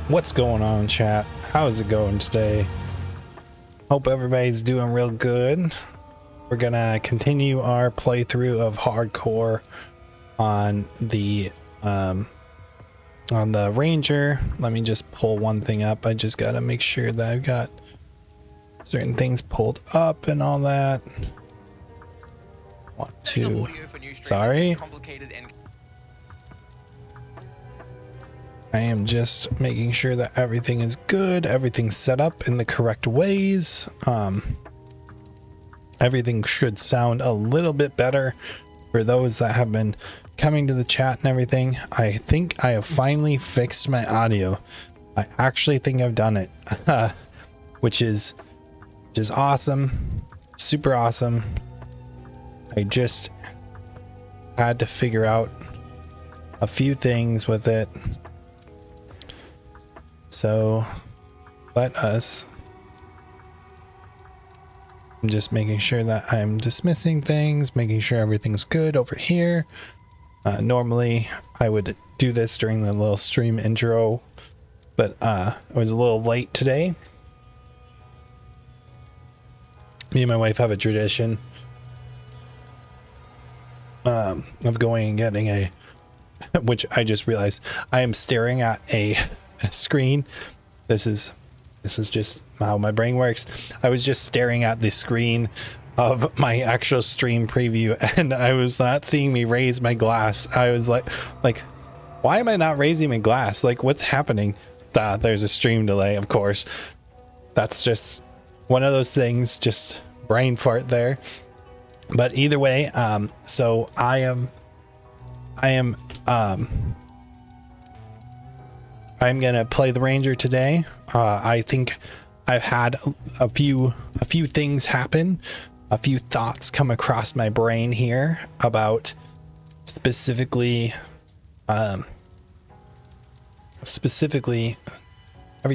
What's going on, chat? How's it going today? Hope everybody's doing real good. We're gonna continue our playthrough of hardcore on the Ranger. Let me just pull one thing up. I just gotta make sure that I've got certain things pulled up and all that. Want to sorry. I am just making sure that everything is good, everything's set up in the correct ways. Everything should sound a little bit better for those that have been coming to the chat and everything. I think I have finally fixed my audio. I actually think I've done it, which is awesome, super awesome. I just had to figure out a few things with it. So I'm just making sure that I'm dismissing things, making sure everything's good over here. Normally I would do this during the little stream intro, but I was a little late today. Me and my wife have a tradition of going and getting a, which I just realized I am staring at a screen. This is just how my brain works. I was just staring at the screen of my actual stream preview and I was not seeing me raise my glass. I was like why am I not raising my glass? Like, what's happening? There's a stream delay, of course. That's just one of those things, just brain fart there. But either way, so I am I'm gonna play the Ranger today. I think I've had a few things happen, a few thoughts come across my brain here about specifically every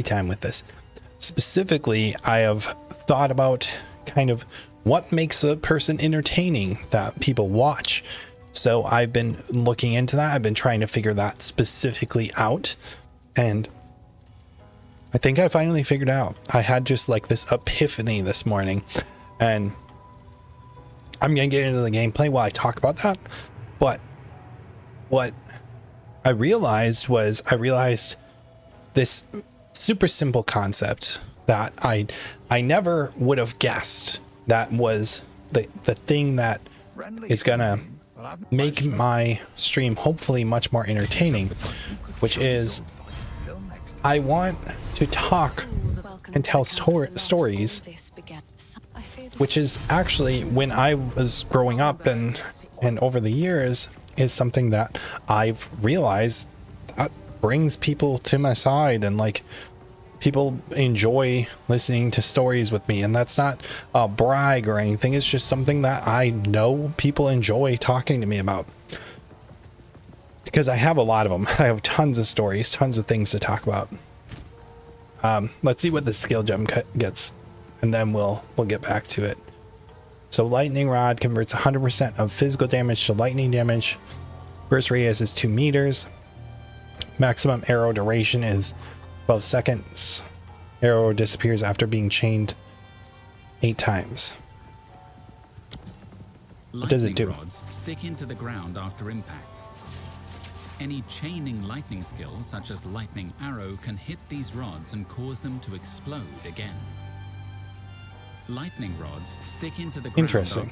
time with this. Specifically, I have thought about kind of what makes a person entertaining that people watch. So I've been looking into that. I've been trying to figure that specifically out. And I think I finally figured out. I had just like this epiphany this morning, and I'm gonna get into the gameplay while I talk about that. But what I realized was this super simple concept that I never would have guessed that was the thing that is gonna make my stream hopefully much more entertaining, which is I want to talk and tell stories, which is actually, when I was growing up and over the years, is something that I've realized that brings people to my side, and like people enjoy listening to stories with me. And that's not a brag or anything. It's just something that I know people enjoy talking to me about. Because I have a lot of them. I have tons of stories, tons of things to talk about. Let's see what the skill gem gets, and then we'll get back to it. So lightning rod converts 100% of physical damage to lightning damage. Burst radius is 2 meters. Maximum arrow duration is 12 seconds. Arrow disappears after being chained 8 times. What does it do? Rods stick into the ground after impact. Any chaining lightning skill, such as lightning arrow, can hit these rods and cause them to explode again. Lightning rods stick into the ground. Interesting.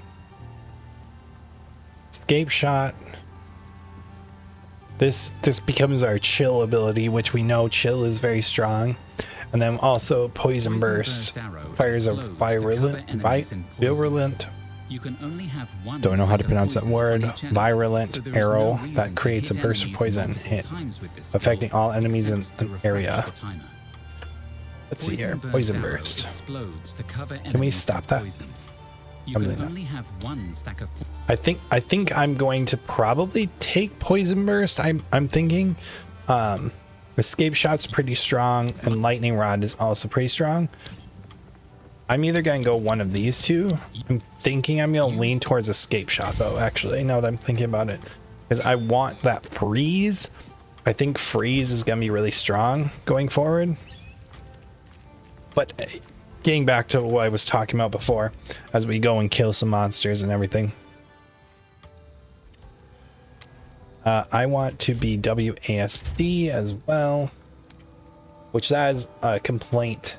Escape shot. This becomes our chill ability, which we know chill is very strong. And then also poison burst fires a virulent. You can only have one. Don't know how to pronounce that word. Virulent arrow that creates a burst of poison hit, affecting all enemies in an area. Let's see here. Poison burst. Can we stop that? I think I'm going to probably take poison burst. I'm thinking escape shot's pretty strong, and lightning rod is also pretty strong. I'm either gonna go one of these two. I'm thinking I'm gonna lean towards escape shot though, actually, now that I'm thinking about it, because I want that freeze I think freeze is going to be really strong going forward. But getting back to what I was talking about before, as we go and kill some monsters and everything. I want to be WASD as well, which that is a complaint.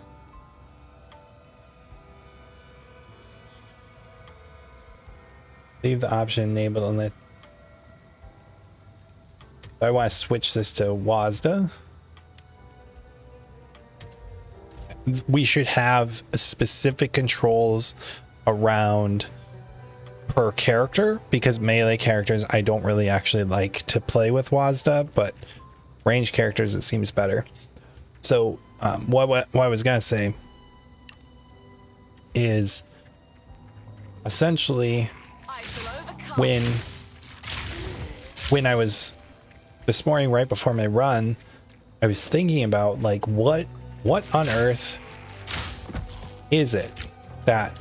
Leave the option enabled on it. I want to switch this to WASD. We should have specific controls around per character, because melee characters I don't really actually like to play with WASD, but range characters it seems better. So what I was gonna say is essentially when I was this morning right before my run, I was thinking about like what on earth is it that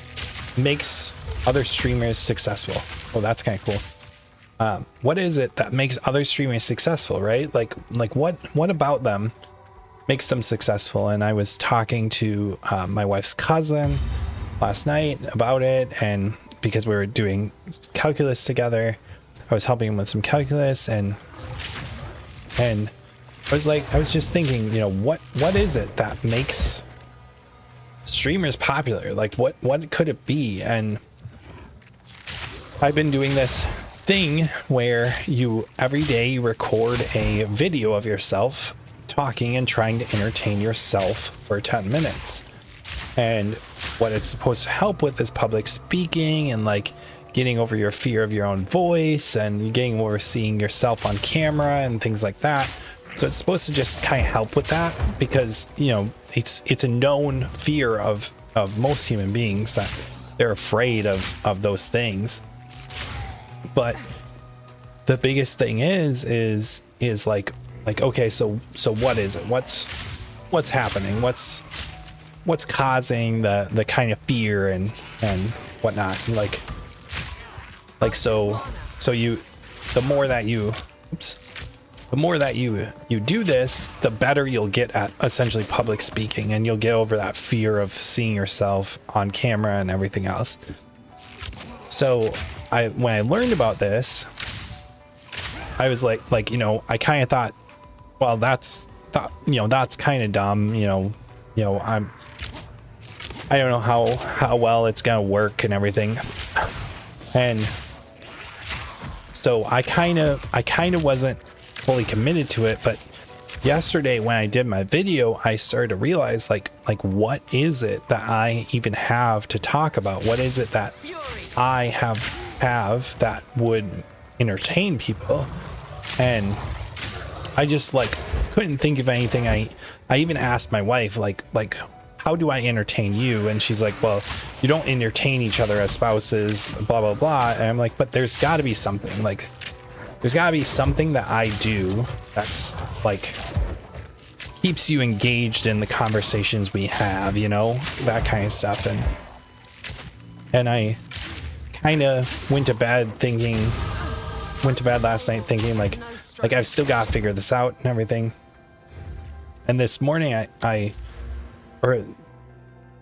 makes other streamers successful? Oh, that's kind of cool. What is it that makes other streamers successful, right? Like what about them makes them successful? And I was talking to my wife's cousin last night about it, and because we were doing calculus together, I was helping him with some calculus, and I was just thinking, you know, what is it that makes streamers popular? Like what could it be? And I've been doing this thing where you every day you record a video of yourself talking and trying to entertain yourself for 10 minutes. And what it's supposed to help with is public speaking and like getting over your fear of your own voice and getting over seeing yourself on camera and things like that. So it's supposed to just kind of help with that, because, you know, it's a known fear of most human beings that they're afraid of those things. But the biggest thing is like okay, so what is it? What's happening? What's causing the kind of fear and whatnot? Like so you, the more that you do this, the better you'll get at essentially public speaking, and you'll get over that fear of seeing yourself on camera and everything else. So when I learned about this, I was like, you know, I kind of thought, well, that's kind of dumb. You know, I don't know how well it's gonna work and everything. And so I kind of wasn't fully committed to it, but yesterday when I did my video, I started to realize like what is it that I even have to talk about? What is it that I have that would entertain people? And I just like couldn't think of anything. I even asked my wife like how do I entertain you? And she's like, well, you don't entertain each other as spouses, blah blah blah. And I'm like, but there's got to be something. Like there's got to be something that I do that's like keeps you engaged in the conversations we have, you know, that kind of stuff. And I kind of went to bed last night thinking like I've still got to figure this out and everything. And this morning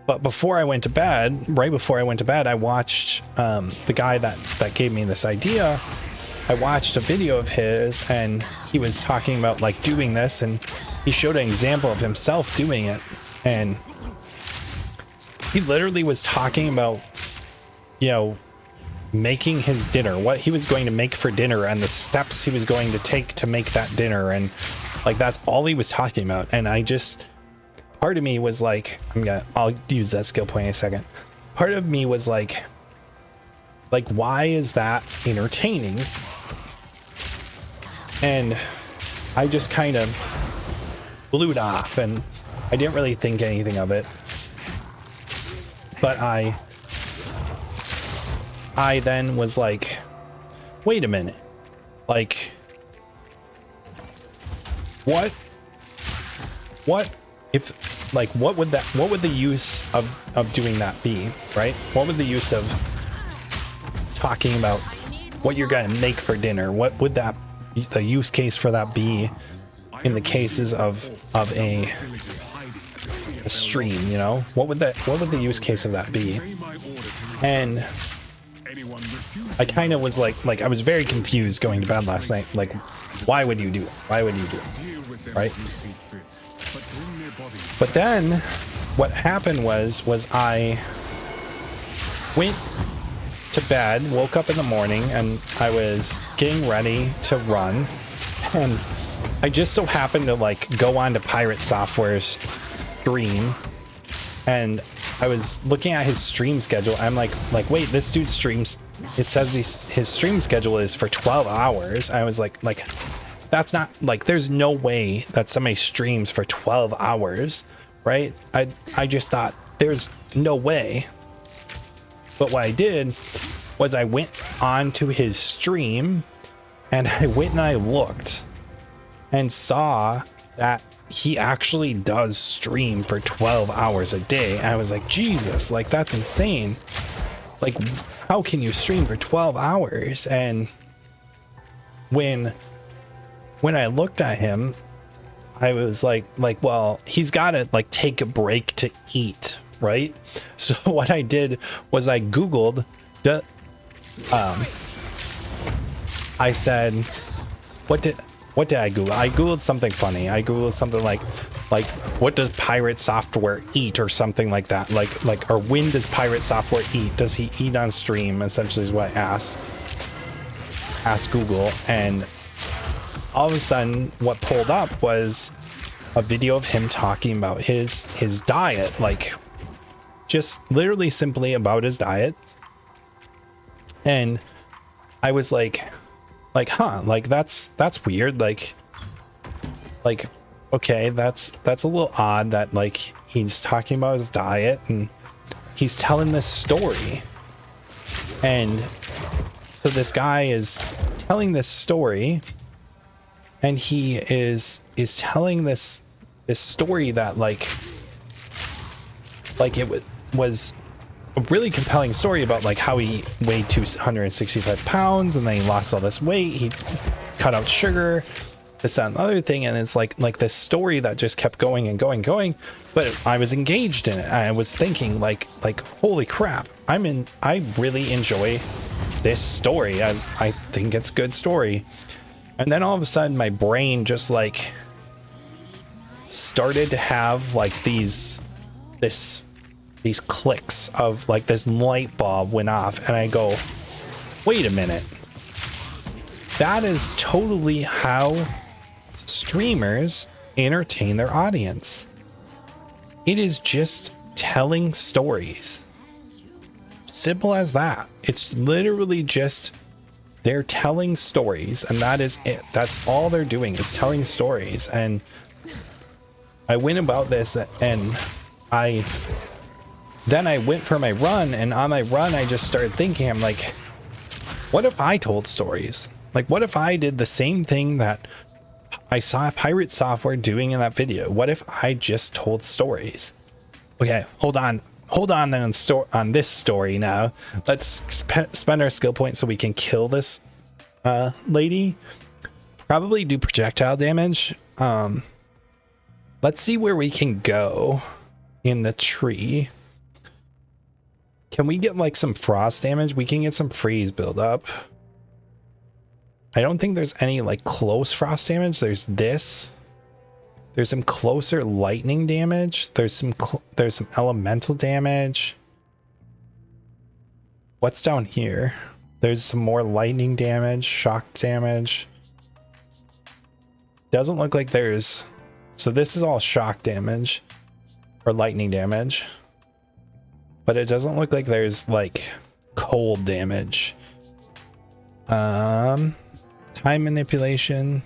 but before I went to bed, right before I went to bed, I watched the guy that gave me this idea. I watched a video of his, and he was talking about like doing this, and he showed an example of himself doing it. And he literally was talking about, you know, making his dinner, what he was going to make for dinner, and the steps he was going to take to make that dinner. And like that's all he was talking about. And I just, part of me was like, I'll use that skill point in a second. Part of me was like why is that entertaining? And I just kind of blew it off, and I didn't really think anything of it. But I then was like, wait a minute, like what if, like, what would the use of doing that be, right? What would the use of talking about what you're gonna make for dinner? What would the use case for that be? in the cases of a stream, you know, what would the use case of that be? And I kind of was like I was very confused going to bed last night. Like, why would you do it? Why would you do it? Right? But then what happened was I went to bed, woke up in the morning, and I was getting ready to run, and I just so happened to like go on to Pirate Software's stream, and I was looking at his stream schedule. I'm like wait, this dude streams, it says his stream schedule is for 12 hours. I was like that's not, like, there's no way that somebody streams for 12 hours, right? I just thought there's no way. But what I did was I went onto his stream, and I went and I looked and saw that he actually does stream for 12 hours a day. I was like, Jesus, like, that's insane. Like, how can you stream for 12 hours? And when I looked at him, I was like, well, he's got to like take a break to eat, right? So what I did was I Googled I said, what did I Google? I Googled something funny. I Googled something like what does Pirate Software eat, or something like that. Like, or when does Pirate Software eat? Does he eat on stream? Essentially is what I asked Google, and all of a sudden what pulled up was a video of him talking about his diet, like just literally simply about his diet. And I was like, huh, like that's weird. Like, okay, that's a little odd that like he's talking about his diet and he's telling this story. And so this guy is telling this story, and he is telling this story that like it was a really compelling story about like how he weighed 265 pounds and then he lost all this weight. He cut out sugar, this, that, and the other thing. And it's like this story that just kept going and going. But I was engaged in it. I was thinking like, holy crap, I really enjoy this story. I think it's a good story. And then all of a sudden my brain just like started to have like these clicks of like this light bulb went off, and I go, wait a minute, that is totally how streamers entertain their audience. It is just telling stories. Simple as that. It's literally just they're telling stories, and that is it. That's all they're doing, is telling stories. And I went about this, and then I went for my run, and on my run I just started thinking, I'm like, what if I told stories? Like, what if I did the same thing that I saw Pirate Software doing in that video? What if I just told stories? Okay, hold on then on this story now. Let's spend our skill point so we can kill this lady. Probably do projectile damage. Let's see where we can go in the tree. Can we get like some frost damage? We can get some freeze buildup. I don't think there's any like close frost damage. There's this. There's some closer lightning damage. There's some elemental damage. What's down here? There's some more lightning damage, shock damage. Doesn't look like there's... So this is all shock damage or lightning damage. But it doesn't look like there's like cold damage. Time manipulation,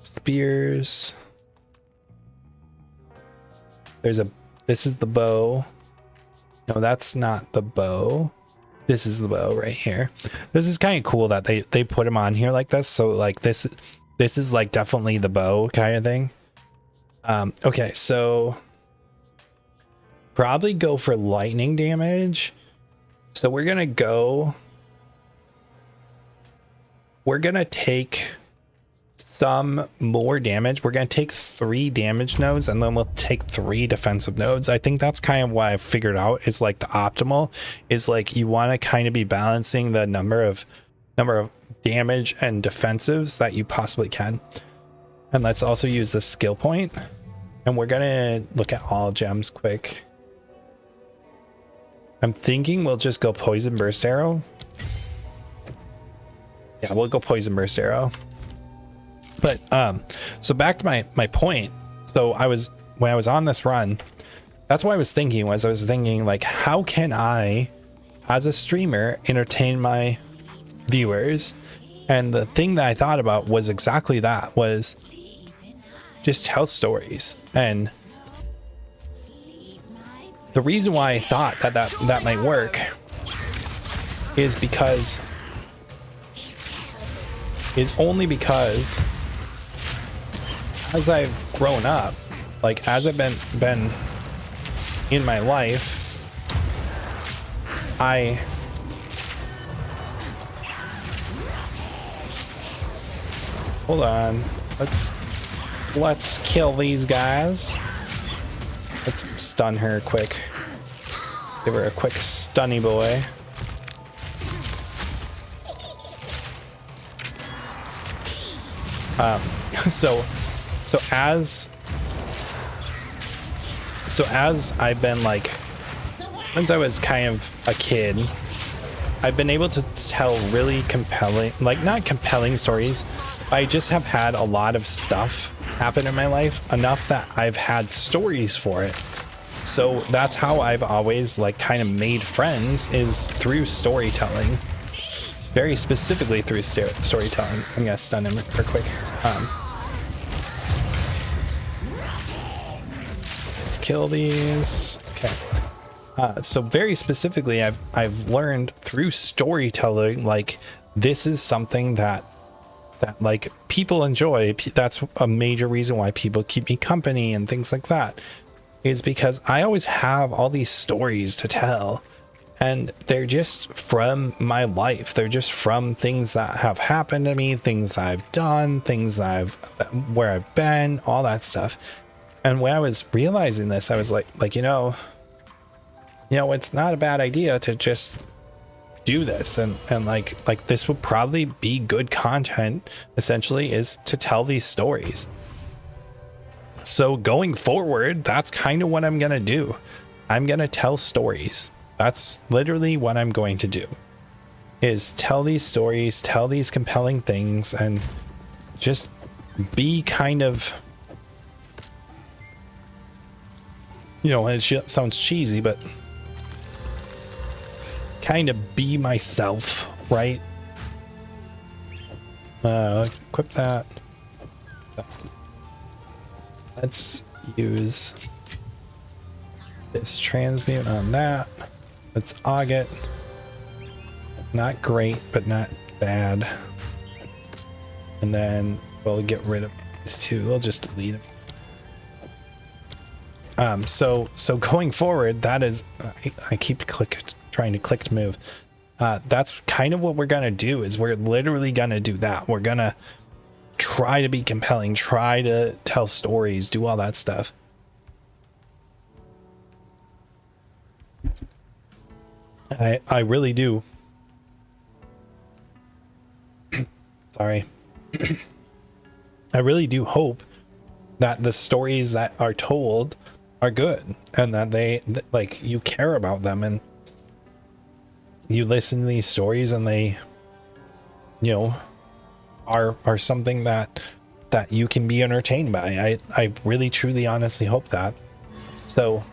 spears. This is the bow. No, that's not the bow. This is the bow right here. This is kind of cool that they put them on here like this. So like this is like definitely the bow kind of thing. Okay, so probably go for lightning damage. So we're gonna take some more damage. We're going to take 3 damage nodes and then we'll take 3 defensive nodes. I think that's kind of what I figured out is like the optimal is like you want to kind of be balancing the number of damage and defensives that you possibly can. And let's also use the skill point. And we're going to look at all gems quick. I'm thinking we'll just go poison burst arrow. Yeah, we'll go poison burst arrow. But so back to my point. So when I was on this run, that's what I was thinking like, how can I as a streamer entertain my viewers? And the thing that I thought about was exactly that, was just tell stories. And the reason why I thought that might work is only because as I've grown up, like as I've been in my life, hold on, let's kill these guys. Let's stun her quick. Give her a quick stunny boy. So as I've been like, since I was kind of a kid, I've been able to tell really compelling, like not compelling stories, but I just have had a lot of stuff happen in my life, enough that I've had stories for it. So that's how I've always like kind of made friends, is through storytelling. Very specifically through storytelling. I'm gonna stun him real quick. Let's kill these. Okay. So very specifically, I've learned through storytelling, like this is something that like people enjoy. That's a major reason why people keep me company and things like that, is because I always have all these stories to tell. And they're just from my life. They're just from things that have happened to me, things I've done, where I've been, all that stuff. And when I was realizing this, I was like, you know, it's not a bad idea to just do this. And like this would probably be good content, essentially, is to tell these stories. So going forward, that's kind of what I'm going to do. I'm going to tell stories. That's literally what I'm going to do, is tell these stories, tell these compelling things, and just be kind of, it sounds cheesy, but kind of be myself, right? Equip that. Let's use this transmute on that. Let's aug it. Not great, but not bad. And then we'll get rid of these two. We'll just delete them. So going forward, that is, I keep trying to click to move. That's kind of what we're gonna do. Is we're literally gonna do that. We're gonna try to be compelling, try to tell stories, do all that stuff. I really do. Sorry. I really do hope that the stories that are told are good, and that they, like, you care about them and you listen to these stories, and they, are something that you can be entertained by. I really, truly, honestly hope that. So,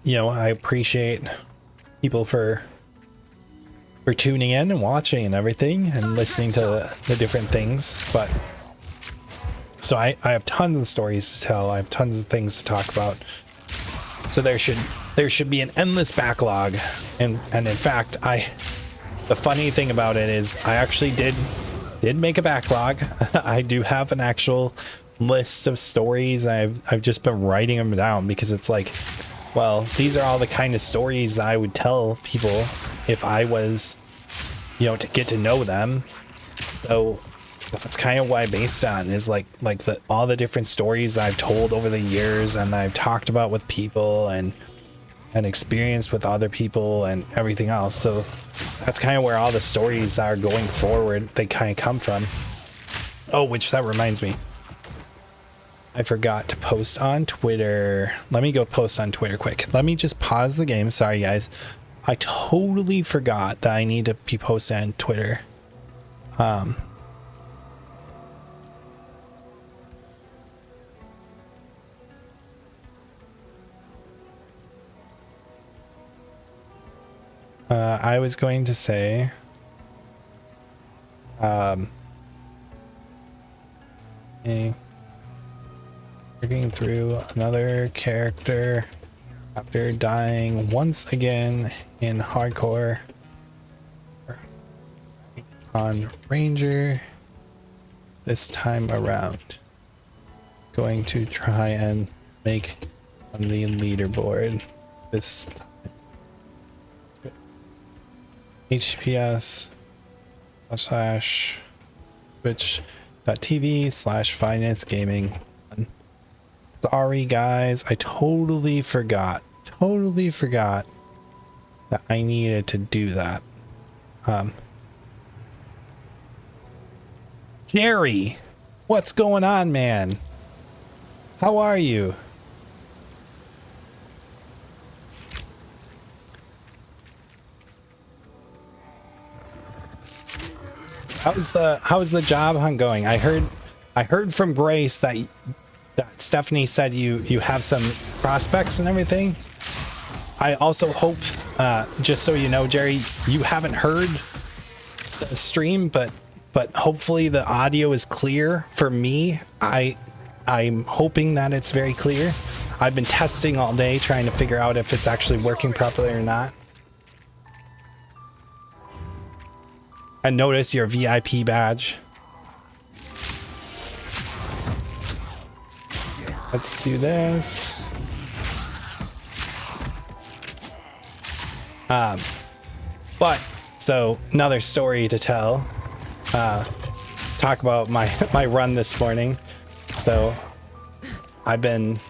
I appreciate people for tuning in and watching and everything and listening to the different things. But so I have tons of stories to tell. I have tons of things to talk about. So there should be an endless backlog. And in fact, the funny thing about it is I actually did make a backlog. I do have an actual list of stories. I've just been writing them down, because it's like, well, these are all the kind of stories that I would tell people if I was, to get to know them. So that's kind of what I based it on, is like all the different stories that I've told over the years and that I've talked about with people and experienced with other people and everything else. So that's kind of where all the stories that are going forward, they kind of come from. Oh, which that reminds me, I forgot to post on Twitter. Let me go post on Twitter quick. Let me just pause the game. Sorry guys, I totally forgot that I need to be posted on Twitter. I was going to say, working through another character after dying once again in hardcore on Ranger this time around. Going to try and make on the leaderboard this time. hps/twitch.tv/finance gaming. Sorry guys, I totally forgot that I needed to do that. Jerry, what's going on, man? How are you? How's the job hunt going? I heard from Grace that Stephanie said you have some prospects and everything. I also hope, just so you know, Jerry, you haven't heard the stream, but hopefully the audio is clear for me. I'm hoping that it's very clear. I've been testing all day trying to figure out if it's actually working properly or not. And notice your VIP badge. Let's do this. But so another story to tell. Talk about my run this morning. So I've been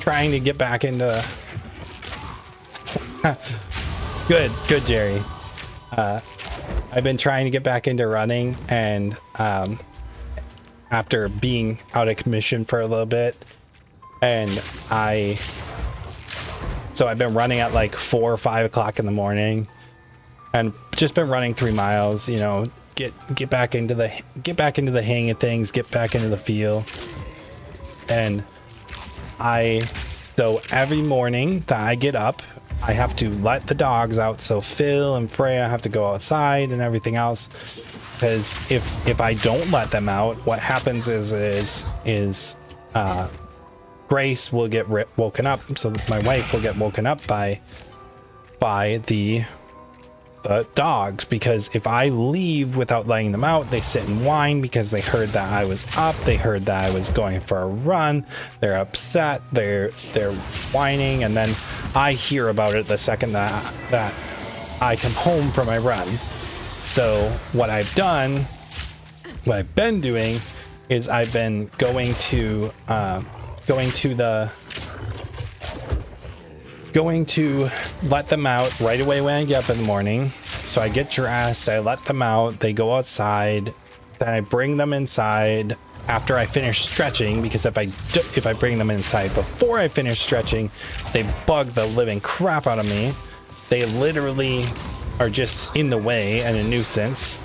trying to get back into good Jerry. I've been trying to get back into running, and after being out of commission for a little bit, and so I've been running at like 4 or 5 o'clock in the morning, and just been running 3 miles, you know, get back into the hang of things, get back into the feel. And so every morning that I get up, I have to let the dogs out. So Phil and Freya have to go outside and everything else, because if I don't let them out, what happens is Grace will get woken up. So my wife will get woken up by the dogs, because if I leave without letting them out, they sit and whine because they heard that I was up, they heard that I was going for a run, they're upset, they're whining, and then I hear about it the second that I come home from my run. So what I've been doing is I've been going to let them out right away when I get up in the morning. So I get dressed, I let them out, they go outside, then I bring them inside after I finish stretching, because if I bring them inside before I finish stretching, they bug the living crap out of me. They literally are just in the way and a nuisance.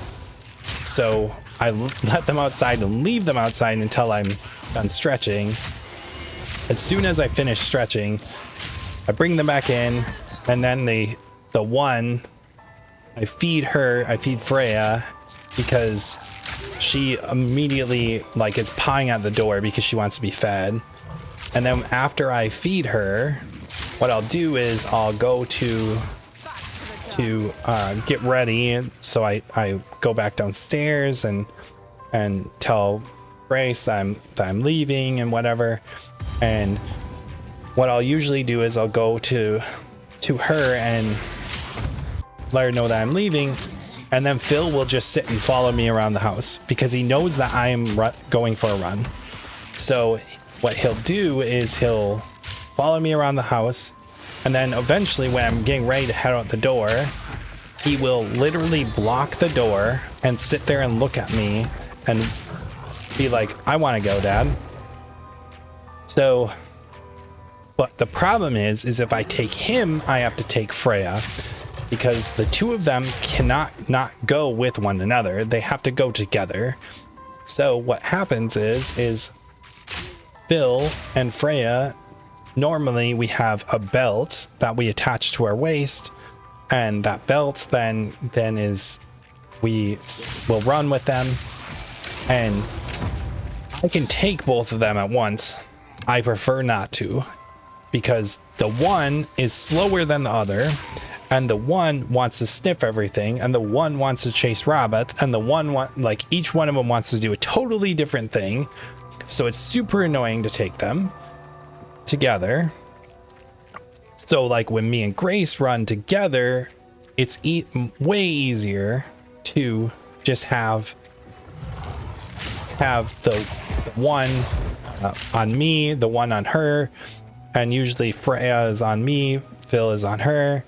So I let them outside and leave them outside until I'm done stretching. As soon as I finish stretching, I bring them back in, and then the one, I feed Freya, because she immediately like is pawing at the door because she wants to be fed. And then after I feed her, what I'll do is I'll go to get ready, and so I go back downstairs and tell Grace that I'm leaving and whatever. And what I'll usually do is I'll go to her and let her know that I'm leaving, And then Phil will just sit and follow me around the house because he knows that I am going for a run. So what he'll do is he'll follow me around the house, and then eventually when I'm getting ready to head out the door, he will literally block the door and sit there and look at me and be like, I want to go, Dad. So, but the problem is if I take him, I have to take Freya, because the two of them cannot not go with one another. They have to go together. So what happens is Phil and Freya, normally we have a belt that we attach to our waist, and that belt then is, we will run with them, and I can take both of them at once. I prefer not to, because the one is slower than the other, and the one wants to sniff everything, and the one wants to chase rabbits, and the one like each one of them wants to do a totally different thing. So it's super annoying to take them together. So like when me and Grace run together, it's way easier to just have the one on me, the one on her, and usually Freya is on me, Phil is on her.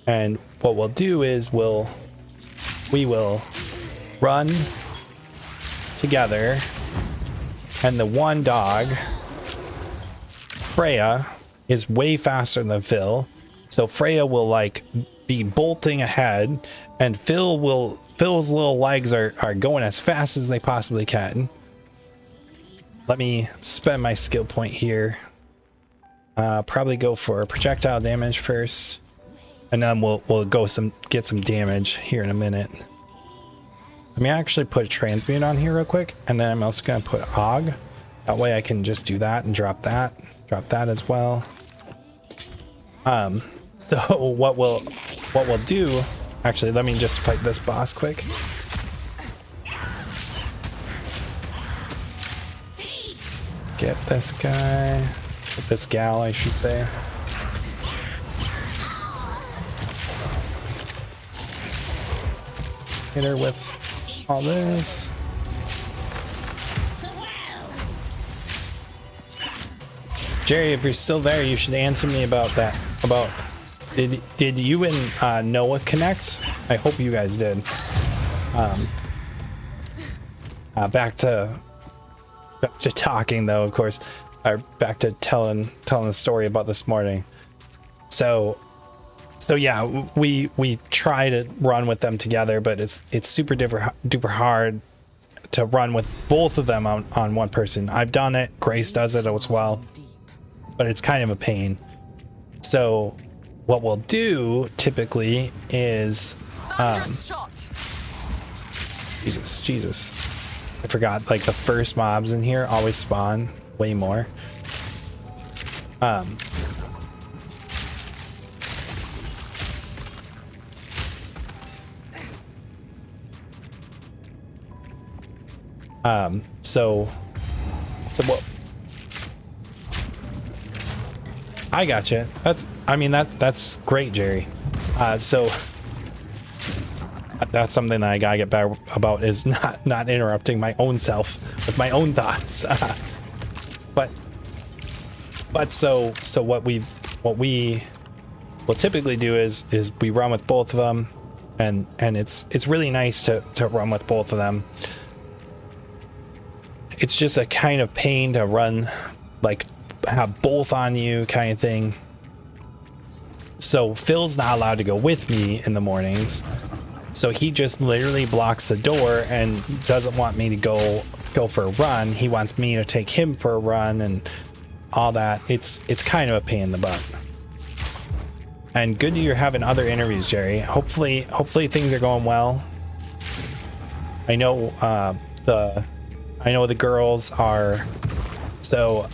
And what we'll do is we will run together, and the one dog, Freya, is way faster than Phil, so Freya will like be bolting ahead, and Phil's little legs are going as fast as they possibly can. Let me spend my skill point here. Probably go for projectile damage first, and then we'll get some damage here in a minute. Let me actually put transmute on here real quick, and then I'm also gonna put Og. That way I can just do that and drop that as well. So what we'll do, actually, let me just fight this boss quick. Get this guy, get this gal, I should say. Hit her with all this. Jerry, if you're still there, you should answer me about that. Did you and Noah connect? I hope you guys did. Back to talking though, of course. Back to telling the story about this morning. So yeah, we try to run with them together, but it's super duper hard to run with both of them on one person. I've done it. Grace does it as well, but it's kind of a pain. So what we'll do typically is Jesus, I forgot, like the first mobs in here always spawn way more. So what? I gotcha. That's great, Jerry. So that's something that I gotta get better about, is not interrupting my own self with my own thoughts. But so what we will typically do is we run with both of them, and it's really nice to run with both of them. It's just a kind of pain to run, like have both on you kind of thing. So Phil's not allowed to go with me in the mornings, so he just literally blocks the door and doesn't want me to go for a run. He wants me to take him for a run and all that. It's kind of a pain in the butt. And good you're having other interviews, Jerry. Hopefully things are going well. I know the girls are, so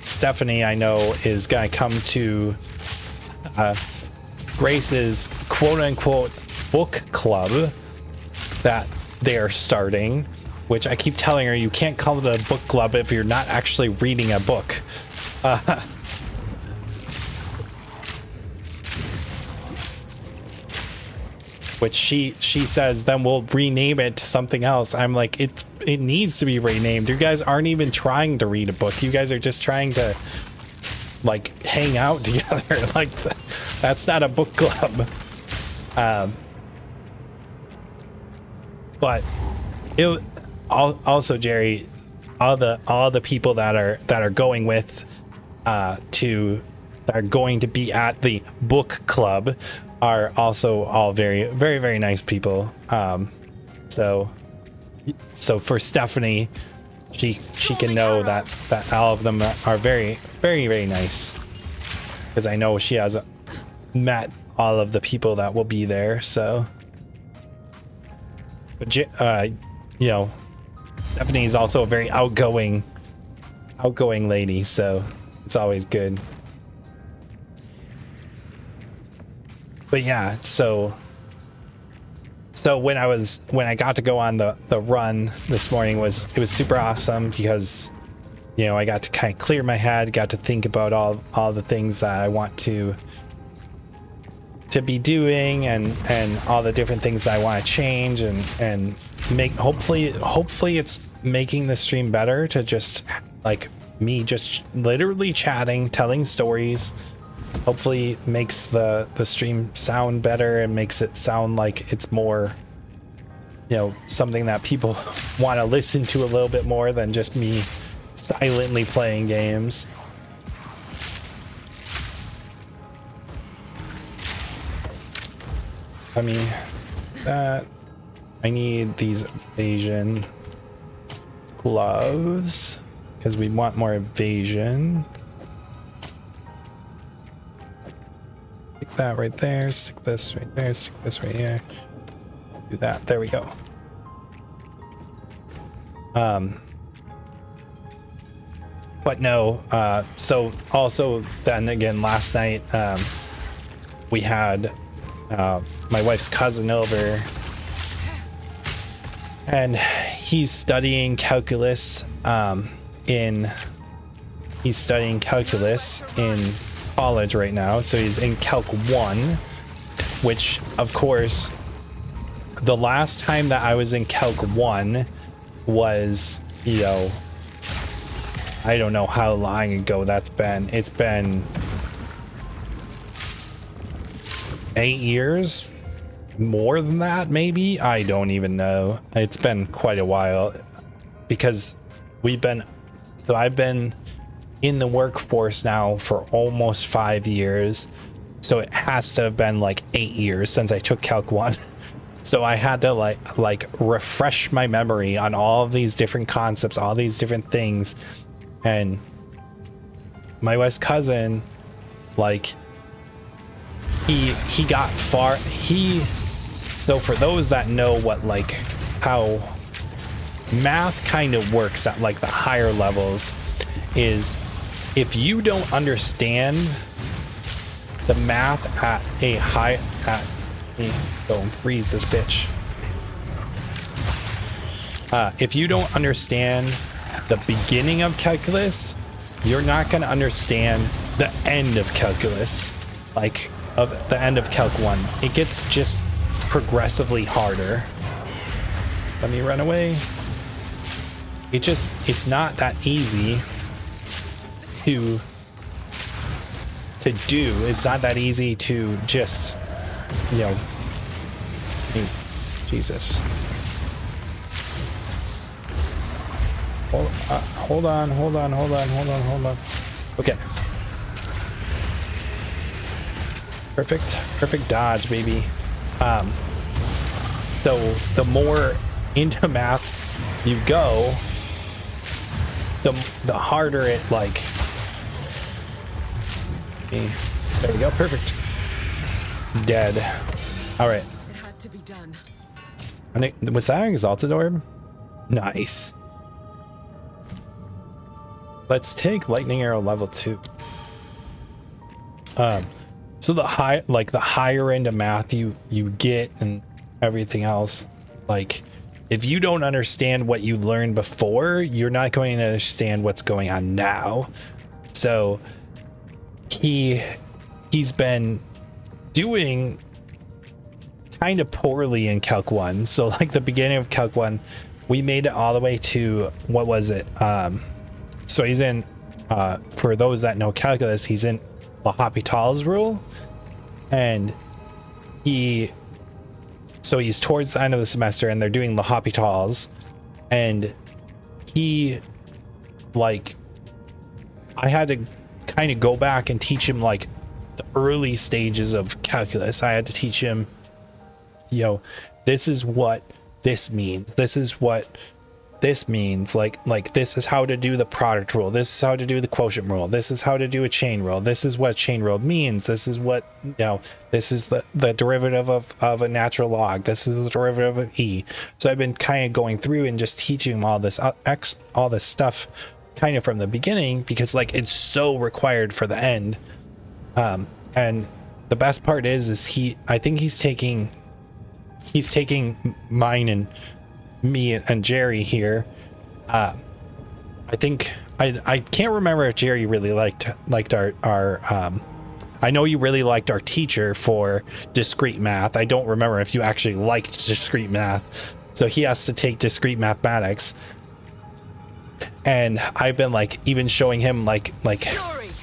Stephanie, I know, is gonna come to Grace's quote-unquote book club that they are starting, which I keep telling her you can't call it a book club if you're not actually reading a book. which she says then we'll rename it to something else. I'm like, it needs to be renamed. You guys aren't even trying to read a book. You guys are just trying to like hang out together. Like that's not a book club. But it also, Jerry, all the people that are going with that are going to be at the book club are also all very, very, very nice people. So for Stephanie, she can know that all of them are very, very, very nice, because I know she has met all of the people that will be there. So, but you know, Stephanie is also a very outgoing lady, so it's always good. But yeah, so when I got to go on the run this morning, it was super awesome, because you know, I got to kind of clear my head, got to think about all the things that I want to be doing, and all the different things that I want to change and make. Hopefully it's making the stream better, to just like me just literally chatting, telling stories. Hopefully makes the stream sound better and makes it sound like it's more, you know, something that people want to listen to a little bit more than just me silently playing games. I mean, I need these evasion gloves because we want more evasion. Stick that right there, stick this right there, stick this right here. Do that. There we go. But no, so also then again last night we had my wife's cousin over, and he's studying calculus in college right now. So he's in Calc 1, which of course the last time that I was in Calc 1 was, you know, I don't know how long ago that's been. It's been 8 years, more than that maybe. I don't even know. It's been quite a while, because I've been in the workforce now for almost 5 years, so it has to have been like 8 years since I took Calc 1. So I had to like refresh my memory on all of these different concepts, all these different things. And my wife's cousin, like, he got far. So for those that know what, like, how math kind of works at like the higher levels, is if you don't understand the math at a high, go and freeze this bitch. If you don't understand the beginning of calculus, you're not going to understand the end of calculus, like of the end of Calc 1. It gets just progressively harder. Let me run away. It's not that easy to do. It's not that easy to just, you know, Jesus. Hold on. Okay. Perfect dodge, baby. So the more into math you go, the harder it, like. Okay. There we go. Perfect. Dead. All right. It had to be done. Was that an exalted orb? Nice. Let's take lightning arrow level 2. So the higher end of math you get and everything else, like, if you don't understand what you learned before, you're not going to understand what's going on now. So he's been doing kind of poorly in Calc 1. So like the beginning of Calc 1, we made it all the way to, what was it? So he's in, for those that know calculus, he's in L'Hopital's rule. And so he's towards the end of the semester and they're doing L'Hopital's. And he, like, I had to kind of go back and teach him like the early stages of calculus. I had to teach him, you know, this is what this means. This is what this means. Like this is how to do the product rule. This is how to do the quotient rule. This is how to do a chain rule. This is what chain rule means. This is what, you know, this is the derivative of a natural log. This is the derivative of E. So I've been kind of going through and just teaching him all this all this stuff kind of from the beginning, because like it's so required for the end. And the best part is I think he's taking mine and me and Jerry here. I think I can't remember if Jerry really liked our I know you really liked our teacher for discrete math. I don't remember if you actually liked discrete math. So he has to take discrete mathematics. And I've been like even showing him like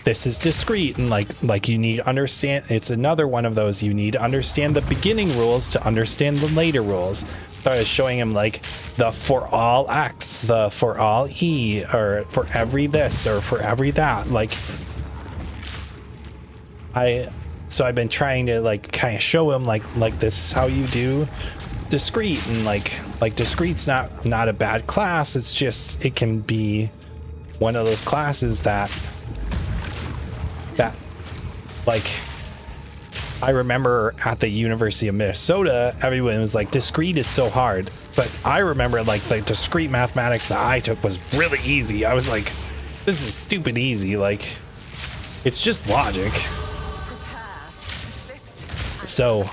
this is discrete, and like you need to understand, it's another one of those, you need to understand the beginning rules to understand the later rules. So I was showing him like the for all X, the for all E, or for every this or for every that. Like so I've been trying to like kind of show him like this is how you do discrete, and like discrete's not a bad class. It's just, it can be one of those classes that like, I remember at the University of Minnesota, everyone was like, discrete is so hard. But I remember like the discrete mathematics that I took was really easy. I was like, this is stupid easy. Like, it's just logic. So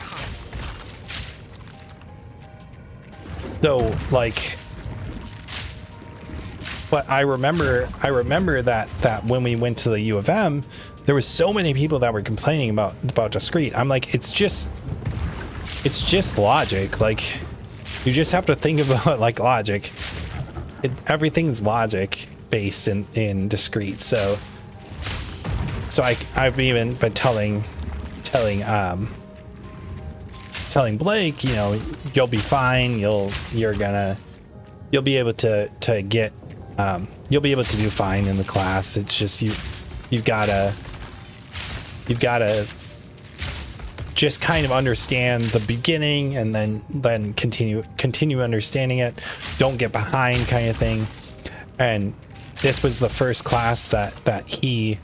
like, but I remember that when we went to the U of M, there was so many people that were complaining about discrete. I'm like, it's just logic. Like, you just have to think about like logic. Everything's logic based in discrete. So I've even been telling Blake, you know, you'll be fine. You'll be able to get you'll be able to do fine in the class. It's just you've gotta just kind of understand the beginning and then continue understanding it. Don't get behind, kind of thing. And this was the first class that he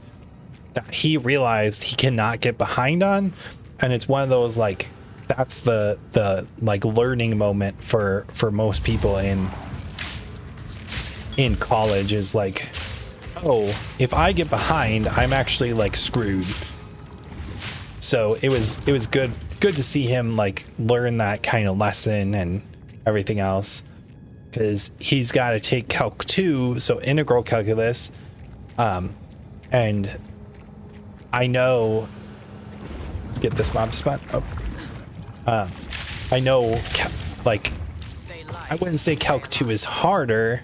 realized he cannot get behind on, and it's one of those like, that's the like learning moment for most people in college, is like, oh, if I get behind, I'm actually like screwed. So it was good to see him like learn that kind of lesson and everything else, because he's got to take Calc 2, so integral calculus, and I know, let's get this mob to spawn. I know, like, I wouldn't say Calc 2 is harder,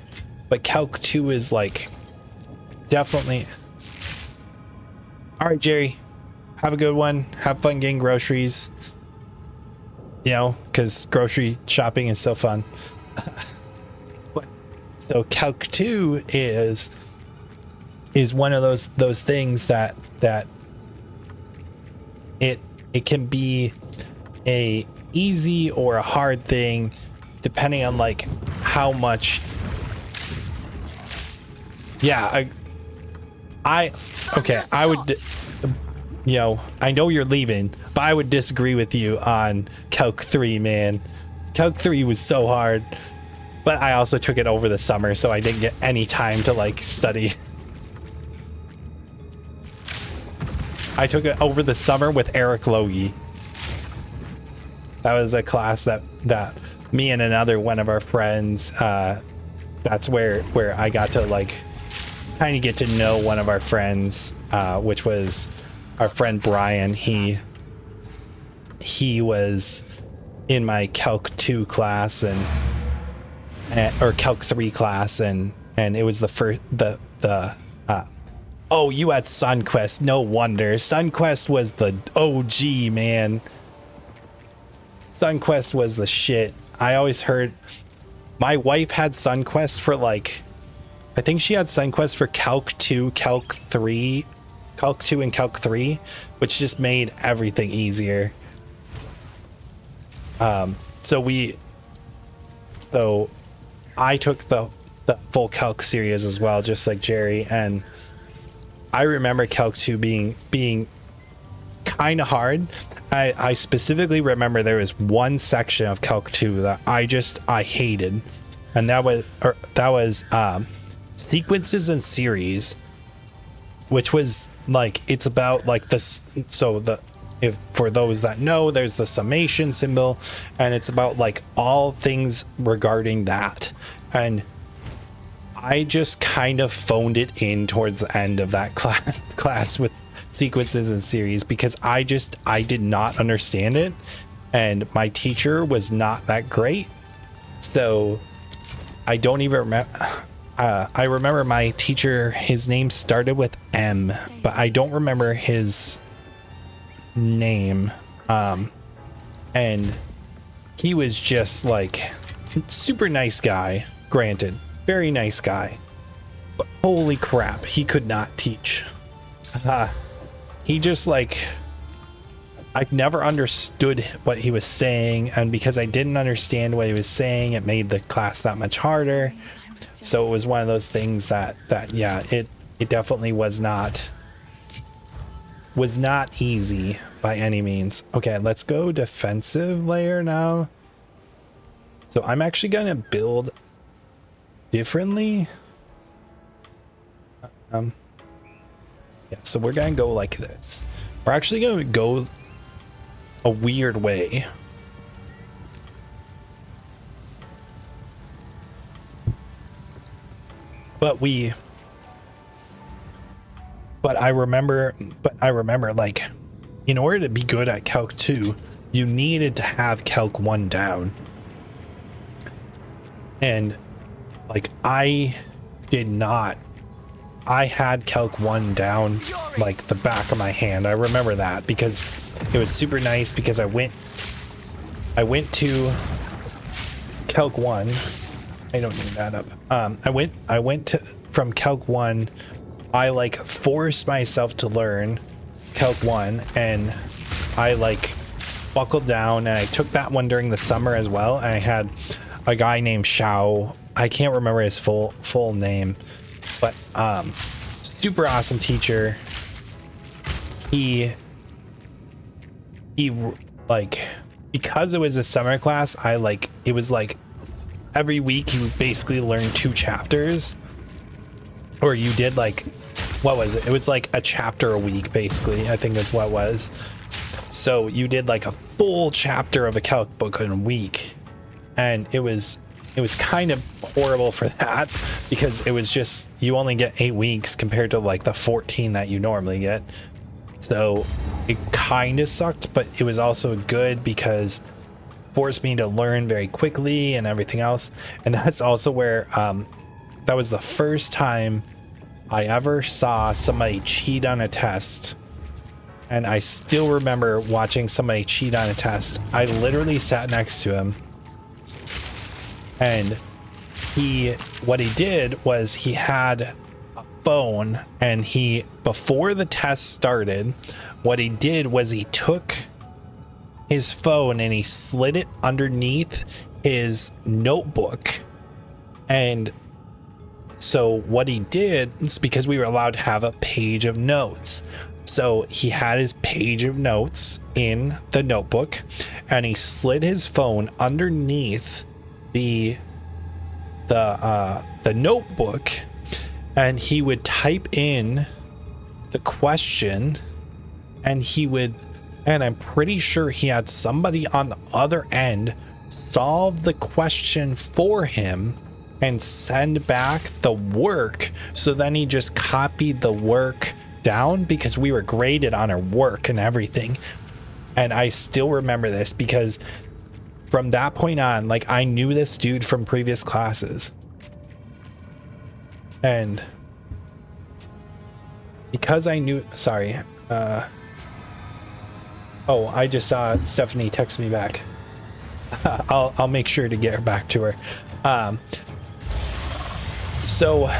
but Calc 2 is like definitely. All right, Jerry, have a good one. Have fun getting groceries. You know, because grocery shopping is so fun. But so Calc 2 is one of those things that it can be a easy or a hard thing depending on like how much. Yeah, I would, you know, I know you're leaving, but I would disagree with you on Calc 3, man. Calc 3 was so hard, but I also took it over the summer, so I didn't get any time to like study. I took it over the summer with Eric Logie. That was a class that me and another one of our friends, that's where I got to like kind of get to know one of our friends, which was our friend Brian. He was in my Calc 2 class or Calc 3 class, and it was the first oh, you had SunQuest. No wonder. SunQuest was the OG, man. SunQuest was the shit. I always heard my wife had SunQuest for like, I think she had SunQuest for Calc 2, Calc 3, Calc 2 and Calc 3, which just made everything easier. So I took the full Calc series as well, just like Jerry, and I remember Calc 2 being kind of hard. I specifically remember there was one section of Calc 2 that I hated, and that was sequences and series, which was like, it's about like this. So if for those that know, there's the summation symbol, and it's about like all things regarding that. And I just kind of phoned it in towards the end of that class with sequences and series, because I did not understand it, and my teacher was not that great. So I don't even remember. I remember my teacher, his name started with M, but I don't remember his name. And he was just like super nice guy, granted, very nice guy, but holy crap, he could not teach. He just like, I never understood what he was saying, and because I didn't understand what he was saying, it made the class that much harder. So it was one of those things that yeah, it definitely was not easy by any means. Okay, let's go defensive layer now. So I'm actually gonna build differently. Yeah, so we're gonna go like this. We're actually gonna go a weird way. But I remember like, in order to be good at Calc 2, you needed to have Calc 1 down. And like, I did not. I had Calc 1 down like the back of my hand. I remember that because it was super nice, because I went to Calc 1. I don't need that up. I went to, from Calc 1, I like forced myself to learn Calc 1, and I like buckled down, and I took that one during the summer as well. And I had a guy named Shao. I can't remember his full name, but super awesome teacher. He like, because it was a summer class, it was like every week you basically learned 2 chapters, or you did like, what was it? It was like a chapter a week, basically. I think that's what it was. So you did like a full chapter of a Calc book in a week, and it was kind of horrible for that, because it was just, you only get 8 weeks compared to like the 14 that you normally get. So it kind of sucked, but it was also good because it forced me to learn very quickly and everything else. And that's also where that was the first time I ever saw somebody cheat on a test. And I still remember watching somebody cheat on a test. I literally sat next to him, and what he did was, he had a phone, and before the test started, what he did was he took his phone and he slid it underneath his notebook. And so what he did is, because we were allowed to have a page of notes, so he had his page of notes in the notebook, and he slid his phone underneath the notebook, and he would type in the question, and I'm pretty sure he had somebody on the other end solve the question for him and send back the work. So then he just copied the work down, because we were graded on our work and everything. And I still remember this because from that point on, like, I knew this dude from previous classes. And because I knew, sorry, oh, I just saw Stephanie text me back. I'll make sure to get her back to her. So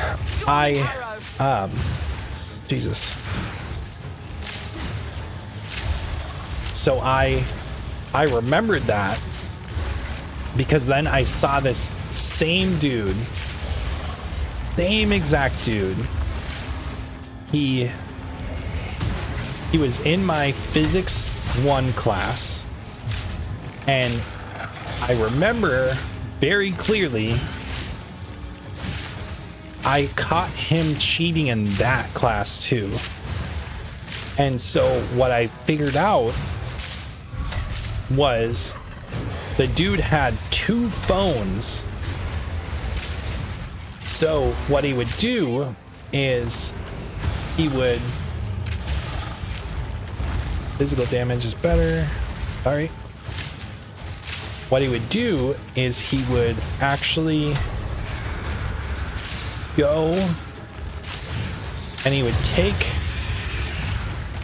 Jesus. So I remembered that because then I saw this same dude, same exact dude. He was in my physics 1 class, and I remember very clearly I caught him cheating in that class too. And so what I figured out was the dude had 2 phones. So what he would do is he would, physical damage is better, sorry. What he would do is he would actually go and he would take,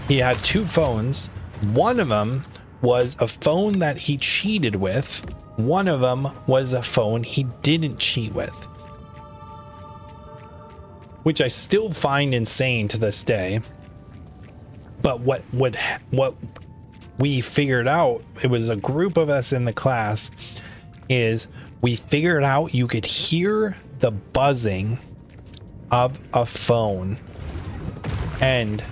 he had 2 phones. One of them was a phone that he cheated with. One of them was a phone he didn't cheat with, which I still find insane to this day. But what we figured out, it was a group of us in the class, is we figured out you could hear the buzzing of a phone. And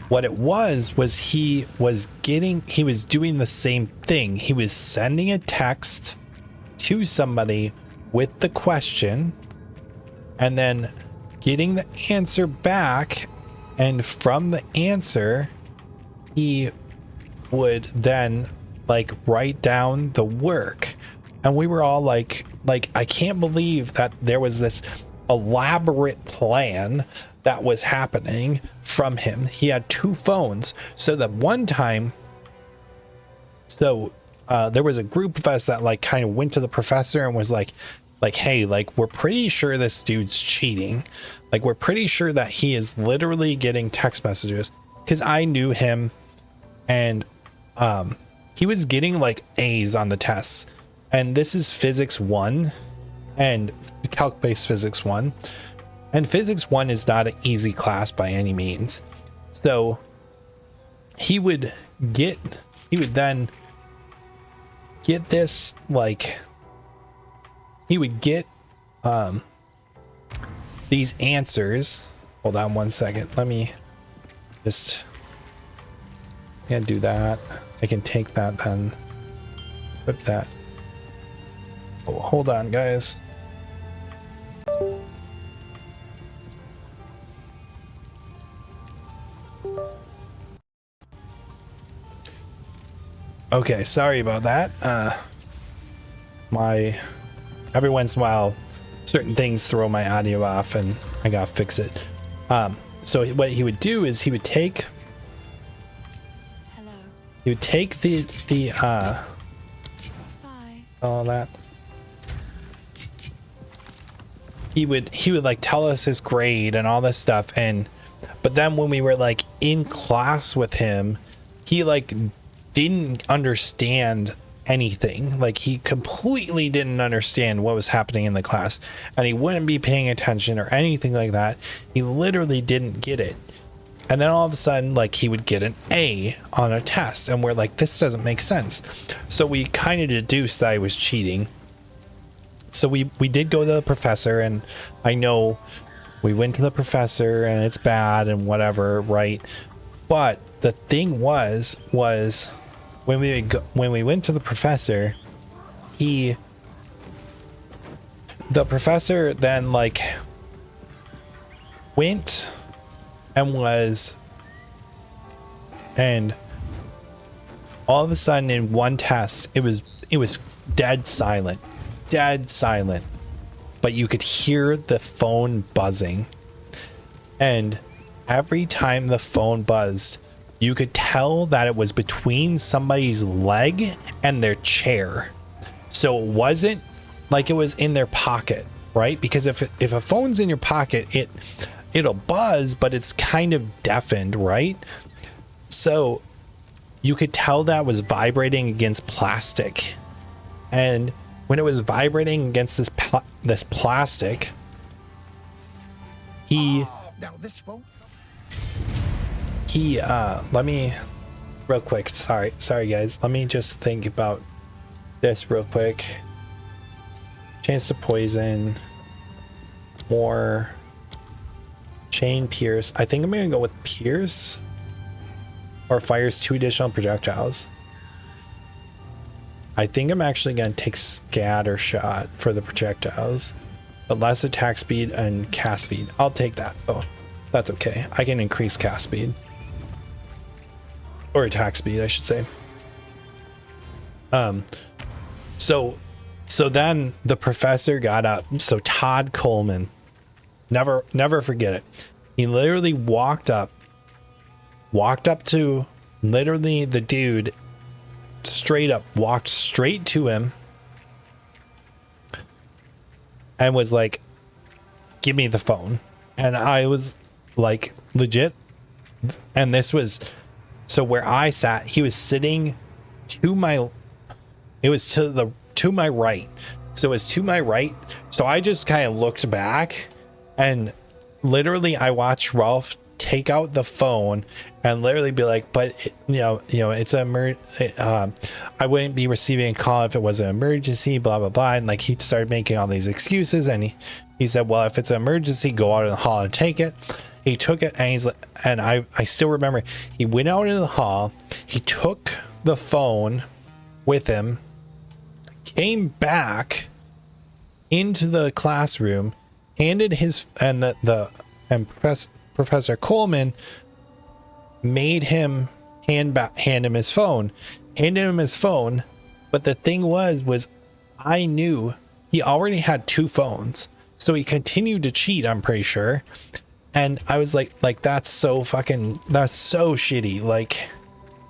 what it was he was doing the same thing. He was sending a text to somebody with the question and then getting the answer back, and from the answer he would then like write down the work. And we were all like I can't believe that there was this elaborate plan that was happening from him. He had 2 phones. So that one time, there was a group of us that like kind of went to the professor and was like, hey, like, we're pretty sure this dude's cheating. Like, we're pretty sure that he is literally getting text messages, because I knew him, and he was getting like A's on the tests. And this is physics 1 and calc-based physics 1. And physics 1 is not an easy class by any means. So he would then get this, like, he would get these answers. Hold on one second. Let me just, can't do that. I can take that then. Flip that. Oh, hold on, guys. Okay, sorry about that. Every once in a while, certain things throw my audio off, and I gotta fix it. So what he would do is he would take the Bye. all that. He would like tell us his grade and all this stuff, but then when we were like in class with him, he like didn't understand anything. Like, he completely didn't understand what was happening in the class, and he wouldn't be paying attention or anything like that. He literally didn't get it. And then all of a sudden, like, he would get an A on a test, and we're like, this doesn't make sense. So we kind of deduced that he was cheating. So we did go to the professor, and I know we went to the professor and it's bad and whatever, right? But the thing was when we went to the professor, the professor then like went and all of a sudden in one test it was dead silent, but you could hear the phone buzzing, and every time the phone buzzed, you could tell that it was between somebody's leg and their chair. So it wasn't like it was in their pocket, right? Because if a phone's in your pocket, it'll buzz, but it's kind of deafened, right? So you could tell that was vibrating against plastic. And when it was vibrating against this plastic, let me real quick, sorry guys, let me just think about this real quick. Chance to poison, more, chain, pierce. I think I'm gonna go with pierce, or fires 2 additional projectiles. I think I'm actually gonna take scatter shot for the projectiles, but less attack speed and cast speed. I'll take that. Oh, that's okay. I can increase cast speed. Or attack speed, I should say. So then the professor got up. So Todd Coleman, never forget it. He literally walked up to literally the dude, walked straight to him and was like, "Give me the phone." And I was like, legit. And this was, so where I sat, he was sitting to my right. So it was to my right. So I just kind of looked back, and literally I watched Rolf take out the phone and literally be like, but it's I wouldn't be receiving a call if it was an emergency, blah blah blah. And like, he started making all these excuses, and he said, well, if it's an emergency, go out in the hall and take it. He took it, and he's like, and I still remember, he went out into the hall, he took the phone with him, came back into the classroom, handed his, and Professor Coleman made him hand him his phone, but the thing was I knew he already had 2 phones, so he continued to cheat, I'm pretty sure. And I was like that's so shitty. Like,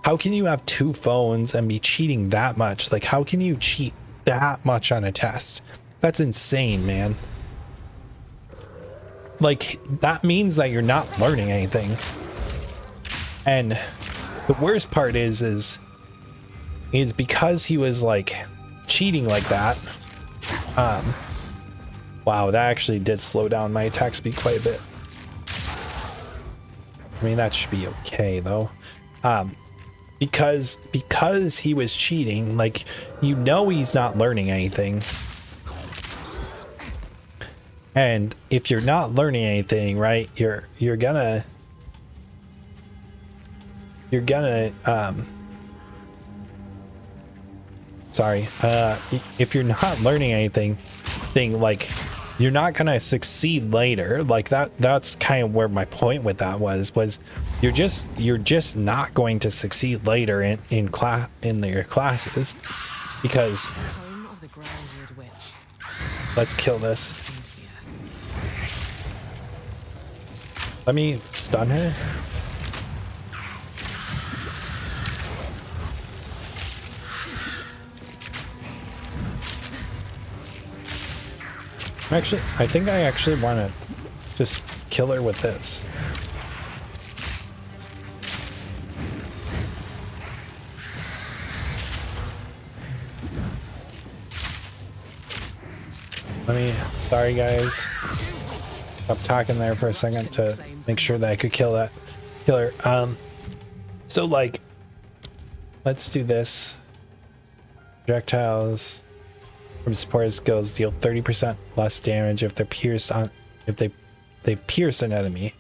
how can you have 2 phones and be cheating that much? Like, how can you cheat that much on a test? That's insane, man. Like, that means that you're not learning anything. And the worst part is because he was like cheating like that. Wow, that actually did slow down my attack speed quite a bit. I mean, that should be okay though. Because he was cheating, like, he's not learning anything. And if you're not learning anything, right, you're gonna if you're not learning anything, like, you're not gonna succeed later. Like, that's kind of where my point with that was you're just not going to succeed later in your classes, because let's kill this. Let me stun her. Actually, I think I actually want to just kill her with this. Sorry guys. Stop talking there for a second to make sure that I could kill her. So like, let's do this. Projectiles from supported skills deal 30% less damage if they're pierced if they pierce an enemy.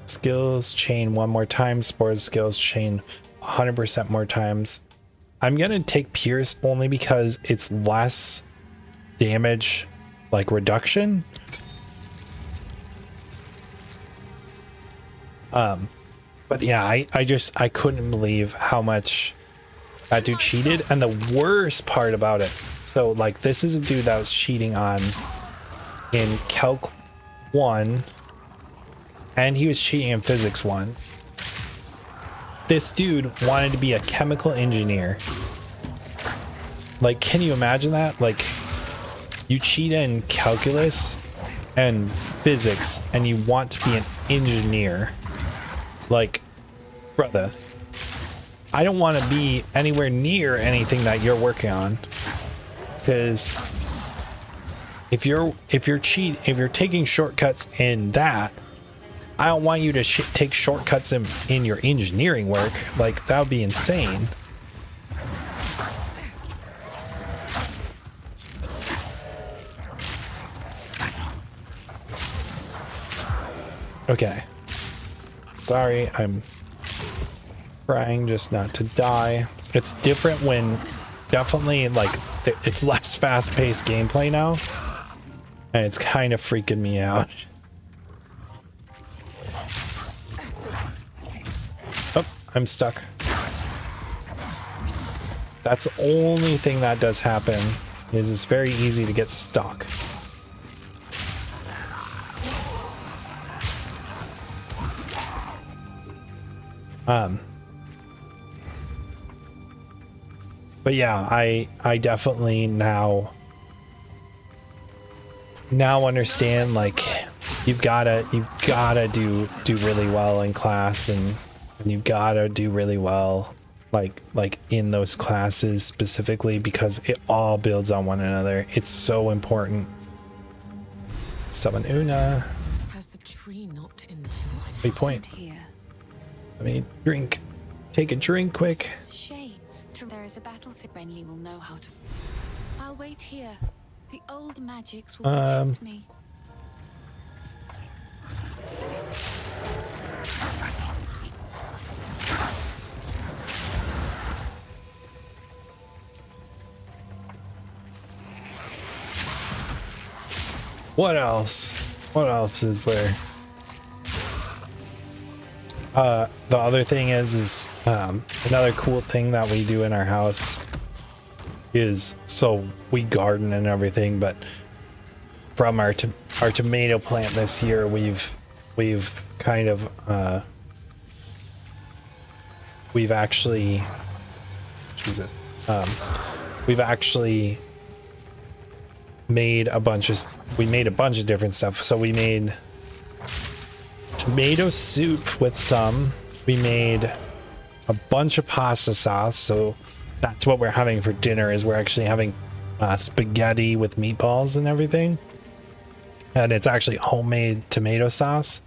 Skills chain 1 more time. Supported skills chain 100% more times. I'm gonna take pierce only because it's less damage, like, reduction. But yeah, I couldn't believe how much that dude cheated. And the worst part about it, so like, this is a dude that was cheating in Calc 1, and he was cheating in physics 1. This dude wanted to be a chemical engineer. Like, can you imagine that? Like, you cheat in calculus and physics and you want to be an engineer. Like, brother, I don't want to be anywhere near anything that you're working on, because if you're taking shortcuts in that, I don't want you to take shortcuts in your engineering work. Like, that would be insane. Okay. Sorry, I'm trying just not to die. It's different when, definitely, like, it's less fast-paced gameplay now, and it's kind of freaking me out. Oh, I'm stuck. That's the only thing that does happen, is it's very easy to get stuck. But yeah, I definitely now understand, like, you've gotta do really well in class, and you've gotta do really well like in those classes specifically, because it all builds on one another. It's so important. Summon Una. Has the tree not in Big point. here? Let me drink. Take a drink quick. Shame. There is a battlefield. Renly will know how to. I'll wait here. The old magics will protect me. What else? What else is there? The other thing is another cool thing that we do in our house is, so we garden and everything, but from our tomato plant this year, we've kind of we've actually made a bunch of different stuff. So we made tomato soup with some. We made a bunch of pasta sauce. So that's what we're having for dinner, is we're actually having spaghetti with meatballs and everything. And it's actually homemade tomato sauce.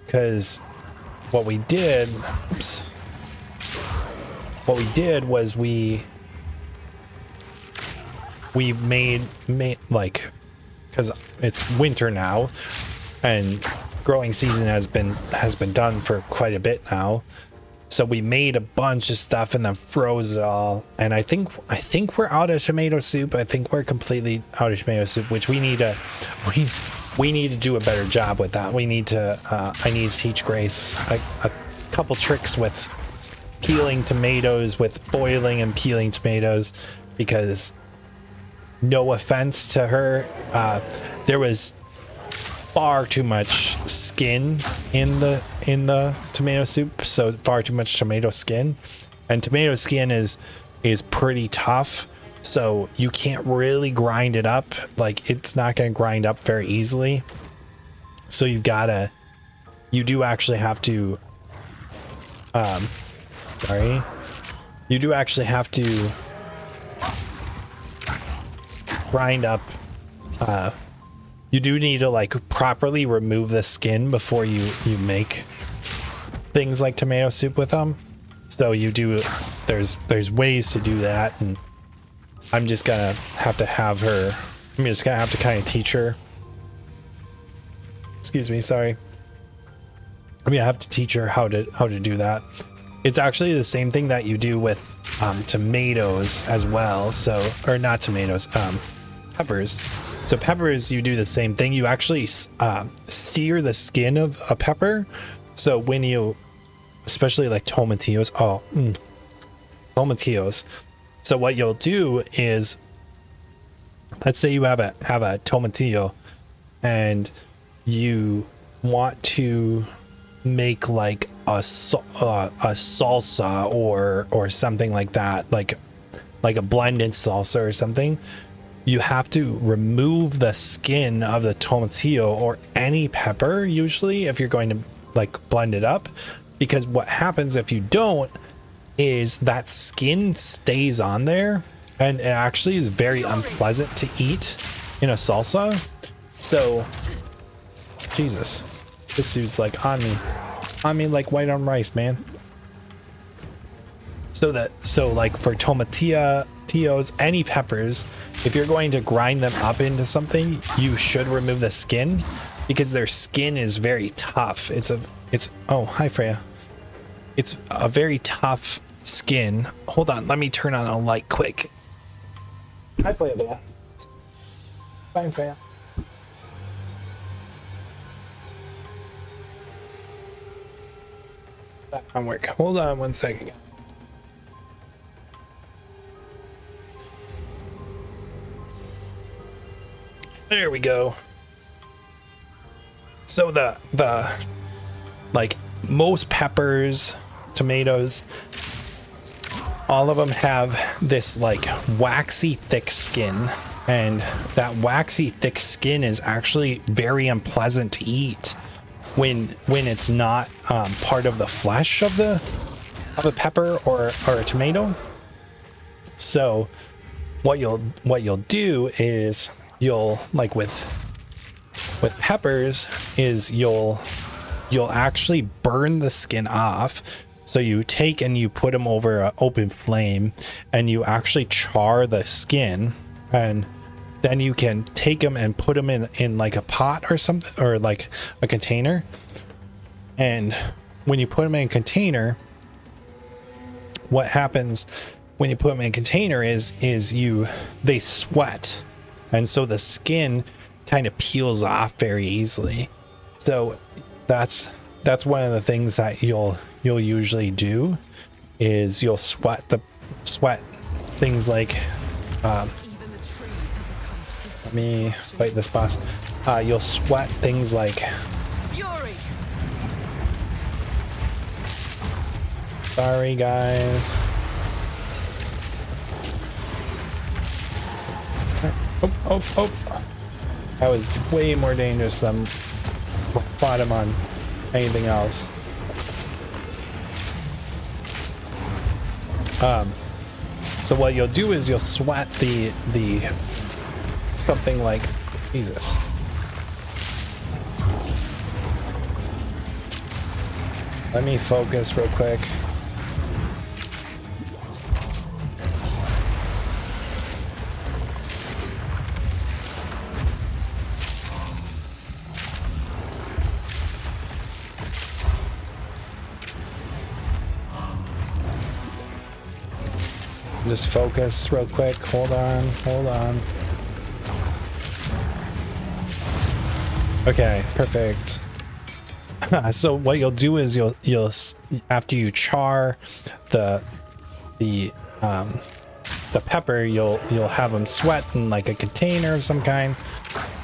Because what we did was we made like, because it's winter now and growing season has been done for quite a bit now, so we made a bunch of stuff and then froze it all. And I think we're out of tomato soup. I think we're completely out of tomato soup, which we need to do a better job with that. I need to teach Grace a couple tricks with peeling tomatoes, with boiling and peeling tomatoes, because, no offense to her, there was far too much skin in the tomato soup. So far too much tomato skin, and tomato skin is pretty tough, so you can't really grind it up. Like, it's not going to grind up very easily, so you do actually have to grind up. You do need to, like, properly remove the skin before you make things like tomato soup with them. So there's ways to do that, and I'm just gonna have to kind of teach her. Excuse me, sorry. I'm gonna have to teach her how to do that. It's actually the same thing that you do with tomatoes as well. So, or not tomatoes, peppers. So peppers, you do the same thing. You actually steer the skin of a pepper. So when you, especially like tomatillos, tomatillos. So what you'll do is, let's say you have a tomatillo, and you want to make like a salsa or something like that, like a blended salsa or something, you have to remove the skin of the tomatillo or any pepper usually if you're going to like blend it up, because what happens if you don't is that skin stays on there and it actually is very unpleasant to eat in a salsa. So Jesus, this dude's like on me like white on rice, man. So like for tomatillos, any peppers, if you're going to grind them up into something, you should remove the skin because their skin is very tough. Oh, hi Freya. It's a very tough skin. Hold on, let me turn on a light quick. Hi Freya. Fine Freya. That on work. Hold on 1 second. There we go. So the like most peppers, tomatoes, all of them have this like waxy thick skin, and that waxy thick skin is actually very unpleasant to eat when it's not part of the flesh of a pepper or a tomato. So what you'll do is you'll like with peppers is you'll actually burn the skin off. So you take and you put them over an open flame and you actually char the skin, and then you can take them and put them in like a pot or something, or like a container. And when you put them in a container, what happens when you put them in a container is they sweat, and so the skin kind of peels off very easily. So that's one of the things that you'll usually is you'll sweat things like let me fight this boss. You'll sweat things like Fury. Sorry guys. Oh. That was way more dangerous than bottom on anything else. So what you'll do is you'll sweat the something like Jesus. Let me focus real quick. Just focus real quick. Hold on. Okay, perfect. So what you'll do is you'll after you char the pepper, you'll have them sweat in like a container of some kind,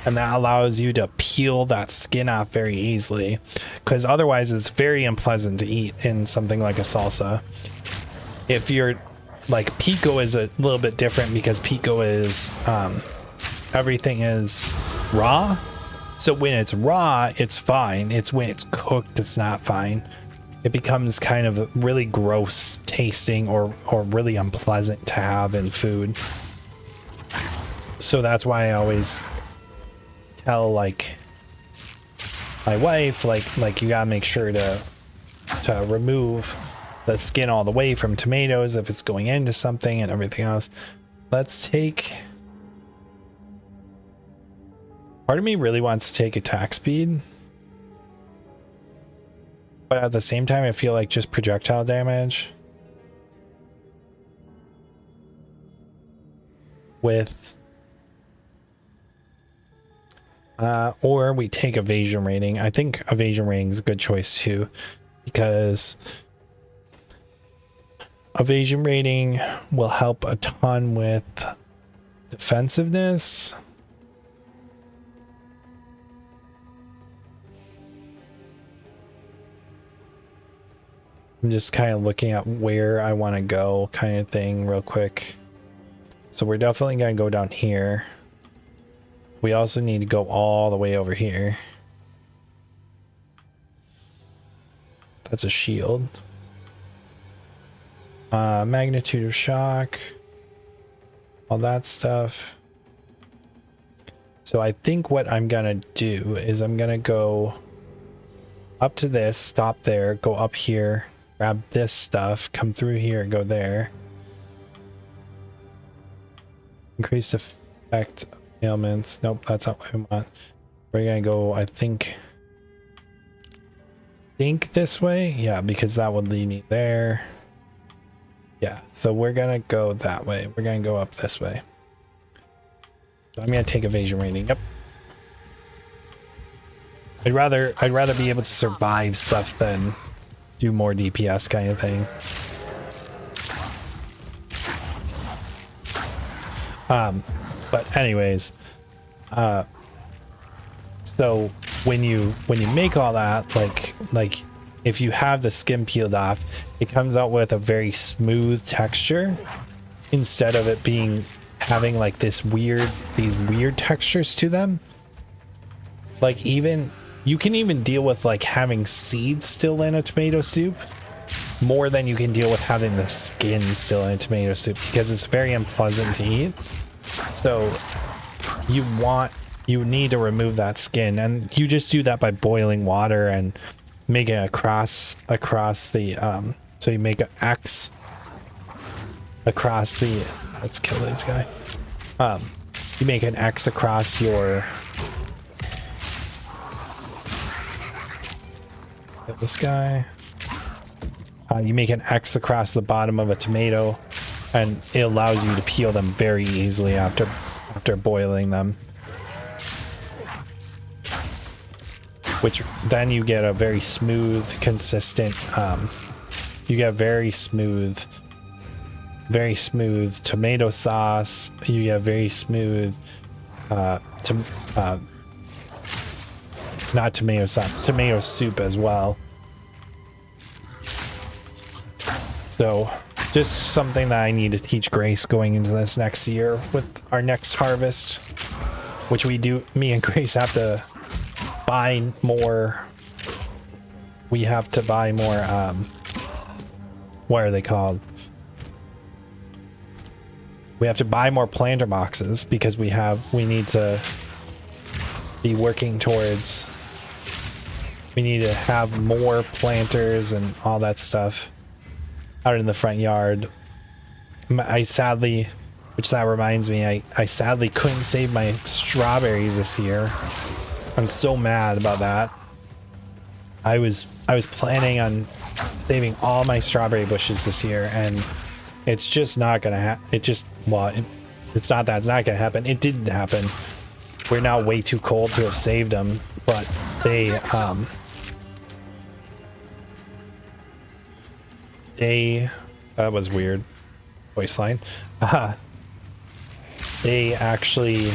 and that allows you to peel that skin off very easily, because otherwise it's very unpleasant to eat in something like a salsa. If you're like pico is a little bit different because pico is everything is raw. So when it's raw, it's fine. It's when it's cooked, it's not fine. It becomes kind of really gross tasting or really unpleasant to have in food. So that's why I always tell like my wife, like you gotta make sure to remove the skin all the way from tomatoes if it's going into something and everything else. Let's take... Part of me really wants to take attack speed, but at the same time I feel like just projectile damage with or we take evasion rating. I think evasion rating is a good choice too, because evasion rating will help a ton with defensiveness. I'm just kind of looking at where I want to go kind of thing real quick. So we're definitely going to go down here. We also need to go all the way over here. That's a shield. Magnitude of shock. All that stuff. So I think what I'm going to do is I'm going to go up to this, stop there, go up here, grab this stuff, come through here, go there. Increase effect of ailments. Nope, that's not what I want. We're gonna go, I think this way. Yeah, because that would lead me there. Yeah, so we're gonna go that way. We're gonna go up this way. So I'm gonna take evasion rating. Yep. I'd rather be able to survive stuff than do more DPS kind of thing. But anyways, so when you make all that, like if you have the skin peeled off, it comes out with a very smooth texture instead of it having like these weird textures to them. Like you can even deal with like having seeds still in a tomato soup more than you can deal with having the skin still in a tomato soup, because it's very unpleasant to eat. So you need to remove that skin, and you just do that by boiling water and making across the so you make an X across the, let's kill this guy. You make an X across your, get this guy. You make an X across the bottom of a tomato, and it allows you to peel them very easily after boiling them. Which then you get a very smooth, consistent, you get very smooth tomato sauce. You get very smooth, not tomato sauce, tomato soup as well. So just something that I need to teach Grace going into this next year with our next harvest, which me and Grace have to buy more. We have to buy more, what are they called? We have to buy more planter boxes because we need to be working towards, we need to have more planters and all that stuff out in the front yard. I sadly, which that reminds me, I sadly couldn't save my strawberries this year. I'm so mad about that. I was planning on saving all my strawberry bushes this year, and it's just not gonna happen. It's not that it's not gonna happen. It didn't happen. We're now way too cold to have saved them, but that was weird voice line. They actually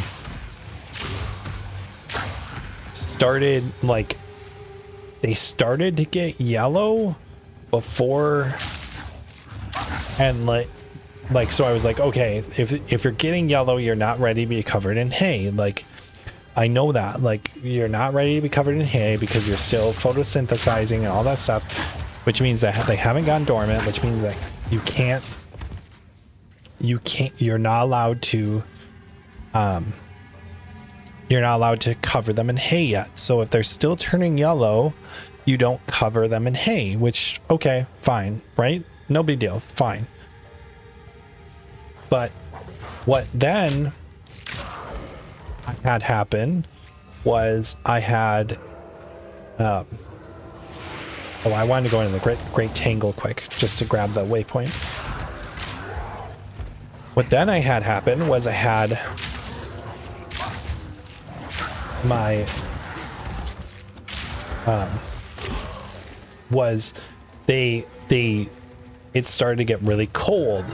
started to get yellow before, and like so I was like, okay, if you're getting yellow, you're not ready to be covered in hay. Like, I know that, like, you're not ready to be covered in hay because you're still photosynthesizing and all that stuff, which means that they haven't gone dormant, which means that you're not allowed to cover them in hay yet. So if they're still turning yellow, you don't cover them in hay, which, okay, fine, right? No big deal, fine. But what then had happened was I had, I wanted to go into the great tangle quick just to grab the waypoint. What then I had happen was I had my it started to get really cold.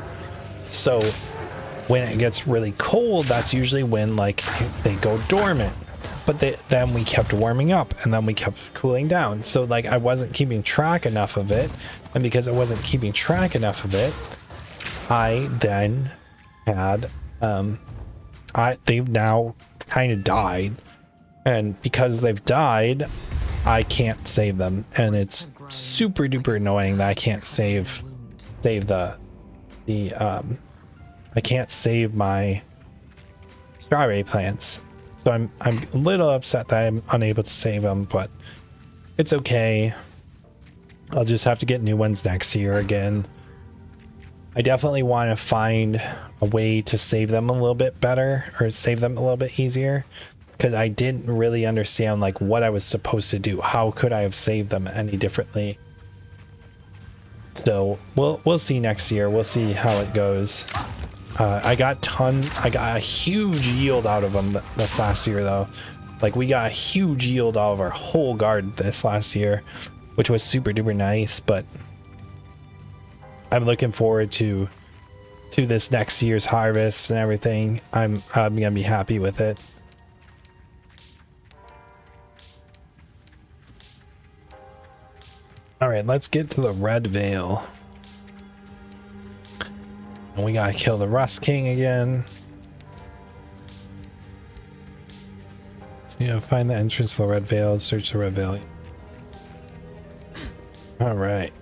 So when it gets really cold, that's usually when, like, they go dormant. but then we kept warming up and then we kept cooling down. So like I wasn't keeping track enough of it. And because I wasn't keeping track enough of it, I then had, they've now kind of died. And because they've died, I can't save them. And it's super duper annoying that I can't save I can't save my strawberry plants. So I'm a little upset that I'm unable to save them, but it's okay. I'll just have to get new ones next year again. I definitely want to find a way to save them a little bit better, or save them a little bit easier, because I didn't really understand like what I was supposed to do. How could I have saved them any differently? So we'll see next year. We'll see how it goes. I got a huge yield out of them this last year though. Like we got a huge yield out of our whole garden this last year, which was super duper nice, but I'm looking forward to this next year's harvest and everything. I'm gonna be happy with it. All right, let's get to the Red Veil. And we gotta kill the Rust King again. So you gotta find the entrance to the Red Veil, search the Red Veil. All right.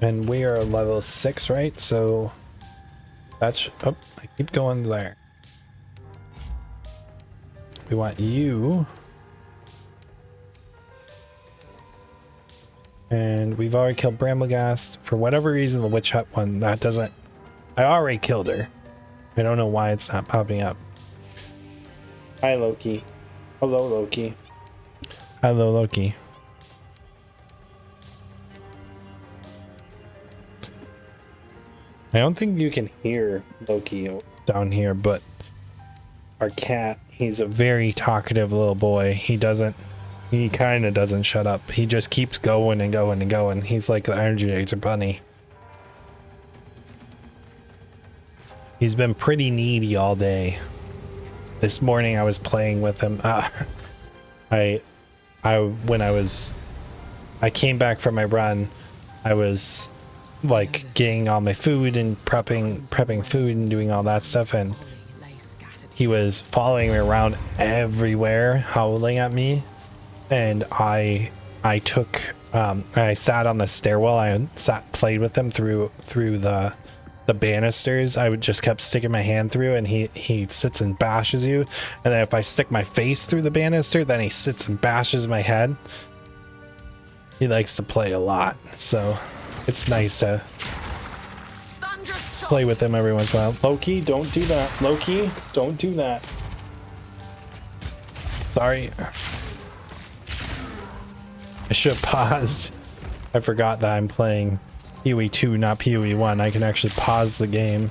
And we are level 6, right? So that's, oh, I keep going there. We want you. And we've already killed Bramblegast. For whatever reason, the Witch Hut one, that doesn't... I already killed her. I don't know why it's not popping up. Hi, Loki. Hello, Loki. Hello, Loki. I don't think you can hear Loki down here, but our cat, he's a very talkative little boy. He kind of doesn't shut up. He just keeps going and going and going. He's like the Energizer Bunny. He's been pretty needy all day. This morning I was playing with him. I came back from my run. I was like getting all my food and prepping food and doing all that stuff, and he was following me around everywhere, howling at me. And I sat on the stairwell. I played with him through the banisters. I would just kept sticking my hand through, and he sits and bashes you. And then if I stick my face through the banister, then he sits and bashes my head. He likes to play a lot, so it's nice to play with him every once in a while. Loki, don't do that. Loki, don't do that. Sorry. I should have paused. I forgot that I'm playing PoE 2, not PoE 1. I can actually pause the game.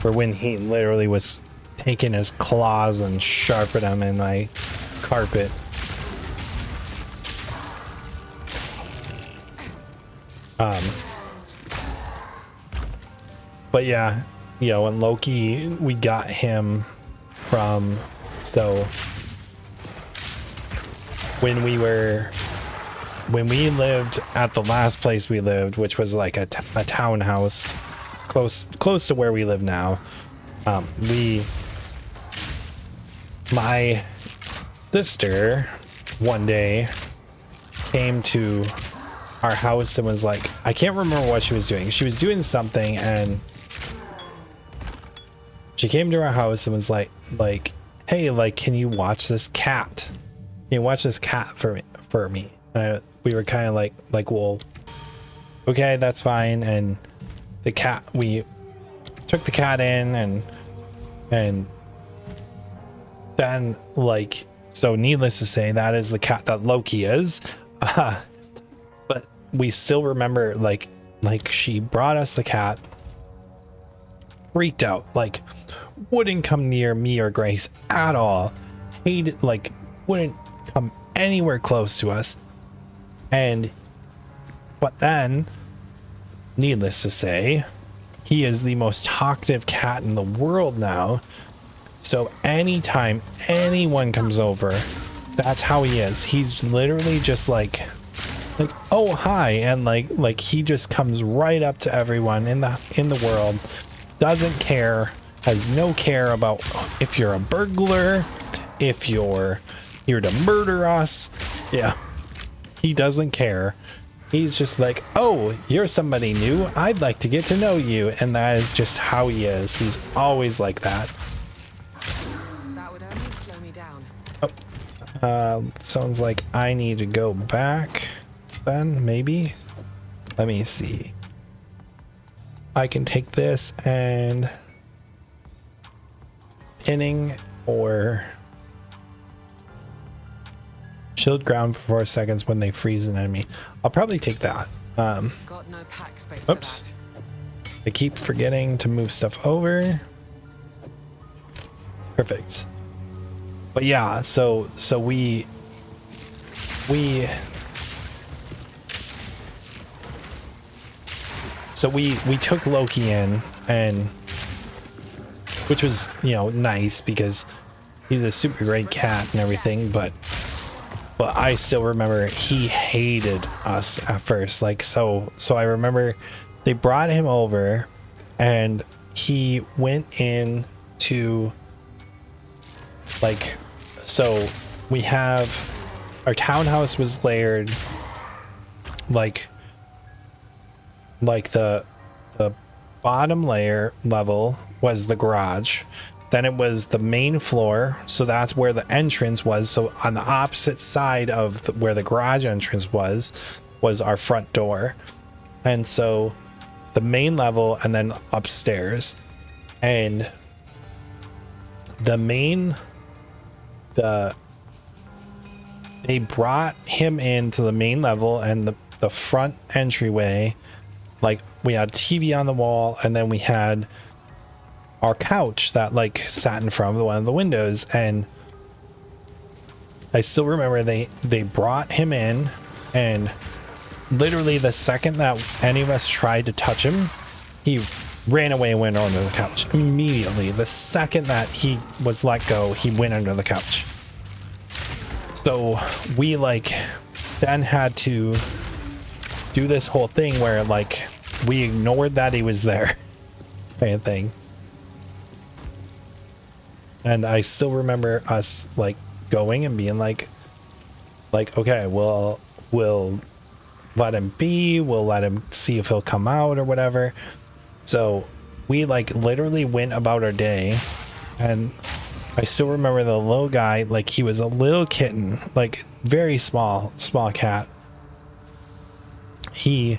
For when he literally was taking his claws and sharpening them in my carpet. But yeah, when Loki, we got him from, so when we lived at the last place we lived, which was like a townhouse close to where we live now, my sister one day came to our house and was like, I can't remember what she was doing. She was doing something, and she came to our house and was like, hey, like, can you watch this cat? Can you watch this cat for me? We were kind of like, well, okay, that's fine. And the cat, we took the cat in, and then, like, so needless to say, that is the cat that Loki is. But we still remember, like she brought us the cat, freaked out, like wouldn't come near me or Grace at all, hated, like wouldn't come anywhere close to us. But then, needless to say, he is the most talkative cat in the world now. So anytime anyone comes over, that's how he is. He's literally just like, oh hi, and like he just comes right up to everyone in the world, doesn't care, has no care about if you're a burglar, if you're here to murder us. Yeah, he doesn't care. He's just like, oh, you're somebody new, I'd like to get to know you. And that is just how he is. He's always like that. That would only slow me down. Sounds like I need to go back then, maybe. Let me see. I can take this and pinning or shield ground for 4 seconds when they freeze an enemy. I'll probably take that. Got no pack space Oops. for that. I keep forgetting to move stuff over. Perfect. But yeah, so we took Loki in, and which was, you know, nice because he's a super great cat and everything, but I still remember he hated us at first. Like, so I remember they brought him over and he went in to, like, so we have our townhouse was layered like the bottom level was the garage. Then it was the main floor, so that's where the entrance was. So on the opposite side of where the garage entrance was our front door. And so the main level and then upstairs. And they brought him into the main level and the front entryway. Like, we had TV on the wall, and then we had our couch that like sat in front of one of the windows. And I still remember they brought him in, and literally the second that any of us tried to touch him, he ran away and went under the couch immediately. The second that he was let go, he went under the couch. So we like then had to do this whole thing where like we ignored that he was there, kind of thing. And I still remember us like going and being like, okay, we'll let him be, we'll let him see if he'll come out or whatever. So we like literally went about our day. And I still remember the little guy, like he was a little kitten, like very small cat. He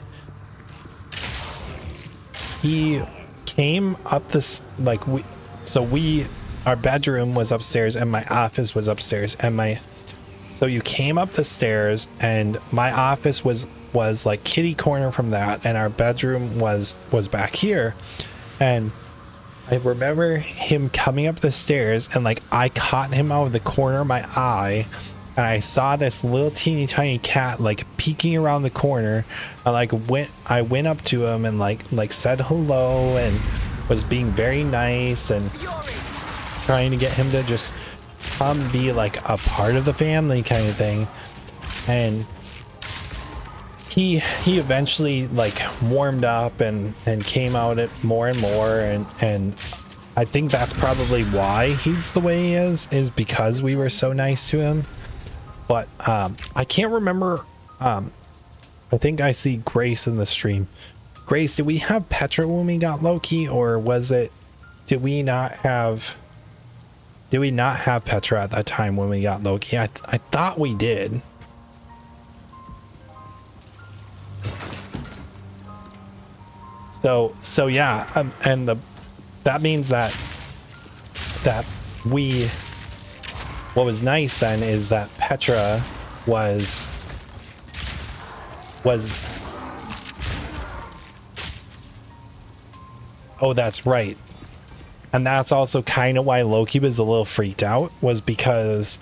came up this, like our bedroom was upstairs and my office was upstairs, and so you came up the stairs and my office was like kitty corner from that, and our bedroom was back here. And I remember him coming up the stairs and like I caught him out of the corner of my eye, and I saw this little teeny tiny cat like peeking around the corner. I went up to him and like said hello and was being very nice and trying to get him to just come be like a part of the family kind of thing. And he eventually like warmed up and came out it more and more, and I think that's probably why he's the way he is because we were so nice to him. But I can't remember. I think I see Grace in the stream. Grace, did we have Petra when we got Loki, or did we not have Petra at that time when we got Loki? I thought we did. So yeah, and that means that we, what was nice then is that Petra was oh, that's right. And that's also kind of why Loki was a little freaked out, was because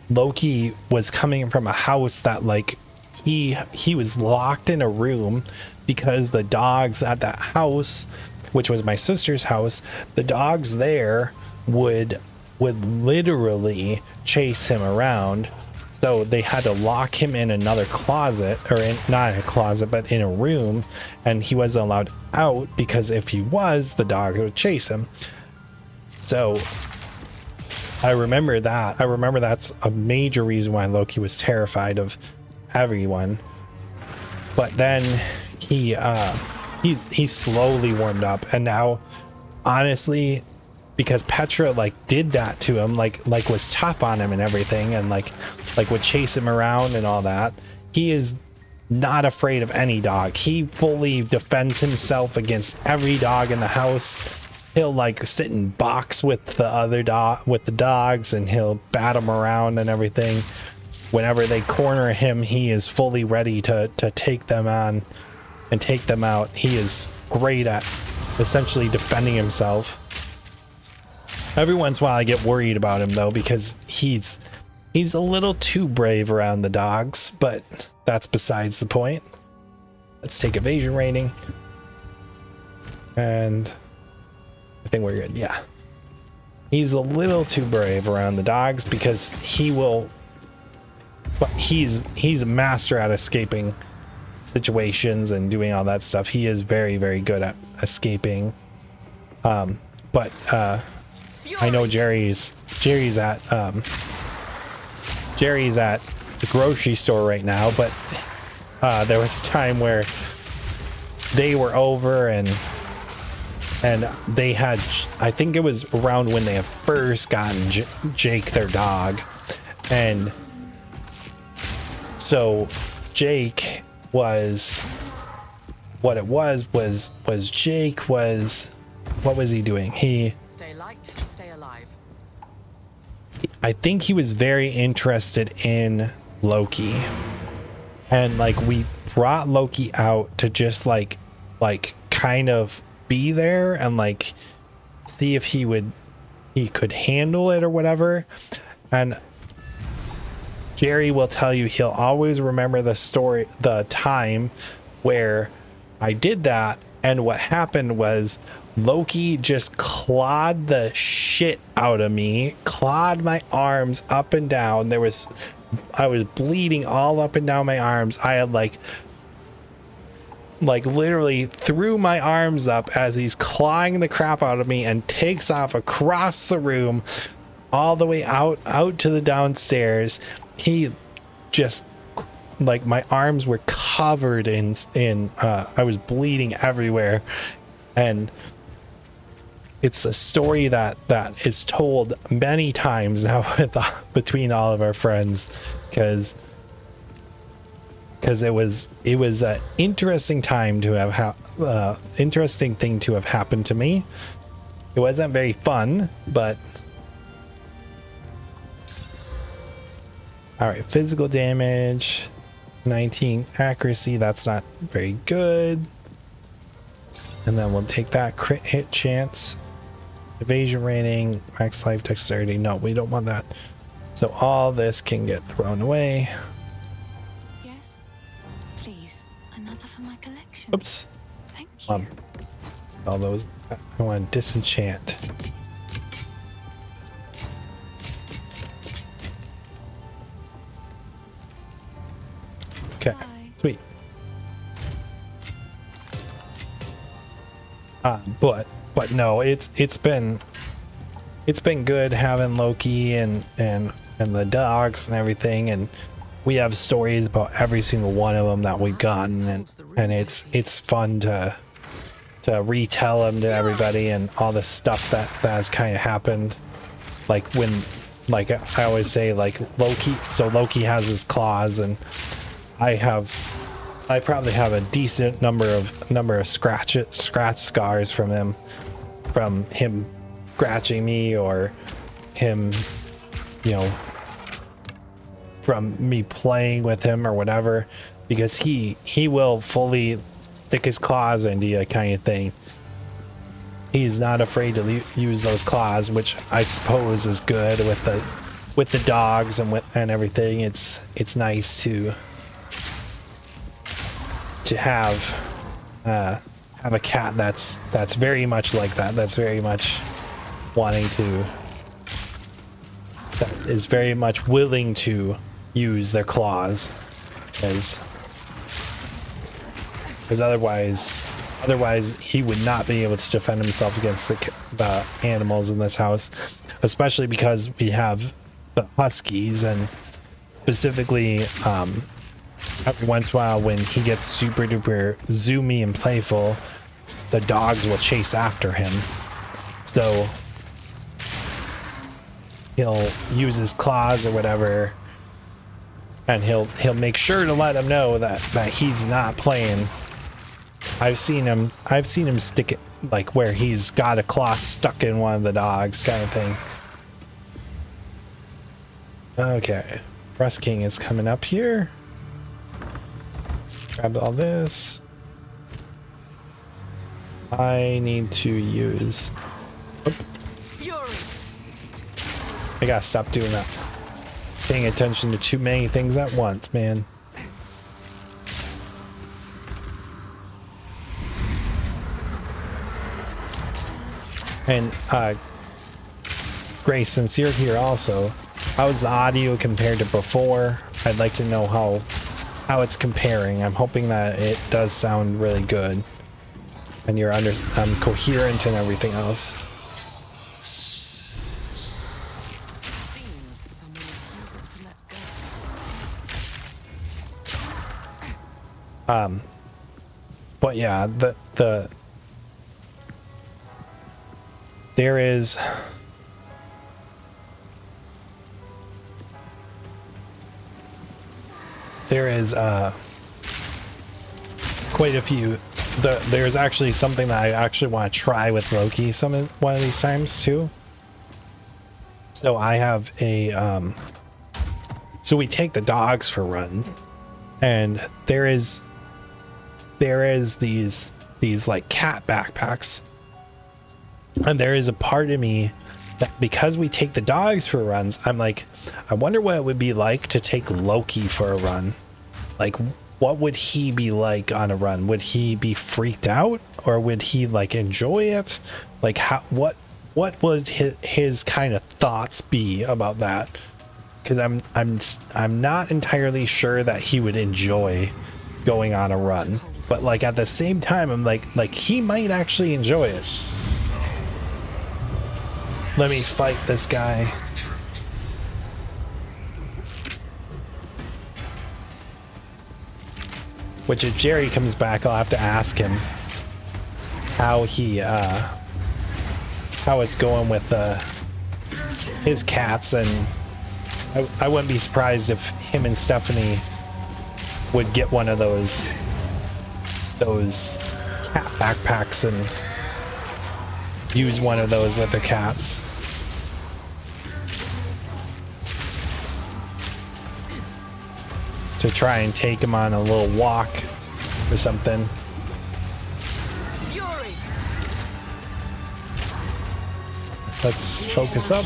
Loki was coming from a house that like he was locked in a room because the dogs at that house, which was my sister's house, the dogs there would literally chase him around. So they had to lock him in another closet, or not a closet, but in a room, and he wasn't allowed out because if he was, the dog would chase him. So I remember that. I remember that's a major reason why Loki was terrified of everyone. But then he slowly warmed up, and now, honestly, because Petra like did that to him, like was tough on him and everything, and like would chase him around and all that, he is not afraid of any dog. He fully defends himself against every dog in the house. He'll like sit and box with the other dogs, and he'll bat them around and everything. Whenever they corner him, he is fully ready to take them on and take them out. He is great at essentially defending himself. Every once in a while I get worried about him though, because he's a little too brave around the dogs, but that's besides the point. Let's take evasion rating. And I think we're good. Yeah. He's a little too brave around the dogs because he will, but he's a master at escaping situations and doing all that stuff. He is very, very good at escaping. But I know Jerry's at the grocery store right now, but there was a time where they were over and they had, I think it was around when they had first gotten Jake, their dog, and so Jake was, what it was Jake was, what was he doing? Stay light, stay alive. I think he was very interested in Loki, and like we brought Loki out to just like kind of be there and like see if he could handle it or whatever. And Jerry will tell you he'll always remember the time where I did that, and what happened was Loki just clawed the shit out of me, clawed my arms up and down. I was bleeding all up and down my arms. I had like literally threw my arms up as he's clawing the crap out of me, and takes off across the room all the way out to the downstairs. He just, like, my arms were covered in I was bleeding everywhere. And it's a story that is told many times now between all of our friends, because it was an interesting time to have interesting thing to have happened to me. It wasn't very fun, but all right. Physical damage, 19 accuracy. That's not very good. And then we'll take that crit hit chance. Evasion rating, max life dexterity. No, we don't want that. So all this can get thrown away. Yes, please, another for my collection. Oops. Thank you. All those. I want to disenchant. Okay. Bye. Sweet. But no, it's been good having Loki and the dogs and everything, and we have stories about every single one of them that we've gotten, and it's fun to retell them to everybody, and all the stuff that has kind of happened. Like when, like I always say, like Loki has his claws, and I probably have a decent number of scratch scars from him scratching me, or him, from me playing with him or whatever, because he will fully stick his claws into you, kind of thing. He's not afraid to use those claws, which I suppose is good with the dogs and everything. It's nice to have a cat that's very much like that. That's very much wanting to, that is very much willing to use their claws, because otherwise he would not be able to defend himself against the animals in this house, especially because we have the huskies, and specifically every once in a while when he gets super duper zoomy and playful, the dogs will chase after him. So he'll use his claws or whatever, and he'll make sure to let him know that he's not playing. I've seen him stick it like where he's got a claw stuck in one of the dogs, kind of thing. Okay, Rust King is coming up here. Grab all this. I need to use. Fury. I gotta stop doing that. Paying attention to too many things at once, man. And Grace, since you're here also, how's the audio compared to before? I'd like to know how it's comparing. I'm hoping that it does sound really good, and you're coherent and everything else. Seems someone refuses to let go. But yeah, there is quite a few. There's actually something that I actually want to try with Loki one of these times too. So I have a so we take the dogs for runs, and there is these like cat backpacks, and there is a part of me that, because we take the dogs for runs, I'm like, I wonder what it would be like to take Loki for a run. Like, what would he be like on a run? Would he be freaked out, or would he like enjoy it? Like, what would his kind of thoughts be about that? Because I'm not entirely sure that he would enjoy going on a run, but like at the same time, I'm like he might actually enjoy it. Let me fight this guy. Which, if Jerry comes back, I'll have to ask him how it's going with his cats, and I wouldn't be surprised if him and Stephanie would get one of those cat backpacks and use one of those with their cats. To try and take them on a little walk or something. Fury. Let's focus up.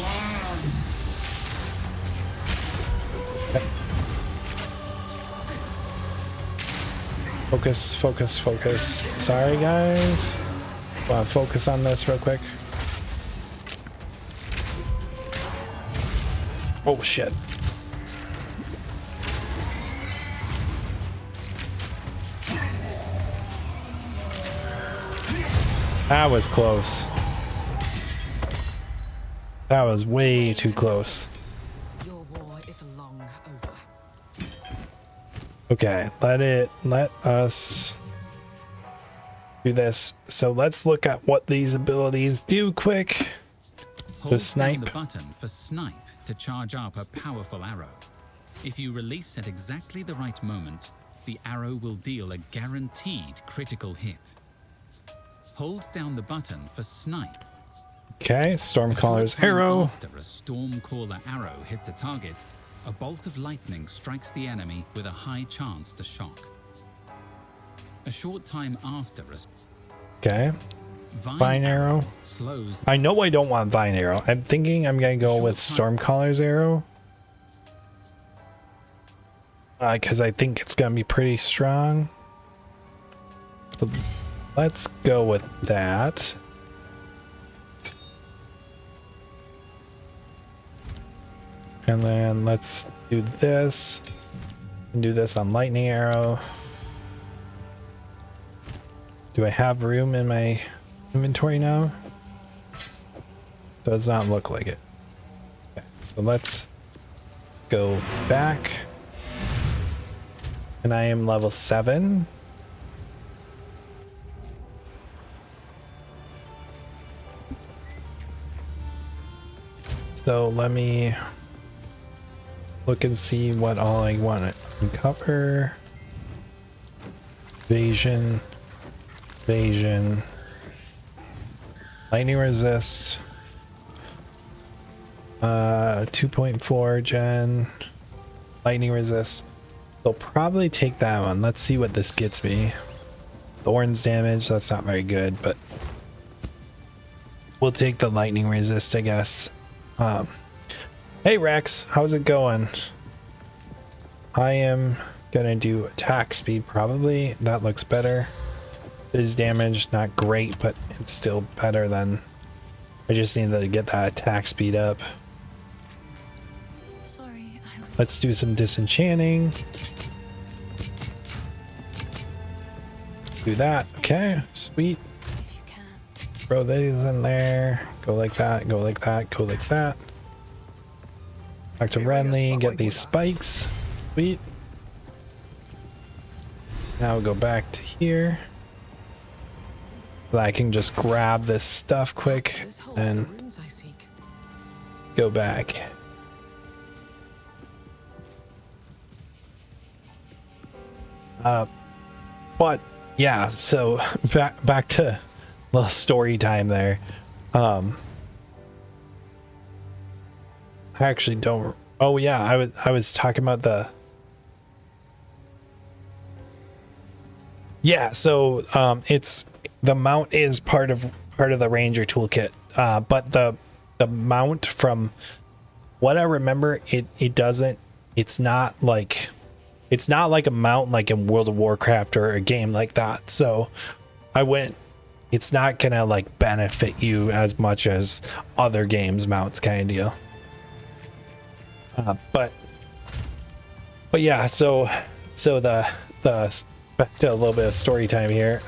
Focus. Sorry, guys. Want to focus on this real quick. Oh, shit. That was close. That was way too close. Your war is long over. Okay, let us do this. So let's look at what these abilities do quick. So snipe. Hold down the button for snipe to charge up a powerful arrow. If you release at exactly the right moment, the arrow will deal a guaranteed critical hit. Hold down the button for snipe. Okay, Stormcaller's arrow. After a Stormcaller arrow hits a target, a bolt of lightning strikes the enemy with a high chance to shock. A short time after a Okay. Vine arrow slows. I know I don't want Vine arrow. I'm thinking I'm gonna go with Stormcaller's arrow. Because I think it's gonna be pretty strong. So let's go with that. And then let's do this. And do this on lightning arrow. Do I have room in my inventory now? Does not look like it. Okay, so let's go back. And I am level 7. So let me look and see what all I want to uncover. Evasion. Evasion. Lightning resist. 2.4 gen. Lightning resist. They'll probably take that one. Let's see what this gets me. Thorns damage, that's not very good, but we'll take the lightning resist, I guess. Hey Rex, how's it going? I am gonna do attack speed probably. That looks better. His damage, not great, but it's still better than. I just need to get that attack speed up. Sorry, Let's do some disenchanting. Do that. Okay, sweet. if you can. Throw these in there. Go like that, go like that, go like that. Back to Renly, get these spikes. Sweet. Now go back to here. So I can just grab this stuff quick This holds and the runes I seek. go back. But yeah, so back to a little story time there. I actually don't. Oh yeah, I was talking about the. Yeah, so it's the mount is part of the Ranger toolkit, but the mount, from what I remember, it doesn't. It's not like a mount like in World of Warcraft or a game like that. So I went. It's not gonna like benefit you as much as other games mounts kind of deal. But yeah, so the back to a little bit of story time here.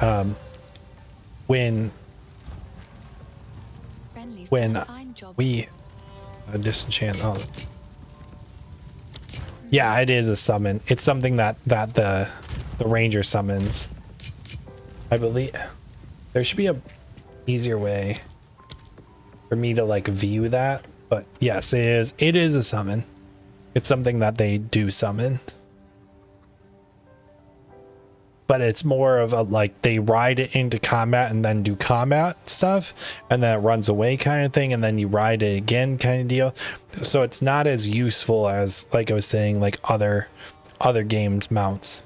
When Renly's done a fine job. we disenchant. Oh, yeah, it is a summon. It's something that the ranger summons. I believe there should be a easier way for me to like view that, but yes, it is. It is a summon. It's something that they do summon. But it's more of a like they ride it into combat and then do combat stuff, and then it runs away kind of thing, and then you ride it again kind of deal. So it's not as useful as, like I was saying, like other games mounts.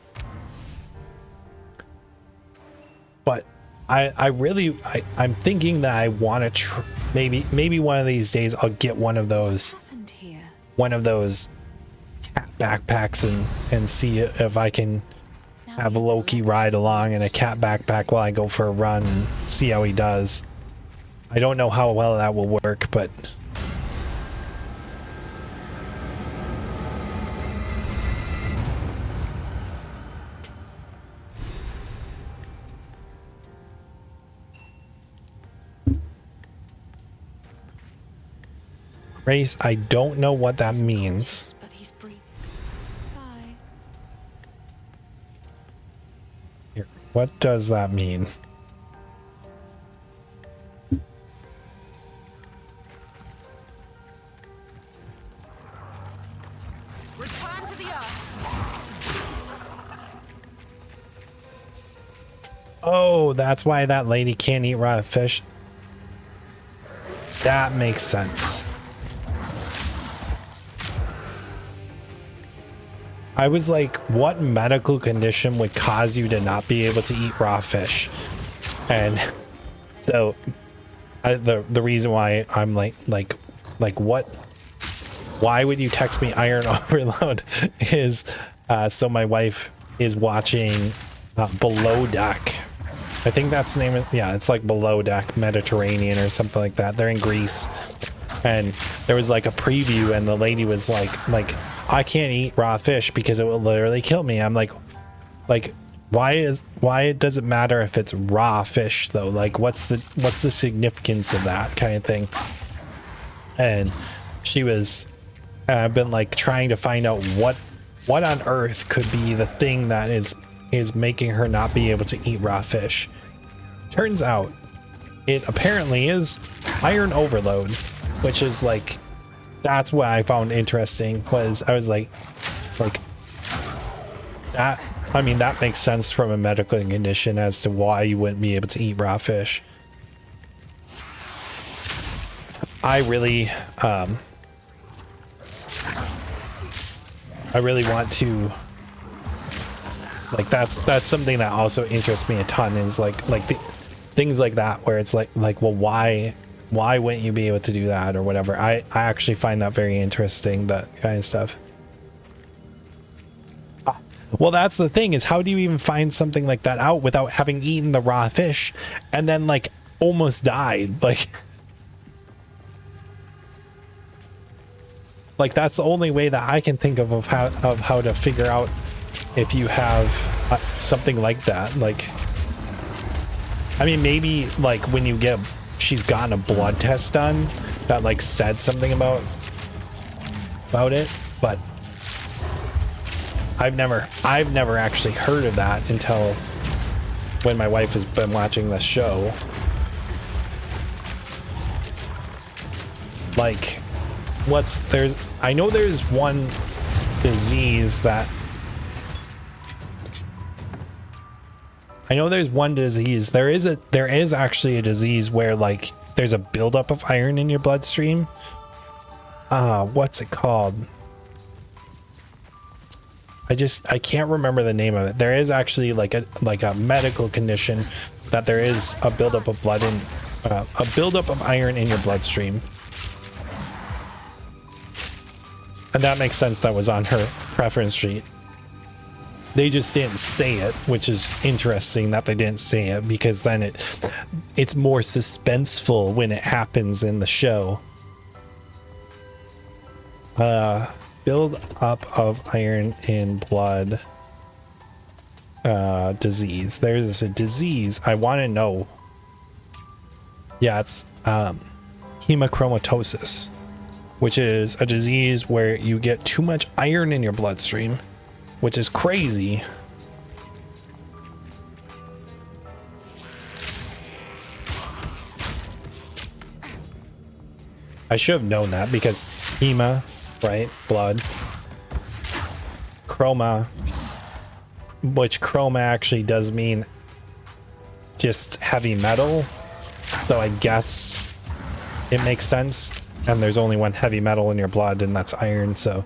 But I'm thinking that I want to maybe one of these days I'll get one of those Happened here. cat backpacks and see if I can have a Loki ride along in a cat backpack while I go for a run and see how he does. I don't know how well that will work, but Grace, I don't know what that means. But he's breathing. Bye. Here, what does that mean? Return to the earth. Oh, that's why that lady can't eat raw fish. That makes sense. I was like, what medical condition would cause you to not be able to eat raw fish? And so the reason why I'm like what, why would you text me iron overload is so my wife is watching Below Deck. I think that's the name of, yeah, it's like Below Deck Mediterranean or something like that. They're in Greece, And there was like a preview, and the lady was like, I can't eat raw fish because it will literally kill me. I'm like, why does it matter if it's raw fish though? Like, what's the significance of that kind of thing? And she was, and I've been like trying to find out what on earth could be the thing that is making her not be able to eat raw fish. Turns out it apparently is iron overload, which is like, that's what I found interesting. Was I was like that, I mean, that makes sense from a medical condition as to why you wouldn't be able to eat raw fish. I really want to, like, that's something that also interests me a ton, is like the things like that, where it's like, well, why wouldn't you be able to do that or whatever? I actually find that very interesting, that kind of stuff. Well, that's the thing, is how do you even find something like that out without having eaten the raw fish and then like almost died? Like that's the only way that I can think of how to figure out if you have something like that. Like, I mean, maybe like when you she's gotten a blood test done that like said something about it, but I've never actually heard of that until when my wife has been watching this show. Like, I know there's one disease that, there is actually a disease where like there's a buildup of iron in your bloodstream. What's it called? I can't remember the name of it. There is actually like a medical condition that there is a buildup of a buildup of iron in your bloodstream. And that makes sense. That was on her preference sheet. They just didn't say it, which is interesting that they didn't say it, because then it's more suspenseful when it happens in the show. Build up of iron in blood. Disease. There's a disease. I want to know. Yeah, it's hemochromatosis, which is a disease where you get too much iron in your bloodstream, which is crazy. I should have known that, because hema, right? Blood. Chroma, which chroma actually does mean just heavy metal. So I guess it makes sense. And there's only one heavy metal in your blood, and that's iron, so.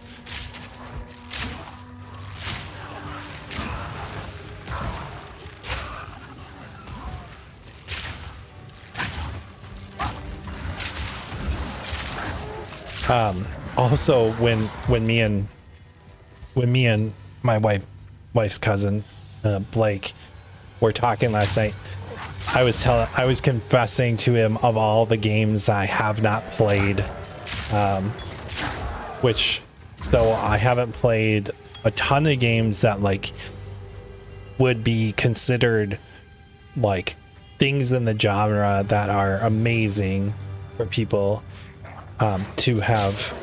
Also, when me and my wife's cousin, Blake, were talking last night, I was confessing to him of all the games that I have not played, so I haven't played a ton of games that like would be considered like things in the genre that are amazing for people to have,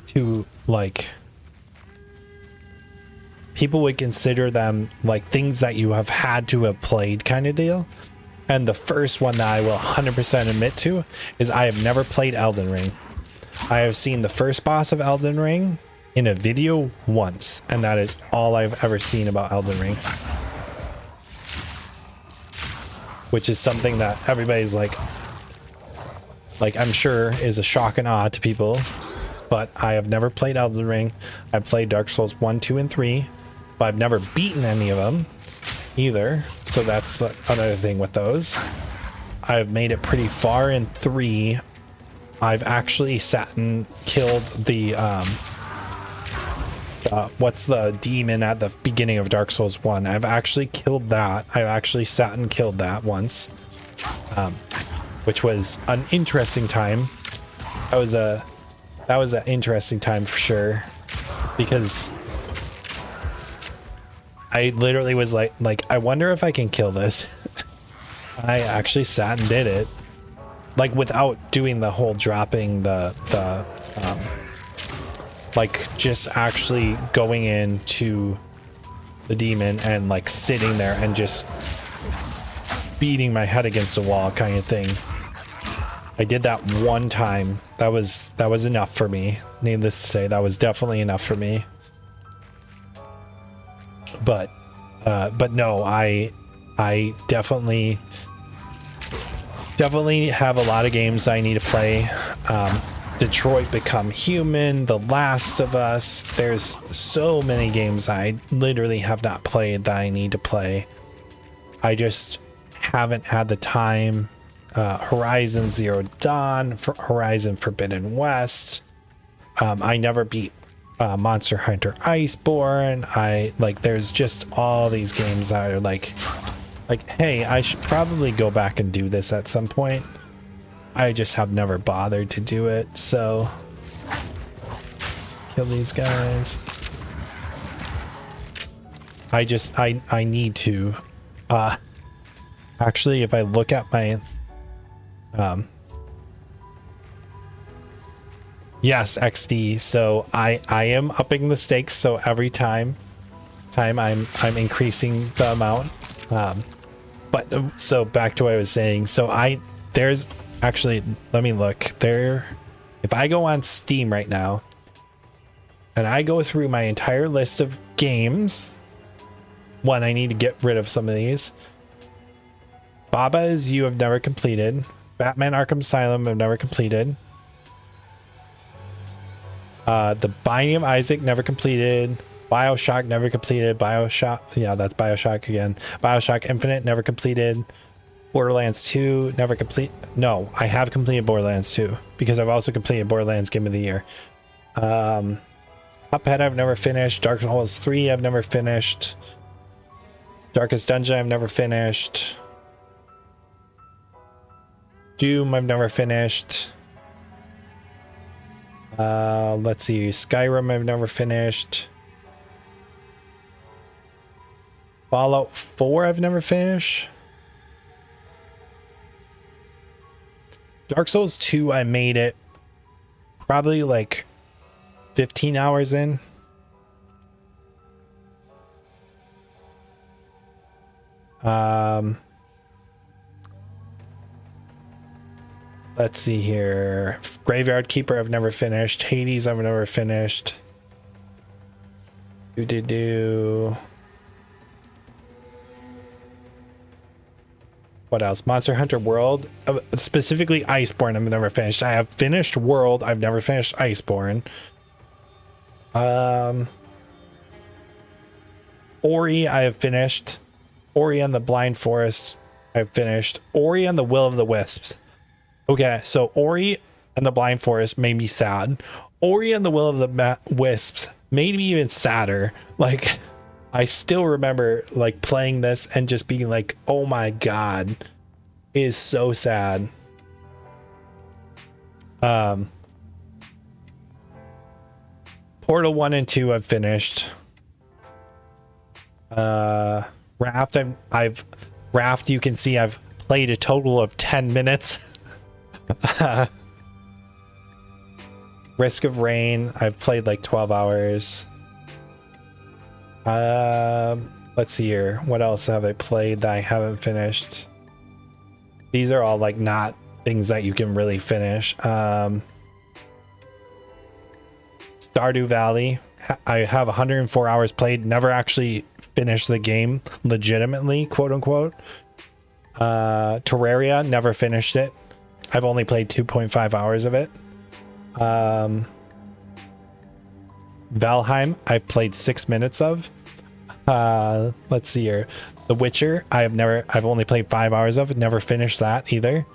to like, people would consider them like things that you have had to have played kind of deal. And the first one that I will 100% admit to is I have never played Elden Ring. I have seen the first boss of Elden Ring in a video once, and that is all I've ever seen about Elden Ring. Which is something that everybody's like I'm sure is a shock and awe to people. But I have never played Elden Ring. I've played Dark Souls 1, 2, and 3. But I've never beaten any of them either. So that's another thing with those. I've made it pretty far in 3. I've actually sat and killed the what's the demon at the beginning of Dark Souls 1. I've actually killed that. I've actually sat and killed that once. which was an interesting time. That was an interesting time for sure, because I literally was like I wonder if I can kill this. I actually sat and did it, like without doing the whole dropping the like just actually going into the demon and like sitting there and just beating my head against the wall kind of thing. I did that one time. That was enough for me. Needless to say, that was definitely enough for me. But no, I definitely have a lot of games I need to play. Detroit Become Human, The Last of Us. There's so many games I literally have not played that I need to play. I just haven't had the time. Horizon Zero Dawn, Horizon Forbidden West. I never beat Monster Hunter Iceborne. There's just all these games that are like, hey, I should probably go back and do this at some point. I just have never bothered to do it, so kill these guys. I need to. Actually, if I look at my yes, XD. So I am upping the stakes. So every time I'm increasing the amount. But so back to what I was saying. So there's actually, let me look there. If I go on Steam right now and I go through my entire list of games, one, I need to get rid of some of these. Baba Is You have never completed. Batman Arkham Asylum I've never completed. The Binding of Isaac never completed. BioShock never completed. Yeah, that's BioShock again. BioShock Infinite never completed. Borderlands 2 never complete. No, I have completed Borderlands 2 because I've also completed Borderlands Game of the Year. Cuphead I've never finished. Dark Souls 3 I've never finished. Darkest Dungeon I've never finished. Doom I've never finished. Let's see, Skyrim I've never finished. Fallout 4 I've never finished. Dark Souls 2 I made it probably like 15 hours in. Let's see here. Graveyard Keeper I've never finished. Hades I've never finished. What else? Monster Hunter World, specifically Iceborne I've never finished. I have finished World, I've never finished Iceborne. Ori I have finished. Ori and the Blind Forest I've finished. Ori and the Will of the Wisps. Okay, so Ori and the Blind Forest made me sad. Ori and the Will of the Wisps made me even sadder. Like, I still remember like playing this and just being like, oh my god, it is so sad. Portal 1 and 2 I've finished. Raft Raft, you can see I've played a total of 10 minutes. Risk of Rain I've played like 12 hours. Let's see here, what else have I played that I haven't finished? These are all like not things that you can really finish. Stardew Valley I have 104 hours played, never actually finished the game legitimately, quote unquote. Terraria, never finished it. I've only played 2.5 hours of it. Valheim, I've played 6 minutes of. Let's see here. The Witcher, I've only played 5 hours of, never finished that either.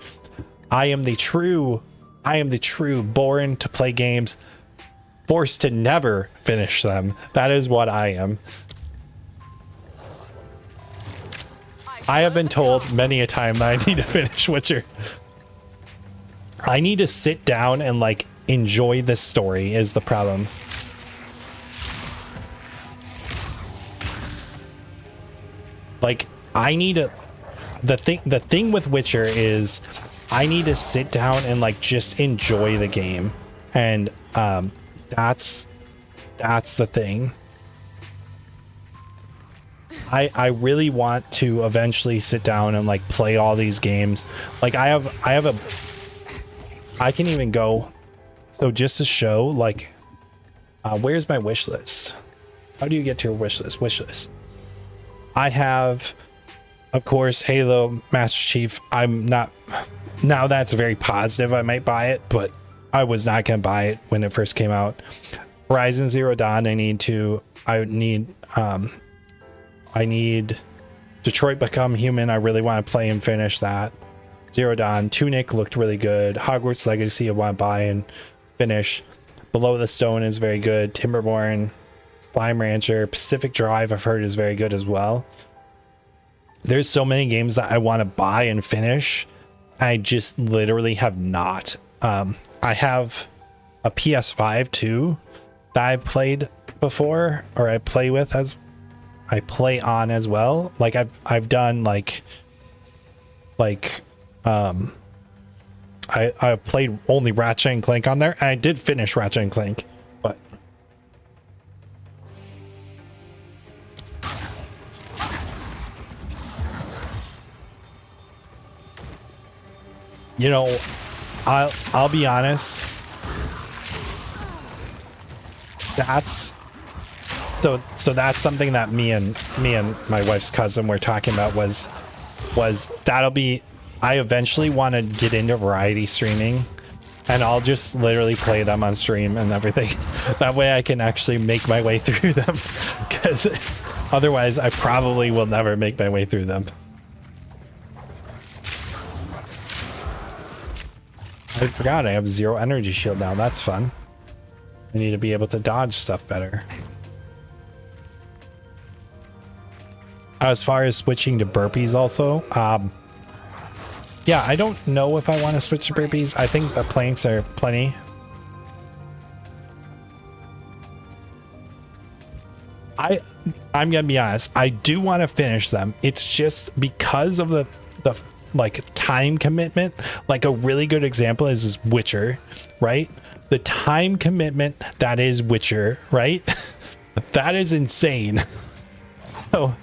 I am the true born to play games, forced to never finish them. That is what I am. I have been told many a time that I need to finish Witcher. I need to sit down and like enjoy this story is the problem. Like I need to, the thing with Witcher is I need to sit down and like just enjoy the game. And that's the thing. I really want to eventually sit down and like play all these games. Like I can even go. So just to show like, where's my wish list? How do you get to your wish list? Wish list. I have, of course, Halo Master Chief. I'm not, now that's very positive. I might buy it, but I was not going to buy it when it first came out. Horizon Zero Dawn. I need Detroit Become Human. I really want to play and finish that. Zero Dawn. Tunic looked really good. Hogwarts Legacy I want to buy and finish. Below the Stone is very good. Timberborn, Slime Rancher, Pacific Drive I've heard is very good as well. There's so many games that I want to buy and finish. I just literally have not. I have a PS5 too that I've played before, or I play on as well. Like I've done I've played only Ratchet and Clank on there, and I did finish Ratchet and Clank, but you know, I'll be honest. That's so that's something that me and my wife's cousin were talking about was that'll be, I eventually want to get into variety streaming, and I'll just literally play them on stream and everything. That way I can actually make my way through them, because otherwise I probably will never make my way through them. I forgot I have 0 energy shield now. That's fun. I need to be able to dodge stuff better. As far as switching to burpees also, yeah, I don't know if I want to switch to burpees. I think the planks are plenty. I'm gonna be honest, I do want to finish them. It's just because of the like time commitment. Like a really good example is Witcher, right? The time commitment that is Witcher, right? That is insane. So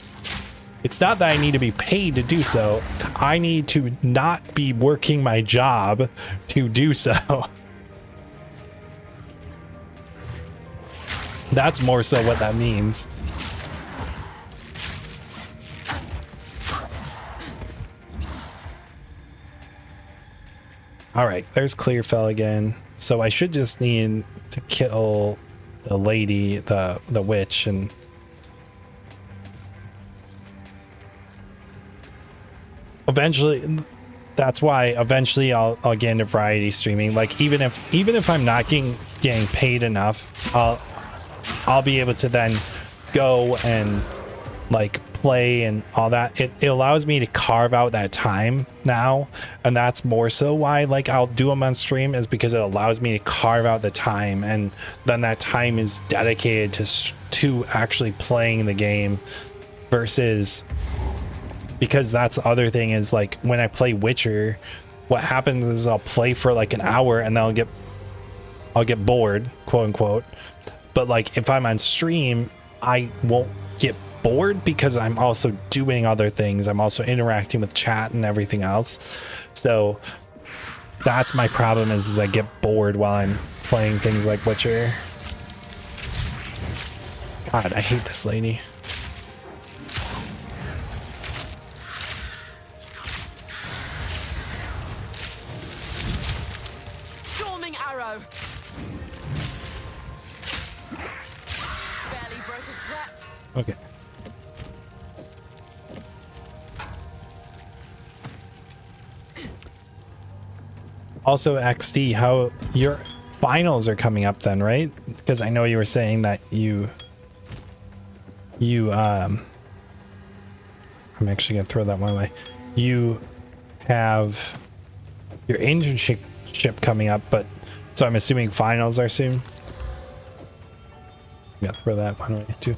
it's not that I need to be paid to do so. I need to not be working my job to do so. That's more so what that means. All right, there's Clearfell again. So I should just need to kill the lady, the witch, and eventually, that's why eventually I'll get into variety streaming. Like even if I'm not getting paid enough, I'll be able to then go and like play and all that. It allows me to carve out that time now, and that's more so why like I'll do them on stream, is because it allows me to carve out the time, and then that time is dedicated to actually playing the game, versus, because that's the other thing is like when I play Witcher, what happens is I'll play for like an hour and then I'll get bored, quote unquote. But like if I'm on stream, I won't get bored because I'm also doing other things. I'm also interacting with chat and everything else. So that's my problem is I get bored while I'm playing things like Witcher. God, I hate this lady. Storming arrow. Barely broke a sweat. Okay. Also, XD, how your finals are coming up then, right? Because I know you were saying that you I'm actually gonna throw that one away. You have your internship internship coming up, but so I'm assuming finals are soon. Yeah, throw that one away too.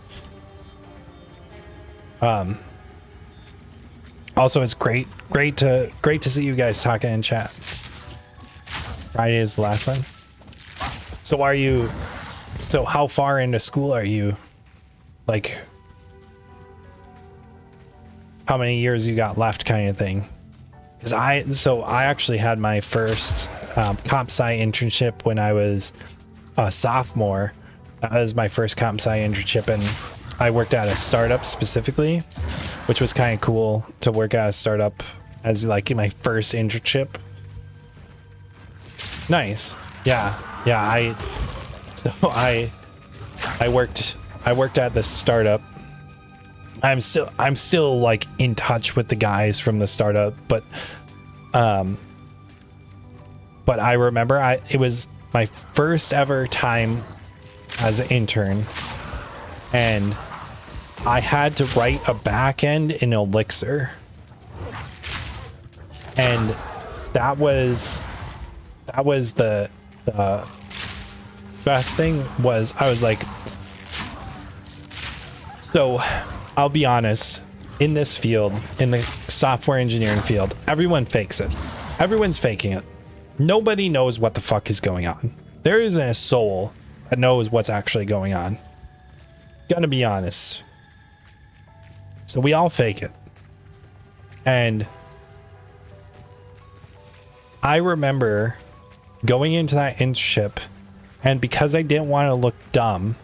Also, it's great to see you guys talking in chat. Friday is the last one. So how far into school are you? Like, how many years you got left, kind of thing? Because I actually had my first comp sci internship when I was a sophomore. That was my first comp sci internship, and I worked at a startup specifically, which was kind of cool to work at a startup as like my first internship. Nice. Yeah. I worked at this startup. I'm still like in touch with the guys from the startup, but I remember it was my first ever time as an intern, and I had to write a backend in Elixir, and that was the best thing. Was I was like, so I'll be honest, in this field, in the software engineering field, everyone fakes it. Everyone's faking it. Nobody knows what the fuck is going on. There isn't a soul that knows what's actually going on. Gonna be honest. So we all fake it. And I remember going into that internship, and because I didn't want to look dumb,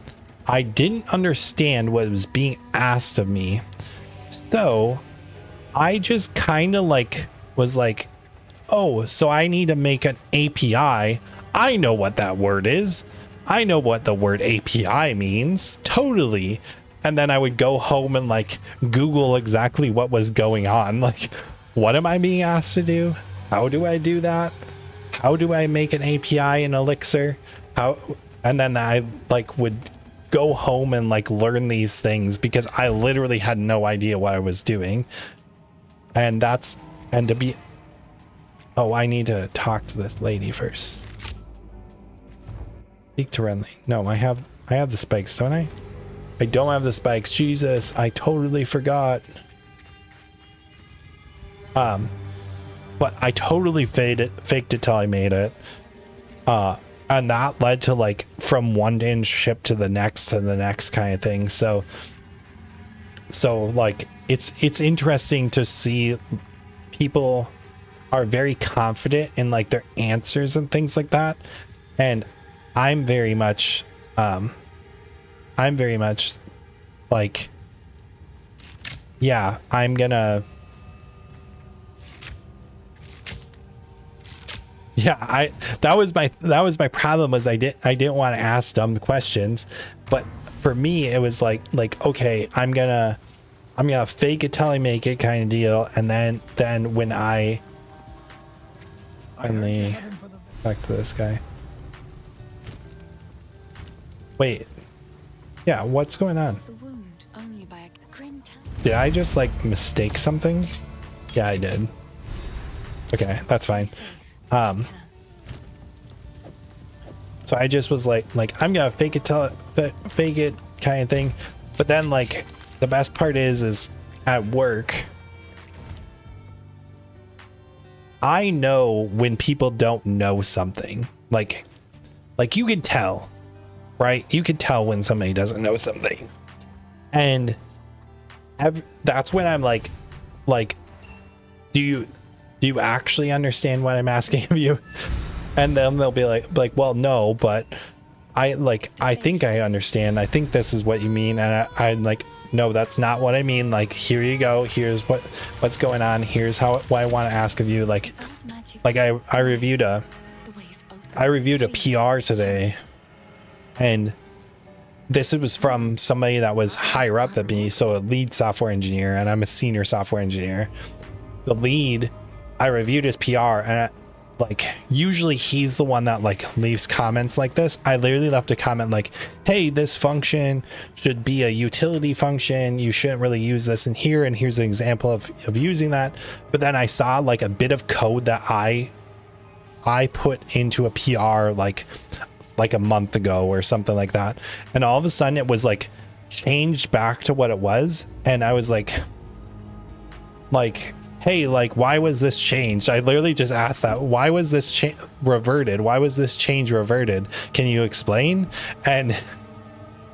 I didn't understand what was being asked of me. So I just kind of like was like, oh, so I need to make an API. I know what that word is. I know what the word API means. Totally. And then I would go home and like Google exactly what was going on. Like, what am I being asked to do? How do I do that? How do I make an API in Elixir? And then I like would go home and like learn these things because I literally had no idea what I was doing. And to be, oh, I need to talk to this lady first. Speak to Renly. No, I have the spikes, don't I? I don't have the spikes. Jesus, I totally forgot. But I totally faked it till I made it. And that led to like from one internship to the next kind of thing. So like it's interesting to see people are very confident in like their answers and things like that. And I'm very much like, yeah, I'm gonna, yeah, that was my problem, was I didn't want to ask dumb questions. But for me, it was like, okay, I'm gonna fake it till I make it kind of deal. And then when I finally back to this guy. Wait. Yeah, what's going on? The wound only by a grim Did I just like mistake something? Yeah, I did. Okay, that's fine. So I just was like I'm gonna fake it kind of thing. But then like the best part is at work, I know when people don't know something. Like you can tell, right? You can tell when somebody doesn't know something. And that's when I'm like, do you actually understand what I'm asking of you? And then they'll be like, well, no, but I think I understand. I think this is what you mean. And I'm like, no, that's not what I mean. Like, here you go. Here's what's going on. Here's what I want to ask of you. Like I reviewed a PR today, and this was from somebody that was higher up than me. So a lead software engineer, and I'm a senior software engineer. The lead, I reviewed his PR, and usually he's the one that like leaves comments like this. I literally left a comment like, hey, this function should be a utility function. You shouldn't really use this in here. And here's an example of using that. But then I saw like a bit of code that I I put into a PR like a month ago or something like that, and all of a sudden it was like changed back to what it was, and I was like, hey, like, why was this changed? I literally just asked that. Why was this reverted? Why was this change reverted? Can you explain? And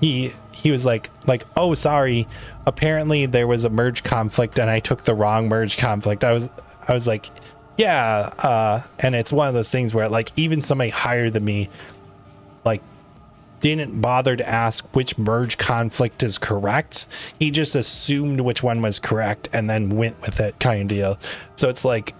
he was like, oh, sorry. Apparently there was a merge conflict and I took the wrong merge conflict. I was like, yeah. And it's one of those things where like even somebody higher than me, like, didn't bother to ask which merge conflict is correct. He just assumed which one was correct and then went with it, kind of deal. So it's like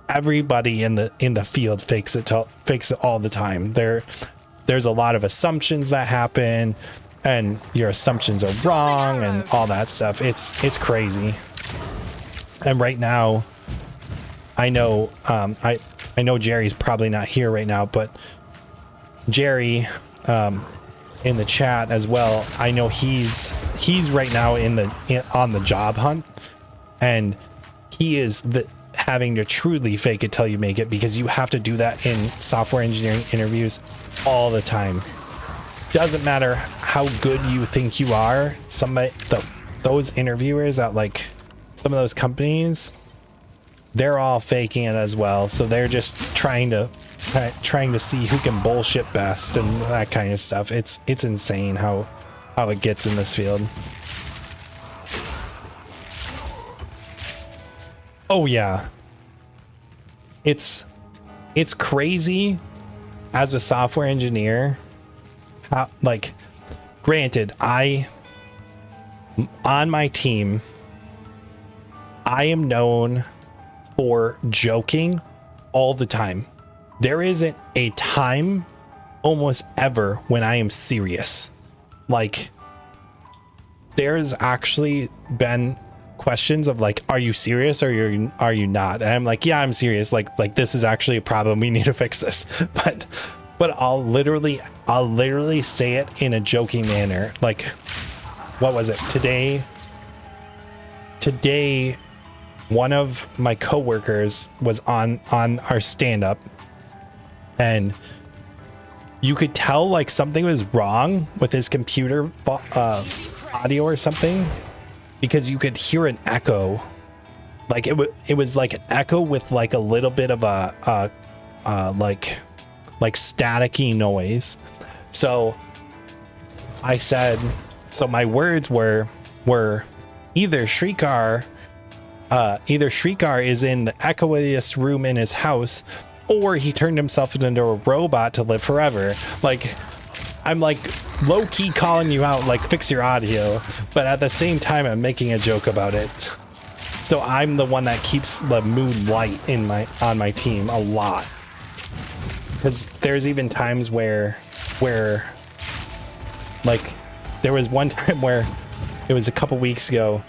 everybody in the field fakes it all the time. There's a lot of assumptions that happen, and your assumptions are wrong and all that stuff. It's crazy. And right now, I know I know Jerry's probably not here right now, but Jerry in the chat as well, I know he's right now on the job hunt, and he is having to truly fake it till you make it, because you have to do that in software engineering interviews all the time. Doesn't matter how good you think you are, those interviewers at like some of those companies, they're all faking it as well. So they're just trying to see who can bullshit best and that kind of stuff. It's insane how it gets in this field. Oh yeah, it's crazy as a software engineer. How, like, granted, on my team, I am known for joking all the time. There isn't a time almost ever when I am serious. Like, there's actually been questions of like, are you serious or are you not? And I'm like, yeah, I'm serious. Like this is actually a problem. We need to fix this. But I'll literally say it in a joking manner. Like, what was it today? Today, one of my coworkers was on our stand-up, and you could tell like something was wrong with his computer audio or something, because you could hear an echo. Like it was like an echo with like a little bit of a like staticky noise. So I said, so my words were either Shrikar is in the echoiest room in his house, or he turned himself into a robot to live forever. Like, I'm like low-key calling you out, like, fix your audio, but at the same time I'm making a joke about it. So I'm the one that keeps the mood light on my team a lot, because there's even times where like, there was one time where it was a couple weeks ago,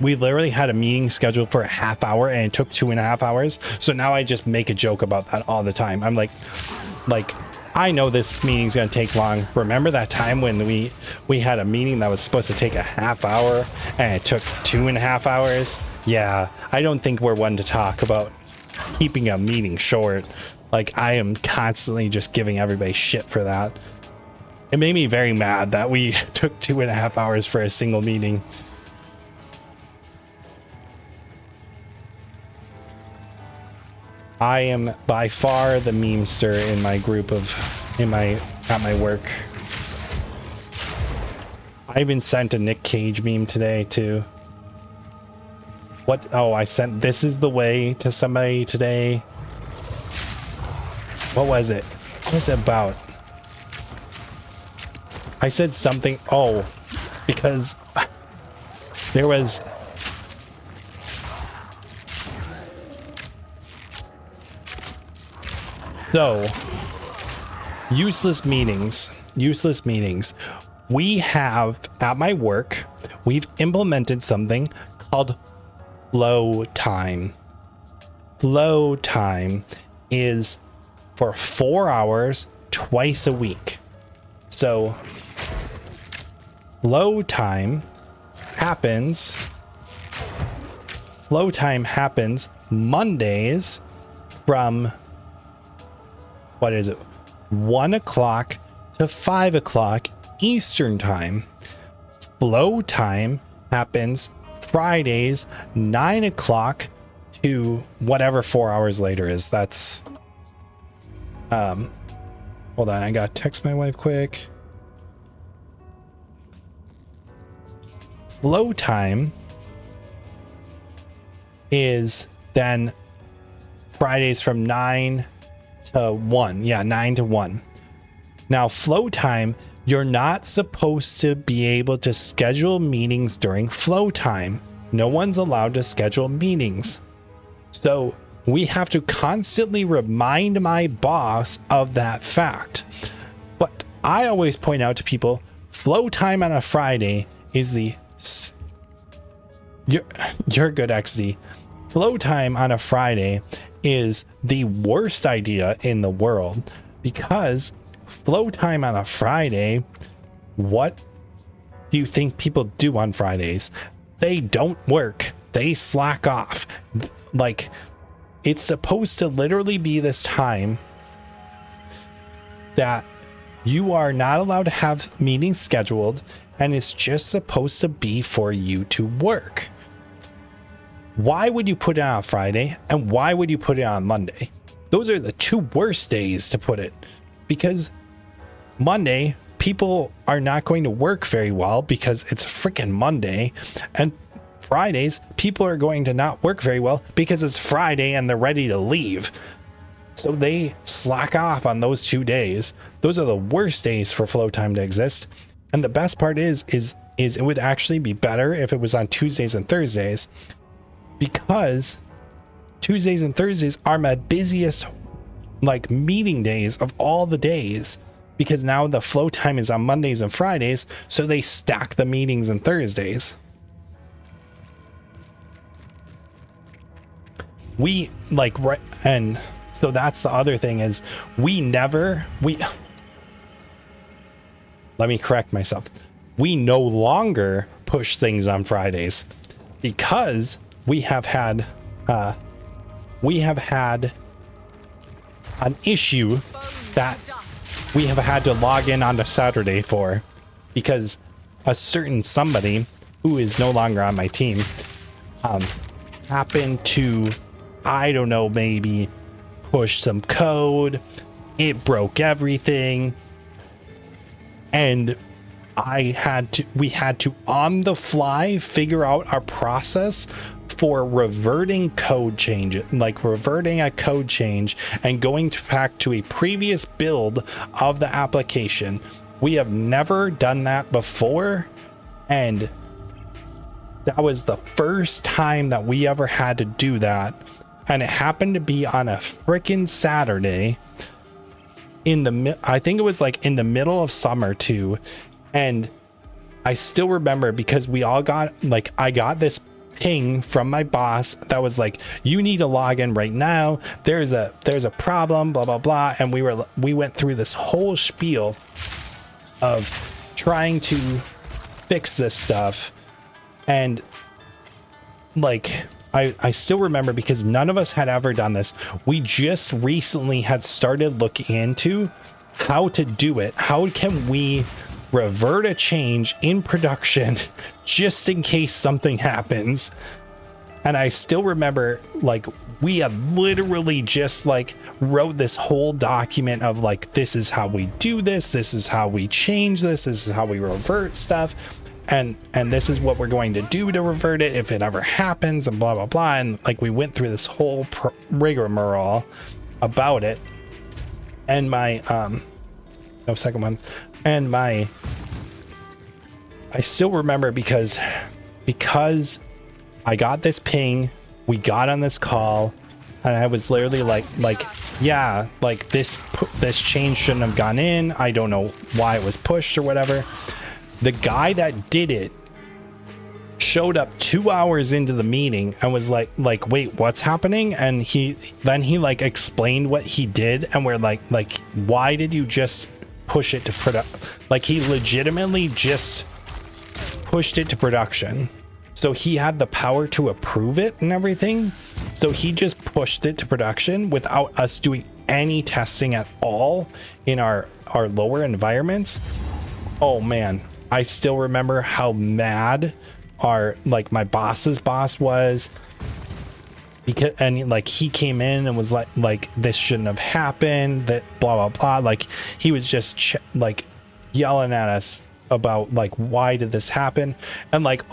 we literally had a meeting scheduled for a half hour and it took 2.5 hours. So now I just make a joke about that all the time. I'm like, I know this meeting's gonna take long. Remember that time when we had a meeting that was supposed to take a half hour and it took 2.5 hours? Yeah, I don't think we're one to talk about keeping a meeting short. Like, I am constantly just giving everybody shit for that. It made me very mad that we took 2.5 hours for a single meeting. I am by far the memester in my group at my work. I even sent a Nick Cage meme today too. What? Oh, I sent "this is the way" to somebody today. What was it? What was it about? I said something. Oh, because there was. So, useless meetings. We have, at my work, we've implemented something called flow time. Flow time is for 4 hours twice a week. So, flow time happens Mondays from, what is it, 1 o'clock to 5 o'clock Eastern time. Flow time happens Fridays 9 o'clock to whatever 4 hours later is. That's hold on, I gotta text my wife quick. Flow time is then Fridays from 9 to 1. Yeah, 9 to 1. Now, flow time, you're not supposed to be able to schedule meetings during flow time. No one's allowed to schedule meetings. So we have to constantly remind my boss of that fact. But I always point out to people, flow time on a Friday is the... You're good, XD. Flow time on a Friday is the worst idea in the world, because flow time on a Friday, what do you think people do on Fridays? They don't work. They slack off. Like, it's supposed to literally be this time that you are not allowed to have meetings scheduled, and it's just supposed to be for you to work. Why would you put it on Friday, and why would you put it on Monday? Those are the two worst days to put it, because Monday, people are not going to work very well because it's freaking Monday, and Fridays, people are going to not work very well because it's Friday and they're ready to leave. So they slack off on those 2 days. Those are the worst days for flow time to exist. And the best part is it would actually be better if it was on Tuesdays and Thursdays, because Tuesdays and Thursdays are my busiest like meeting days of all the days, because now the flow time is on Mondays and Fridays, so they stack the meetings on Thursdays. We like, right, and so that's the other thing is let me correct myself. We no longer push things on Fridays, because we have had an issue that we have had to log in on a Saturday for, because a certain somebody who is no longer on my team happened to, I don't know, maybe push some code. It broke everything, and we had to on the fly figure out our process for reverting code change, like reverting a code change and going back to a previous build of the application. We have never done that before, and that was the first time that we ever had to do that. And it happened to be on a freaking Saturday I think it was like in the middle of summer too. And I still remember, because we all got, like, I got this ping from my boss that was like, you need to log in right now. There's a problem, blah, blah, blah. And we went through this whole spiel of trying to fix this stuff. And like, I still remember, because none of us had ever done this. We just recently had started looking into how to do it. How can we revert a change in production just in case something happens? And I still remember, like, we had literally just like wrote this whole document of like, this is how we do this. This is how we change this. This is how we revert stuff. And this is what we're going to do to revert it if it ever happens, and blah, blah, blah. And like, we went through this whole rigmarole about it. And my, second one. And I still remember, because I got this ping, we got on this call, and I was literally like, yeah, like this change shouldn't have gone in. I don't know why it was pushed or whatever. The guy that did it showed up 2 hours into the meeting and was like, wait, what's happening? And he like explained what he did, and we're like, why did you just push it to production? Like, he legitimately just pushed it to production. So he had the power to approve it and everything. So he just pushed it to production without us doing any testing at all in our lower environments. Oh man, I still remember how mad my boss's boss was, because, and like he came in and was like this shouldn't have happened, that blah blah blah. Like he was just like yelling at us about like, why did this happen? And like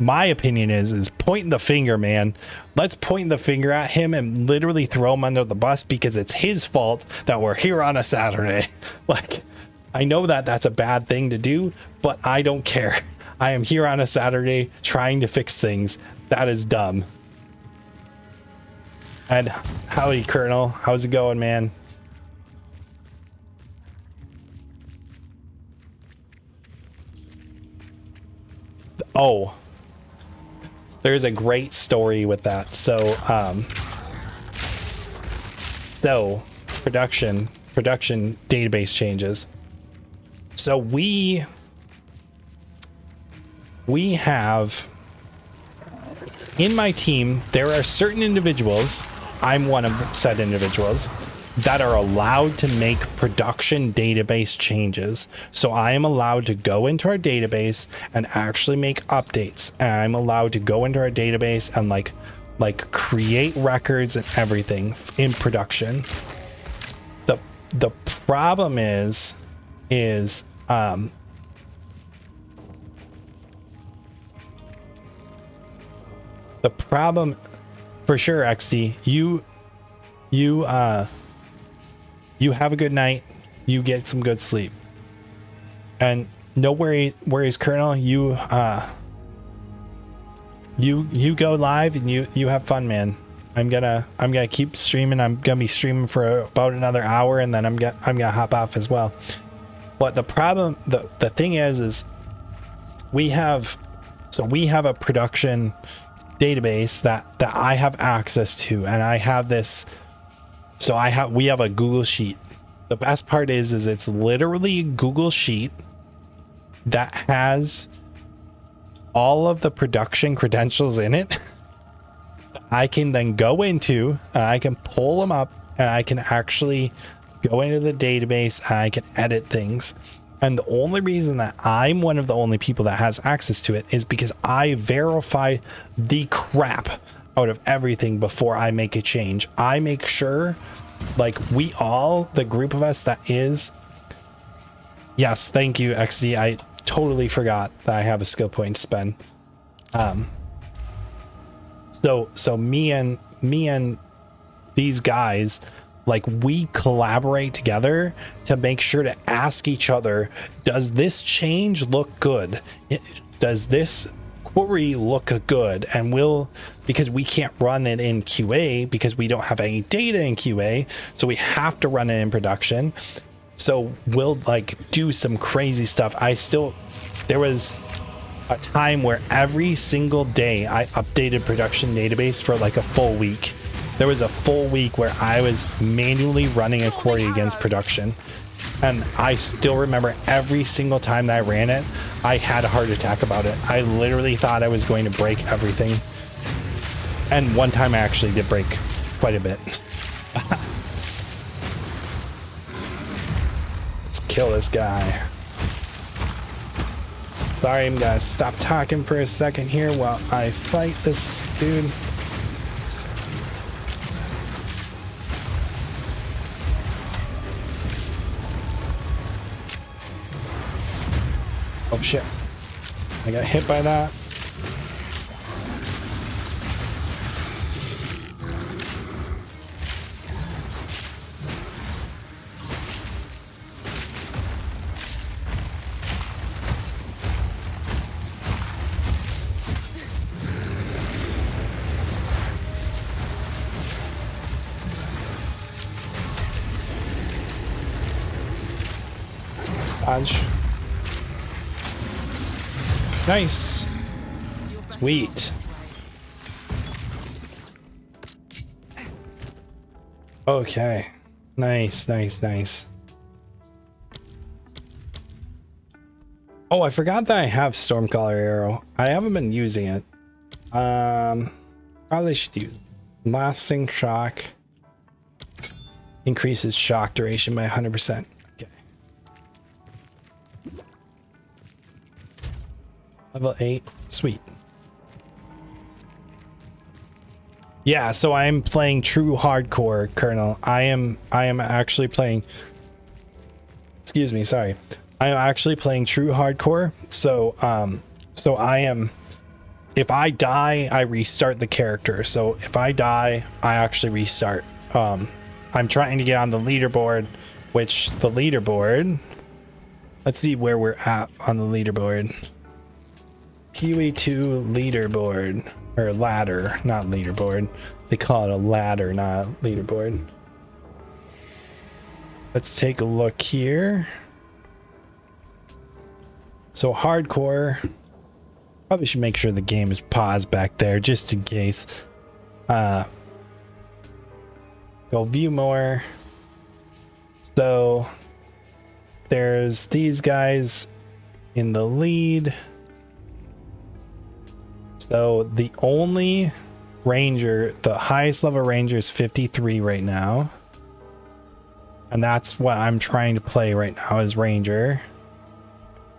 my opinion is pointing the finger, man. Let's point the finger at him and literally throw him under the bus, because it's his fault that we're here on a Saturday. Like, I know that that's a bad thing to do, but I don't care. I am here on a Saturday trying to fix things. That is dumb. And howdy, Colonel. How's it going, man? Oh, there's a great story with that. So production database changes. So we have, in my team, there are certain individuals, I'm one of said individuals, that are allowed to make production database changes. So I am allowed to go into our database and actually make updates. And I'm allowed to go into our database and like create records and everything in production. The problem is the problem for sure, XD, you have a good night, you get some good sleep, and no worries, Colonel. You go live and you have fun, man. I'm gonna keep streaming. I'm gonna be streaming for about another hour, and then I'm gonna hop off as well. But the problem, the thing is we have a production database that I have access to, and I have this. So we have a Google Sheet. The best part is it's literally a Google Sheet that has all of the production credentials in it. I can then go into, and I can pull them up, and I can actually go into the database and I can edit things. And the only reason that I'm one of the only people that has access to it is because I verify the crap out of everything before I make a change. I make sure, like, the group of us that is, yes, thank you, XD. I totally forgot that I have a skill point to spend. So me and these guys, like, we collaborate together to make sure to ask each other, does this change look good? Does this query look good? And because we can't run it in QA because we don't have any data in QA, so we have to run it in production. So we'll like do some crazy stuff. There was a time where every single day I updated production database for like a full week. There was a full week where I was manually running a query against production. And I still remember every single time that I ran it, I had a heart attack about it. I literally thought I was going to break everything. And one time I actually did break quite a bit. Let's kill this guy. Sorry, I'm gonna stop talking for a second here while I fight this dude. Oh shit. I got hit by that. Dodge. Nice. Sweet. Okay. Nice. Oh, I forgot that I have Stormcaller Arrow. I haven't been using it. Probably should use Lasting Shock. Increases shock duration by 100%. Okay. Level 8. Sweet. Yeah, so I'm playing true hardcore, Colonel. I am actually playing. Excuse me, sorry. I'm actually playing true hardcore. So I am. If I die, I restart the character. So if I die, I actually restart. I'm trying to get on the leaderboard, which the leaderboard. Let's see where we're at on the leaderboard. PoE 2 leaderboard. Or ladder, not leaderboard. They call it a ladder, not leaderboard. Let's take a look here. So hardcore. Probably should make sure the game is paused back there just in case. Go view more. So there's these guys in the lead. So the only ranger, the highest level ranger is 53 right now. And that's what I'm trying to play right now as ranger.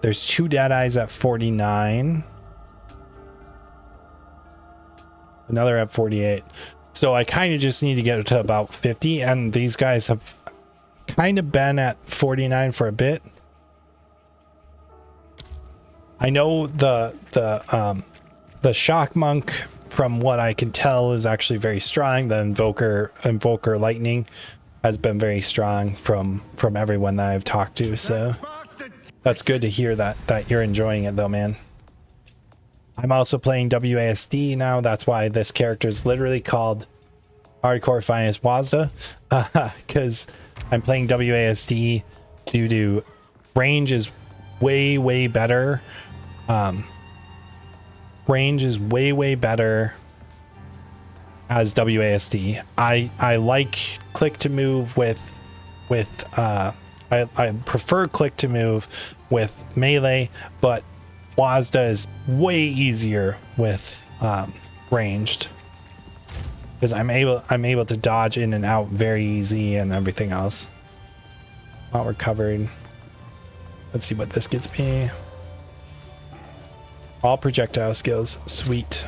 There's 2 Deadeyes at 49. Another at 48. So I kind of just need to get to about 50. And these guys have kind of been at 49 for a bit. I know the Shock Monk, from what I can tell, is actually very strong. The Invoker Lightning has been very strong from everyone that I've talked to. So that's good to hear that you're enjoying it though, man. I'm also playing WASD now. That's why this character is literally called Hardcore Finest Wazda, because I'm playing WASD due to range is way better. Range is way better as WASD. I like click to move with I prefer click to move with melee, but Wazda is way easier with ranged, because I'm able to dodge in and out very easy and everything else. Not recovered. Let's see what this gets me. All projectile skills. Sweet.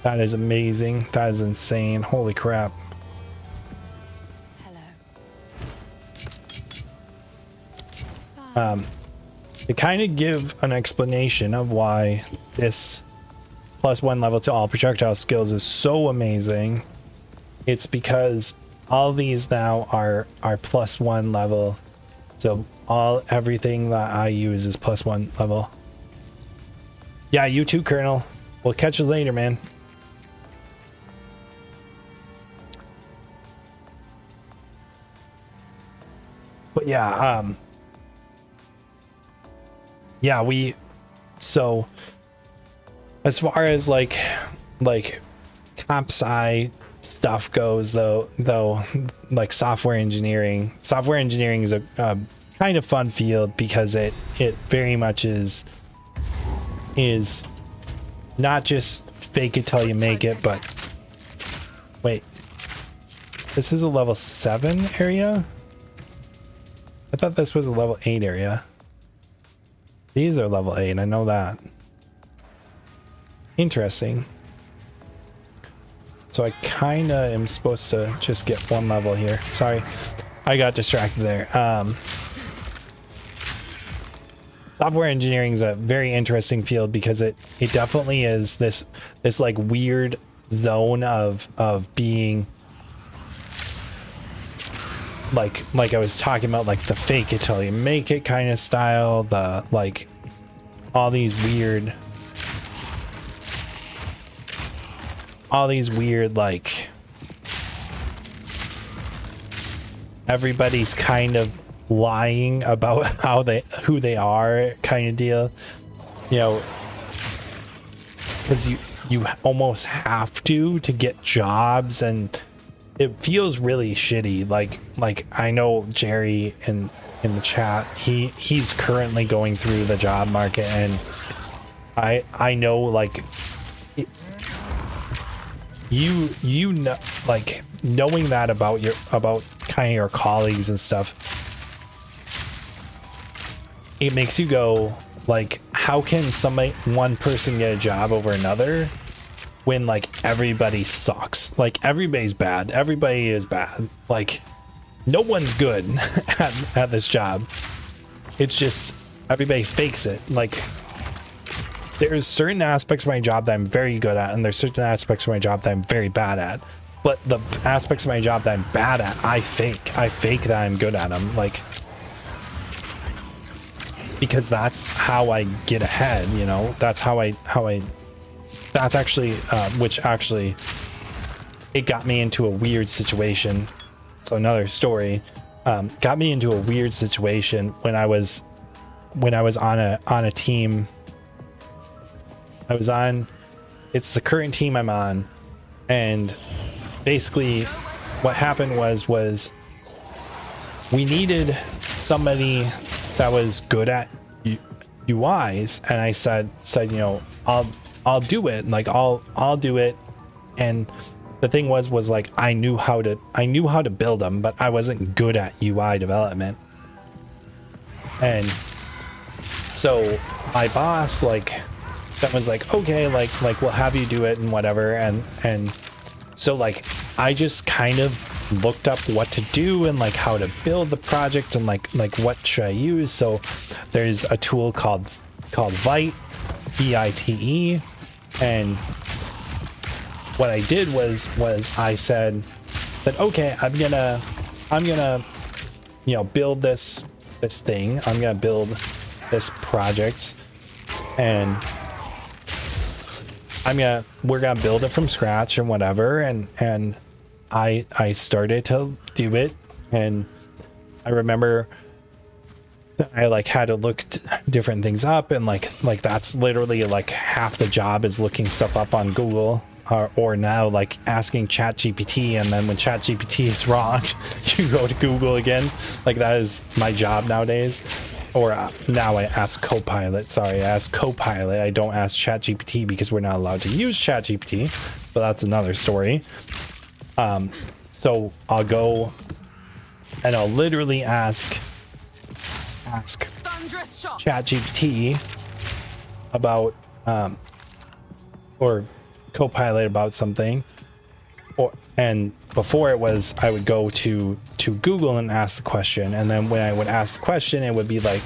That is amazing. That is insane. Holy crap. Hello. To kind of give an explanation of why this +1 level to all projectile skills is so amazing, it's because all these now are +1 level. So everything that I use is +1 level. Yeah, you too, Colonel. We'll catch you later, man. But yeah, so as far as like comp sci stuff goes, though like software engineering is a kind of fun field, because it very much is not just fake it till you make it, but wait, this is a level 7 area? I thought this was a level 8 area. These are level 8, I know that. Interesting. So I kinda am supposed to just get 1 level here. Sorry, I got distracted there. Software engineering is a very interesting field, because it definitely is this like weird zone of being like I was talking about, like the fake it till you make it kind of style, the like all these weird like everybody's kind of lying about who they are kind of deal, you know, because you almost have to get jobs, and it feels really shitty. Like I know Jerry in the chat, he's currently going through the job market, and I know, like, you know, like, knowing that about kind of your colleagues and stuff, it makes you go, like, how can one person get a job over another when, like, everybody sucks? Like, everybody's bad. Everybody is bad. Like, no one's good at this job. It's just everybody fakes it. Like, there's certain aspects of my job that I'm very good at, and there's certain aspects of my job that I'm very bad at. But the aspects of my job that I'm bad at, I fake. I fake that I'm good at them. Like, because that's how I get ahead, you know? That's how I that's actually, which actually, it got me into a weird situation. So another story, got me into a weird situation when I was on a team. It's the current team I'm on, and basically what happened was we needed somebody that was good at UIs, and I said, you know, I'll do it. Like, I'll do it. And the thing was like, I knew how to build them, but I wasn't good at UI development. And so my boss, like, that was like, okay, like we'll have you do it and whatever. And so, like, I just kind of looked up what to do and, like, how to build the project and like what should I use. So there's a tool called Vite, VITE, and what I did was I said that, okay, I'm gonna you know, build this thing. I'm gonna build this project, and we're gonna build it from scratch and whatever. And I started to do it, and I remember that I, like, had to look different things up, and like that's literally, like, half the job is looking stuff up on Google, or now, like, asking ChatGPT, and then when ChatGPT is wrong, you go to Google again. Like, that is my job nowadays. Or now I ask Copilot. Sorry, I ask Copilot. I don't ask ChatGPT because we're not allowed to use ChatGPT, but that's another story. So I'll go and I'll literally ask ChatGPT about or Copilot about something, and before it was, I would go to Google and ask the question, and then when I would ask the question, it would be like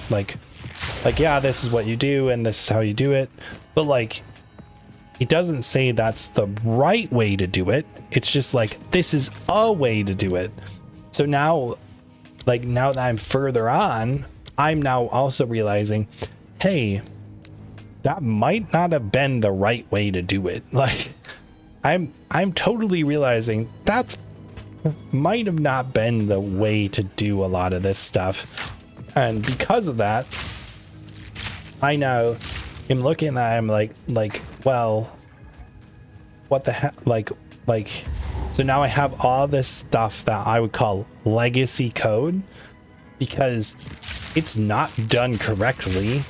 yeah, this is what you do and this is how you do it, but, like, it doesn't say that's the right way to do it. It's just like, this is a way to do it. So now, like, now that I'm further on, I'm now also realizing, hey, that might not have been the right way to do it. Like, I'm totally realizing that's might have not been the way to do a lot of this stuff. And because of that, I now am looking at, I'm like, well, what the heck? Like, so now I have all this stuff that I would call legacy code because it's not done correctly.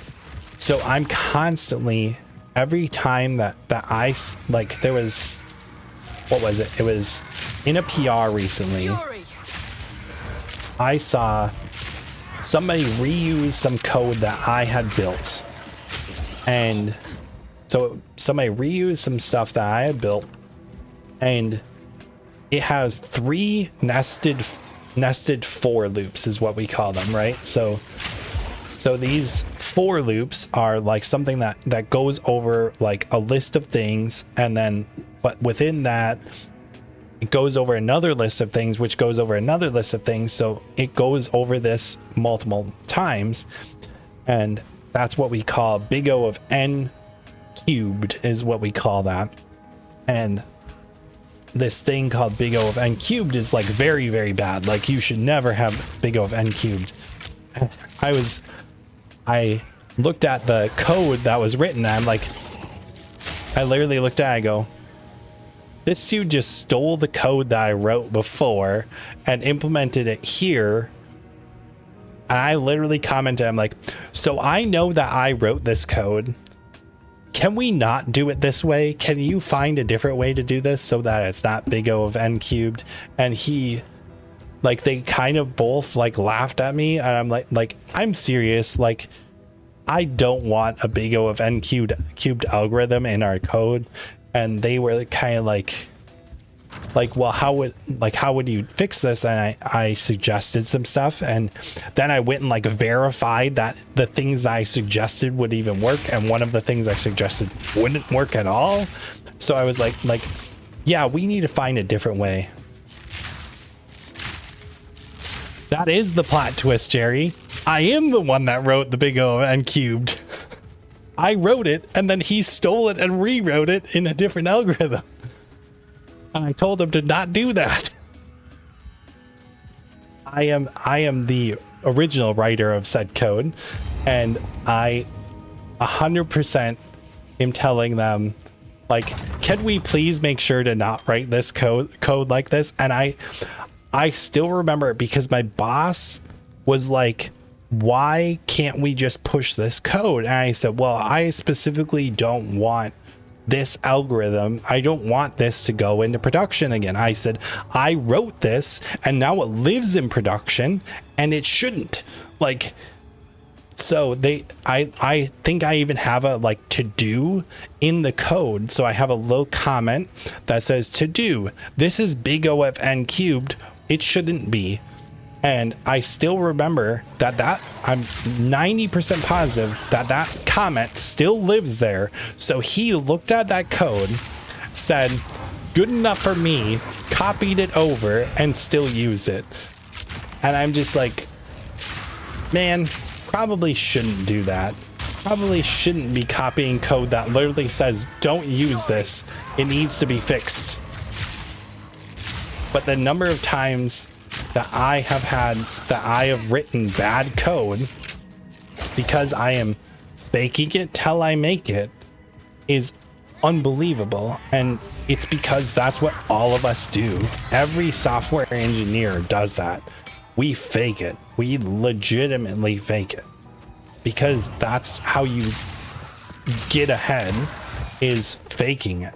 So I'm constantly, every time that I, like, there was, what was it? It was in a PR recently. I saw somebody reuse some code that I had built. And so somebody reused some stuff that I had built, and it has 3 nested for loops is what we call them, right? So these for loops are like something that goes over, like, a list of things, and then, but within that, it goes over another list of things, which goes over another list of things. So it goes over this multiple times, and that's what we call big O of n cubed is what we call that. And this thing called big O of n cubed is, like, very, very bad. Like, you should never have big O of n cubed. I looked at the code that was written, and I'm like, I literally looked at it, I go, This dude just stole the code that I wrote before and implemented it here. And I literally commented, I'm like, so I know that I wrote this code. Can we not do it this way? Can you find a different way to do this so that it's not big O of n cubed? And he, like, they kind of both like laughed at me, and I'm like, I'm serious. Like, I don't want a big O of n cubed algorithm in our code. And they were kind of like, well, how would you fix this? And I suggested some stuff, and then I went and like verified that the things that I suggested would even work, and one of the things I suggested wouldn't work at all. So I was like, yeah, we need to find a different way. That is the plot twist, Jerry. I am the one that wrote the big O of n cubed. I wrote it, and then he stole it and rewrote it in a different algorithm. And I told him to not do that. I am the original writer of said code, and I 100% am telling them, like, can we please make sure to not write this code like this? And I still remember it because my boss was like, why can't we just push this code? And I said, well, I specifically don't want this algorithm. I don't want this to go into production again. I said, I wrote this and now it lives in production and it shouldn't. Like, so I think I even have a like to do in the code. So I have a little comment that says to do. This is big O of n cubed. It shouldn't be. And I still remember that I'm 90% positive that comment still lives there. So he looked at that code, said, good enough for me, copied it over, and still used it. And I'm just like, man, probably shouldn't do that. Probably shouldn't be copying code that literally says, don't use this. It needs to be fixed. But the number of times that I have written bad code because I am faking it till I make it is unbelievable. And it's because that's what all of us do. Every software engineer does that. We fake it. We legitimately fake it because that's how you get ahead, is faking it.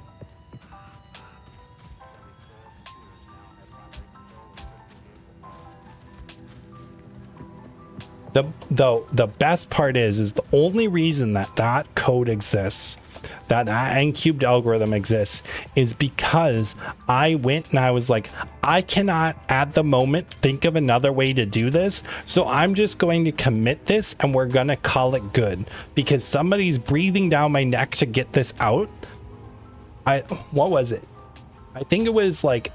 The best part is the only reason that code exists, that n cubed algorithm exists, is because I went and I was like, I cannot at the moment think of another way to do this, so I'm just going to commit this and we're gonna call it good because somebody's breathing down my neck to get this out. What was it? I think it was like,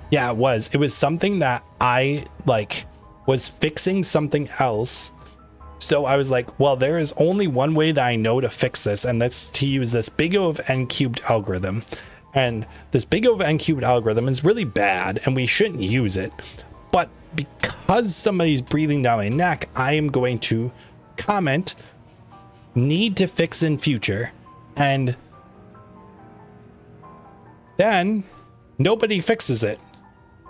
yeah, it was something that I like was fixing something else. So I was like, well, there is only one way that I know to fix this, and that's to use this big O of n cubed algorithm. And this big O of n cubed algorithm is really bad and we shouldn't use it. But because somebody's breathing down my neck, I am going to comment, need to fix in future. And then nobody fixes it.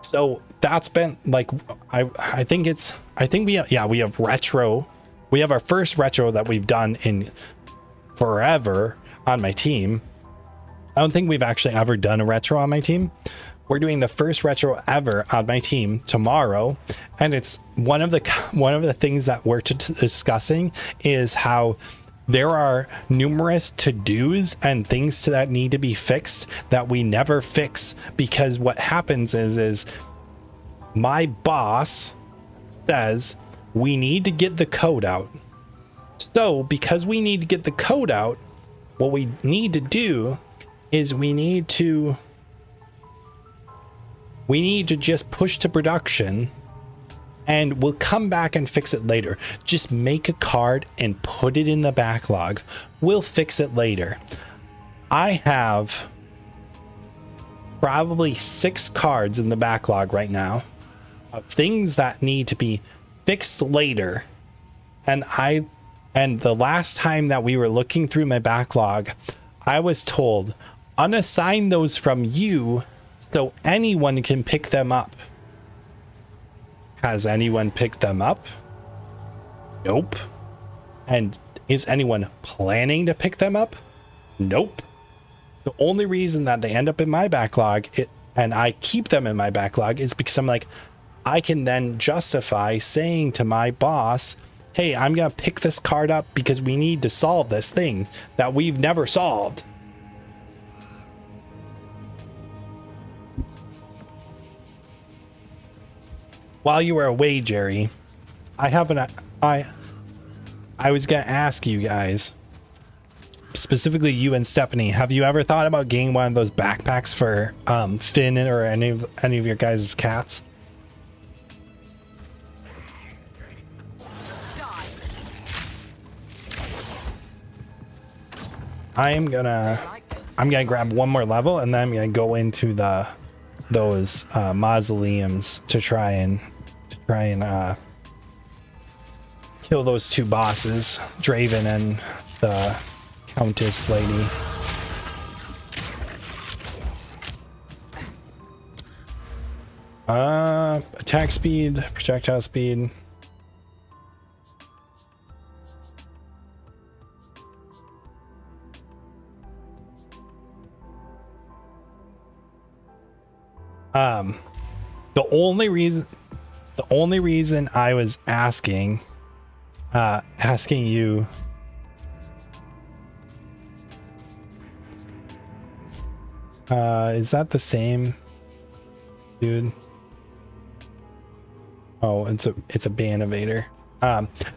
So that's been like, I think we have retro. We have our first retro that we've done in forever on my team. I don't think we've actually ever done a retro on my team. We're doing the first retro ever on my team tomorrow. And it's one of the things that we're discussing is how there are numerous to-dos and things that need to be fixed that we never fix, because what happens is my boss says we need to get the code out. So because we need to get the code out, what we need to do is we need to just push to production, and we'll come back and fix it later. Just make a card and put it in the backlog. We'll fix it later. I have probably 6 cards in the backlog right now of things that need to be fixed later. And the last time that we were looking through my backlog, I was told unassign those from you so anyone can pick them up. Has anyone picked them up? Nope. And is anyone planning to pick them up? Nope. The only reason that they end up in my backlog, and I keep them in my backlog, is because I'm like, I can then justify saying to my boss, hey, I'm going to pick this card up because we need to solve this thing that we've never solved. While you were away, Jerry, I was going to ask you guys, specifically you and Stephanie, have you ever thought about getting one of those backpacks for Finn or any of your guys' cats? I'm gonna grab one more level and then I'm gonna go into those mausoleums to try and kill those two bosses, Draven and the Countess lady. Attack speed, projectile speed. The only reason I was asking you is that the same dude? Oh, it's a Banivator.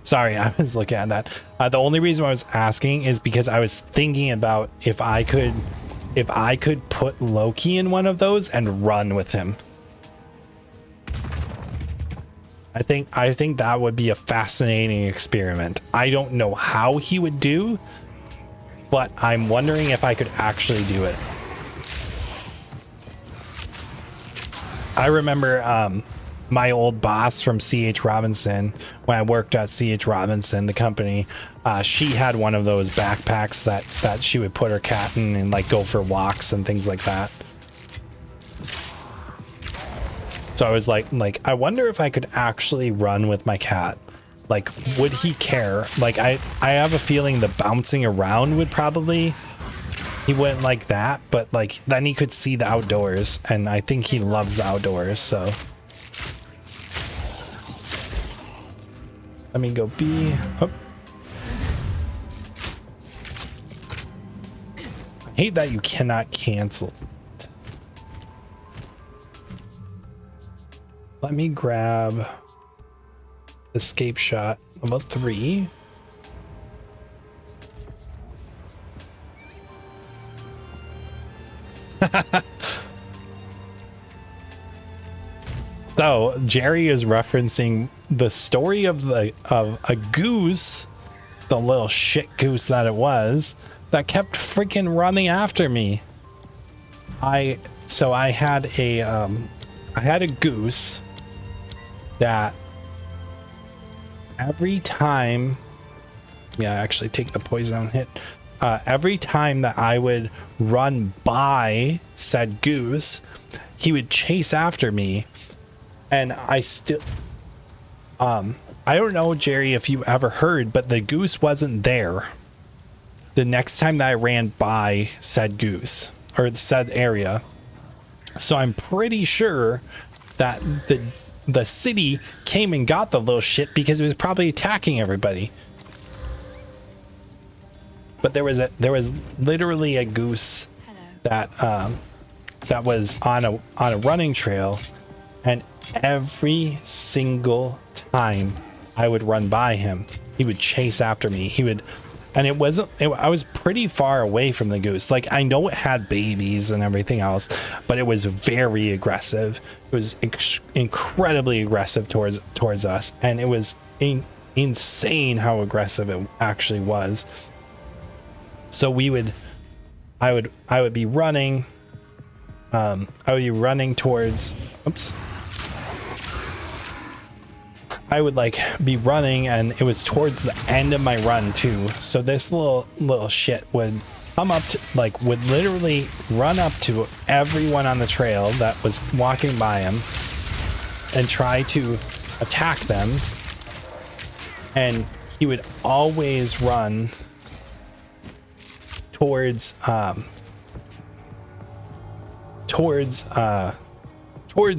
Sorry, I was looking at that. The only reason I was asking is because I was thinking about if I could put Loki in one of those and run with him. I think that would be a fascinating experiment. I don't know how he would do, but I'm wondering if I could actually do it. I remember my old boss from CH Robinson, when I worked at CH Robinson, the company, she had one of those backpacks that she would put her cat in and like go for walks and things like that. So I was like, I wonder if I could actually run with my cat. Like, would he care? Like, I have a feeling the bouncing around would probably, he wouldn't like that, but like, then he could see the outdoors, and I think he loves the outdoors, so. Let me go B. Oh. I hate that you cannot cancel. Let me grab escape shot level 3. So Jerry is referencing the story of a goose, the little shit goose that it was, that kept freaking running after me. I had a goose that every time, actually take the poison hit. Every time that I would run by said goose, he would chase after me, and I still, I don't know, Jerry, if you ever heard, but the goose wasn't there the next time that I ran by said goose or said area. So I'm pretty sure that the city came and got the little shit because it was probably attacking everybody. But there was literally a goose that was on a running trail, and every single time I would run by him, he would chase after me. And I was pretty far away from the goose. Like, I know it had babies and everything else, but it was very aggressive. It was incredibly aggressive towards us, and it was insane how aggressive it actually was. So I would be running. I would be running towards. Oops. I would be running, and it was towards the end of my run too. So this little shit would come up to, like, would literally run up to everyone on the trail that was walking by him and try to attack them. And he would always run towards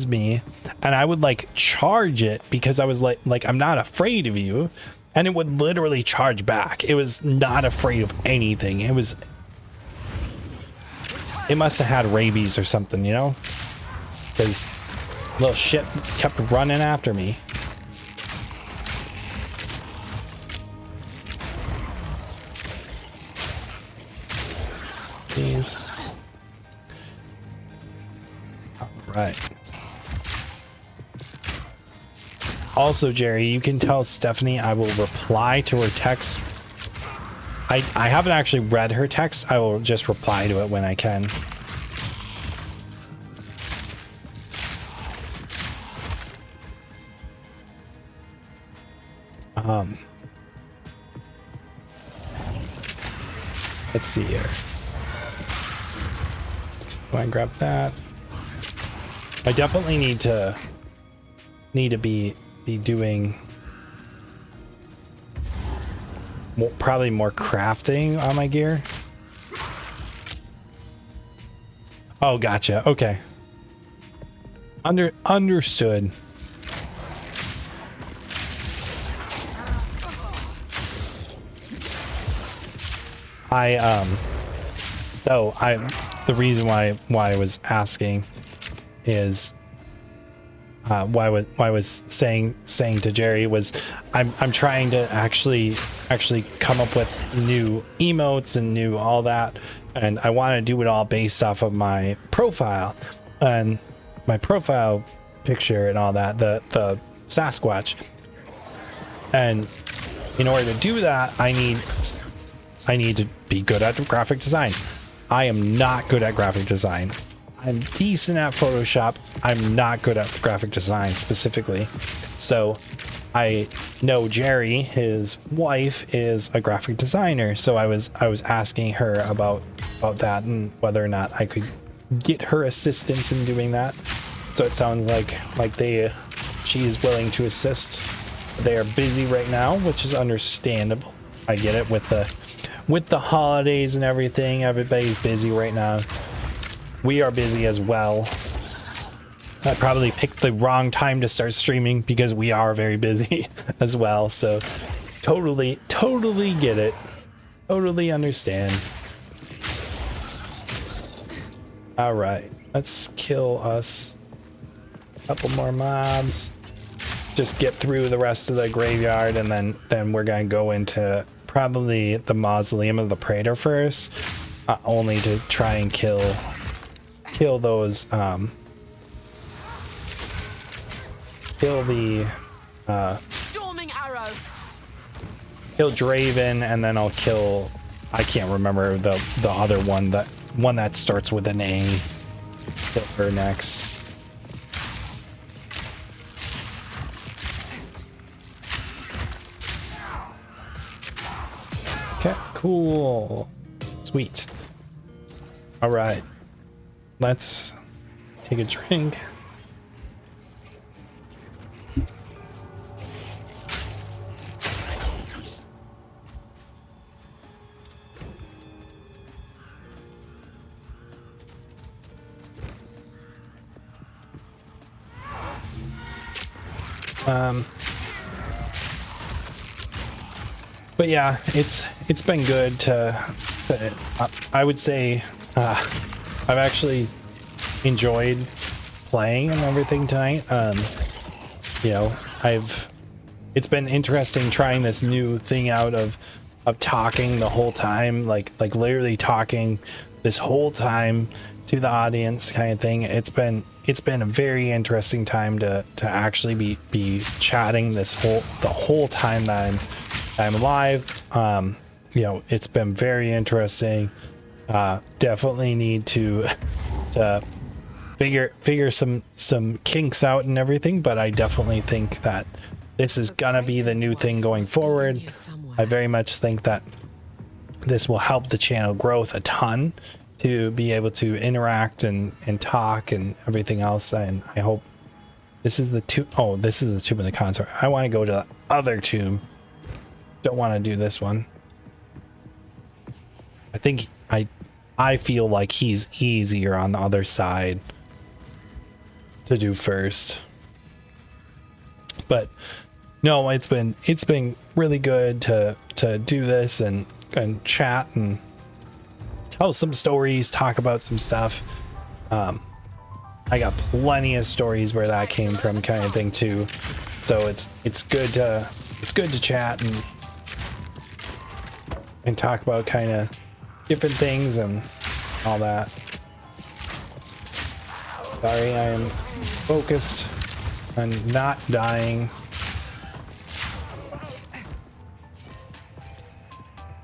me, and I would like charge it because I was like I'm not afraid of you, and it would literally charge back. It was not afraid of anything. It must have had rabies or something, you know, because little shit kept running after me. Jeez. All right. Also, Jerry, you can tell Stephanie I will reply to her text. I haven't actually read her text. I will just reply to it when I can. Let's see here. Go ahead and grab that. I definitely need to be doing more, probably more crafting on my gear. Oh, gotcha. Okay. Understood. The reason why I was asking is why I was saying to Jerry was I'm trying to actually come up with new emotes and new all that, and I want to do it all based off of my profile and my profile picture and all that, the Sasquatch. And in order to do that, I need to be good at graphic design. I am not good at graphic design. I'm decent at Photoshop. I'm not good at graphic design specifically. So I know Jerry, his wife, is a graphic designer. So I was asking her about that and whether or not I could get her assistance in doing that. So it sounds like she is willing to assist. They are busy right now, which is understandable. I get it with the holidays and everything. Everybody's busy right now. We are busy as well. I probably picked the wrong time to start streaming because we are very busy as well. So totally get it. Totally understand. All right, let's kill us a couple more mobs. Just get through the rest of the graveyard, and then we're gonna go into probably the Mausoleum of the Praetor first, only to try and kill those kill the Storming arrow. kill Draven, and then I'll kill, I can't remember the other one, that starts with an A. Kill her next. Okay, cool. Sweet. All right. Let's take a drink. But yeah, it's been good to I would say I've actually enjoyed playing and everything tonight. You know, it's been interesting trying this new thing out of talking the whole time, like literally talking this whole time to the audience kind of thing. It's been a very interesting time to actually be chatting the whole time that I'm live. You know, it's been very interesting. Definitely need to figure some kinks out and everything, but I definitely think that this is gonna be the new thing going forward. I very much think that this will help the channel growth a ton to be able to interact and talk and everything else. And I hope this is the tomb. Oh, this is the tomb of the consort. I want to go to the other tomb. Don't want to do this one. I think I feel like he's easier on the other side to do first. But no, it's been really good to do this and chat and tell some stories, talk about some stuff. I got plenty of stories where that came from, kind of thing too. So it's good to chat and talk about kind of different things and all that. Sorry, I am focused on not dying.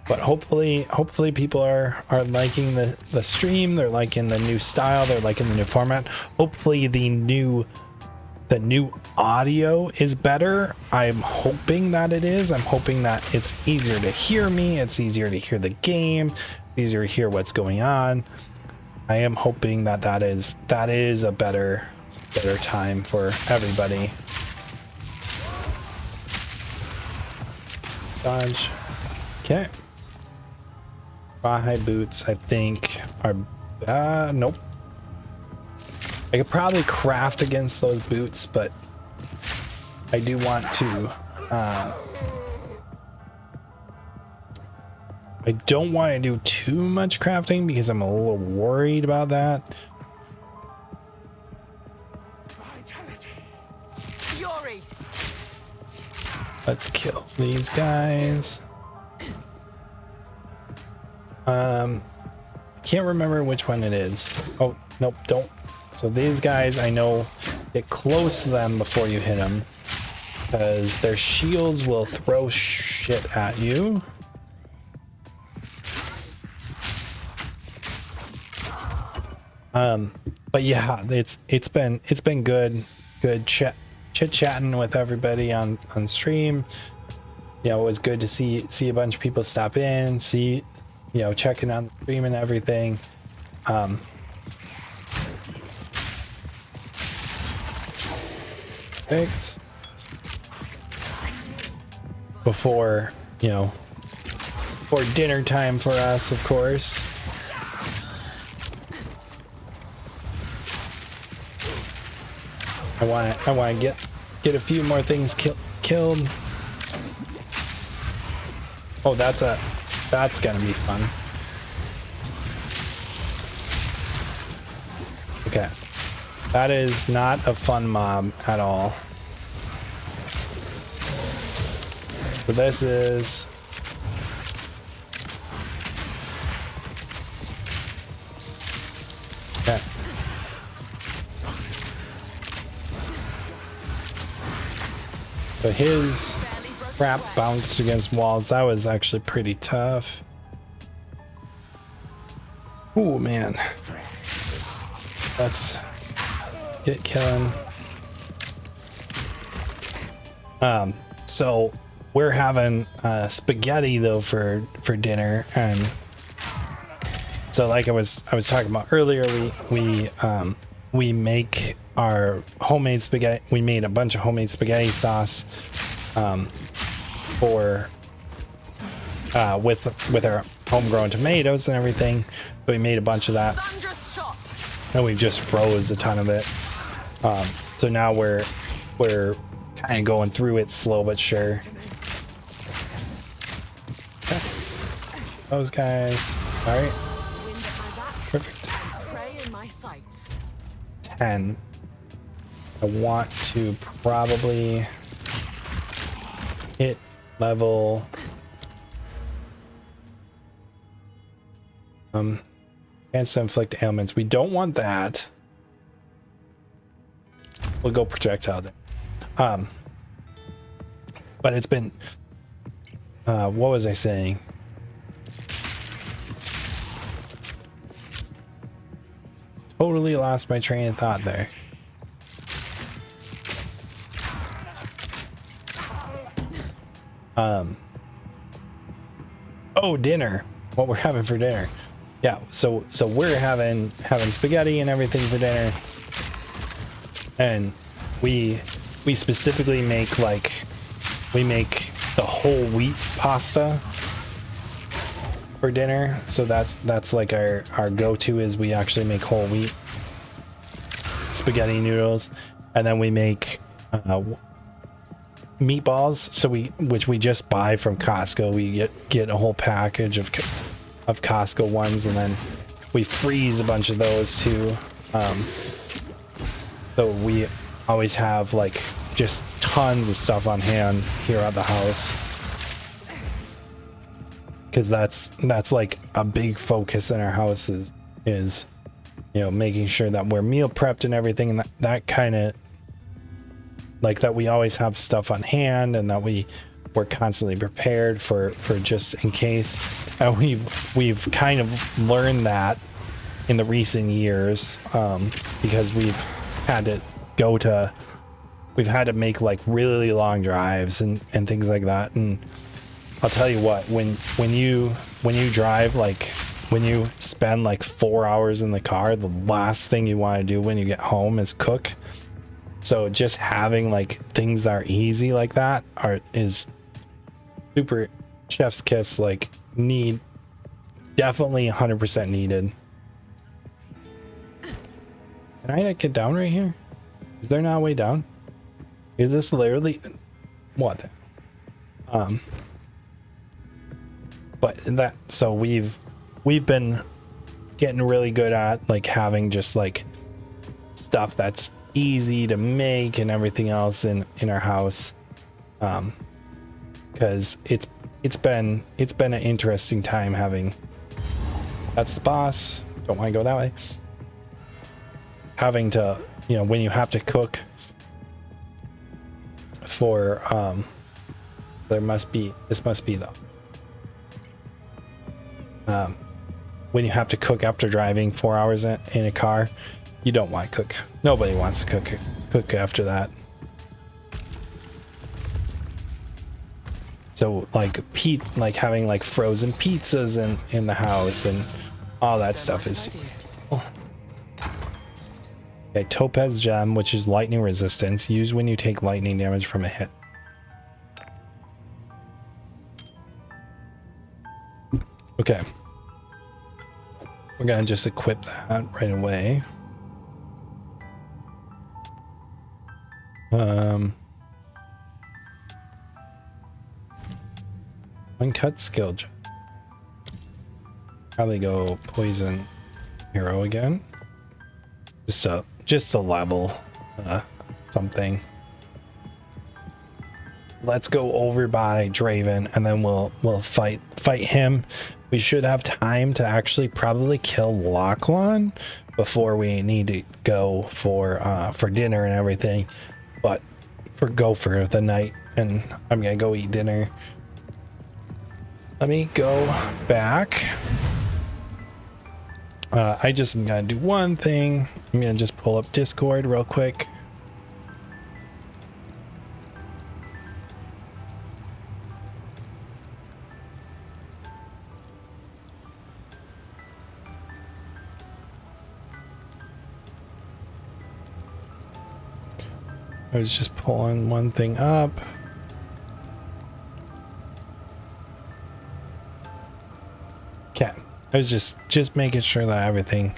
But hopefully people are liking the stream. They're liking the new style. They're liking the new format. Hopefully the new audio is better. I'm hoping that it is. I'm hoping that it's easier to hear me. It's easier to hear the game. Easier to hear what's going on. I am hoping that is a better time for everybody. Dodge. Okay. Rawhide boots, I think, are nope. I could probably craft against those boots, but I do want to I don't want to do too much crafting because I'm a little worried about that. Fury. Let's kill these guys. I can't remember which one it is. Oh, nope, don't. So these guys, I know, get close to them before you hit them because their shields will throw shit at you. But yeah, it's been good chit chatting with everybody on stream. You know, it was good to see a bunch of people stop in, see, you know, checking on the stream and everything. Thanks. Before, you know, for dinner time for us, of course. I want to get a few more things killed. Oh, that's gonna be fun. Okay, that is not a fun mob at all. But this is. Okay. So his crap bounced against walls. That was actually pretty tough. Ooh, man. Let's get killing. So we're having spaghetti though for dinner, and so like I was talking about earlier, we make our homemade spaghetti. We made a bunch of homemade spaghetti sauce for with our homegrown tomatoes and everything. We made a bunch of that, and we just froze a ton of it. So now we're kind of going through it slow but sure. Okay. Those guys. All right. Perfect. 10. I want to probably hit level chance to inflict ailments. We don't want that. We'll go projectile there. But it's been what was I saying? Totally lost my train of thought there. Oh, dinner. what we're having for dinner. Yeah, so we're having spaghetti and everything for dinner, and we specifically make like we make the whole wheat pasta for dinner. So that's like our go-to is we actually make whole wheat spaghetti noodles, and then we make meatballs. So which we just buy from Costco. We get a whole package of Costco ones, and then we freeze a bunch of those too. So we always have like just tons of stuff on hand here at the house, because that's like a big focus in our house is you know, making sure that we're meal prepped and everything, and that kind of like that we always have stuff on hand, and that we're constantly prepared for just in case. And we've kind of learned that in the recent years, because we've had to make like really long drives and things like that. And I'll tell you what, when you drive, like when you spend like 4 hours in the car, the last thing you want to do when you get home is cook. So just having like things that are easy like that is super chef's kiss, like definitely 100% needed. Can I get down right here? Is there not a way down? Is this literally what? But that, so we've been getting really good at like having just like stuff that's easy to make and everything else in our house, because it's been an interesting time having, that's the boss, don't want to go that way, having to, you know, when you have to cook for this must be the when you have to cook after driving 4 hours in a car, you don't want to cook. Nobody wants to cook after that. So like having like frozen pizzas in the house and all that stuff is. Okay, topaz gem, which is lightning resistance, used when you take lightning damage from a hit. Okay. We're gonna just equip that right away. Uncut skill gem. Probably go poison hero again. Just a level something. Let's go over by Draven, and then we'll fight him. We should have time to actually probably kill Lachlan before we need to go for dinner and everything. But go for the night, and I'm gonna go eat dinner. Let me go back. I just am gonna do one thing. I'm gonna just pull up Discord real quick. I was just pulling one thing up. Okay. I was just making sure that everything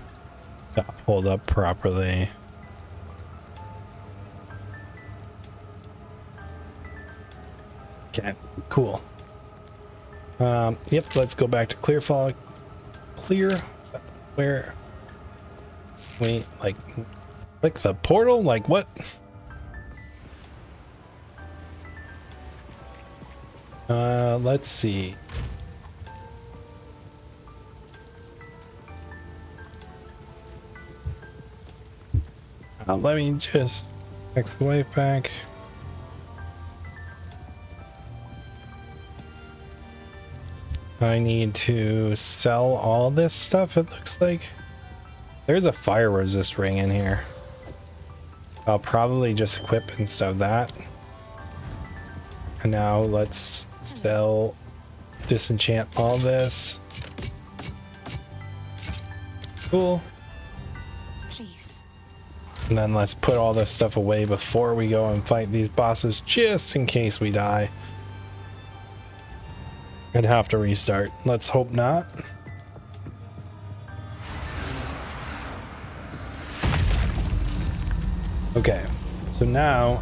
got pulled up properly. Okay, cool. Yep, let's go back to Clearfall. Where? Wait, like, click the portal? Like, what? Let's see. Let me just X the wave back. I need to sell all this stuff, it looks like. There's a fire resist ring in here. I'll probably just equip instead of that. And now let's sell, disenchant all this. Cool. Please. And then let's put all this stuff away before we go and fight these bosses, just in case we die and have to restart. Let's hope not. Okay, so now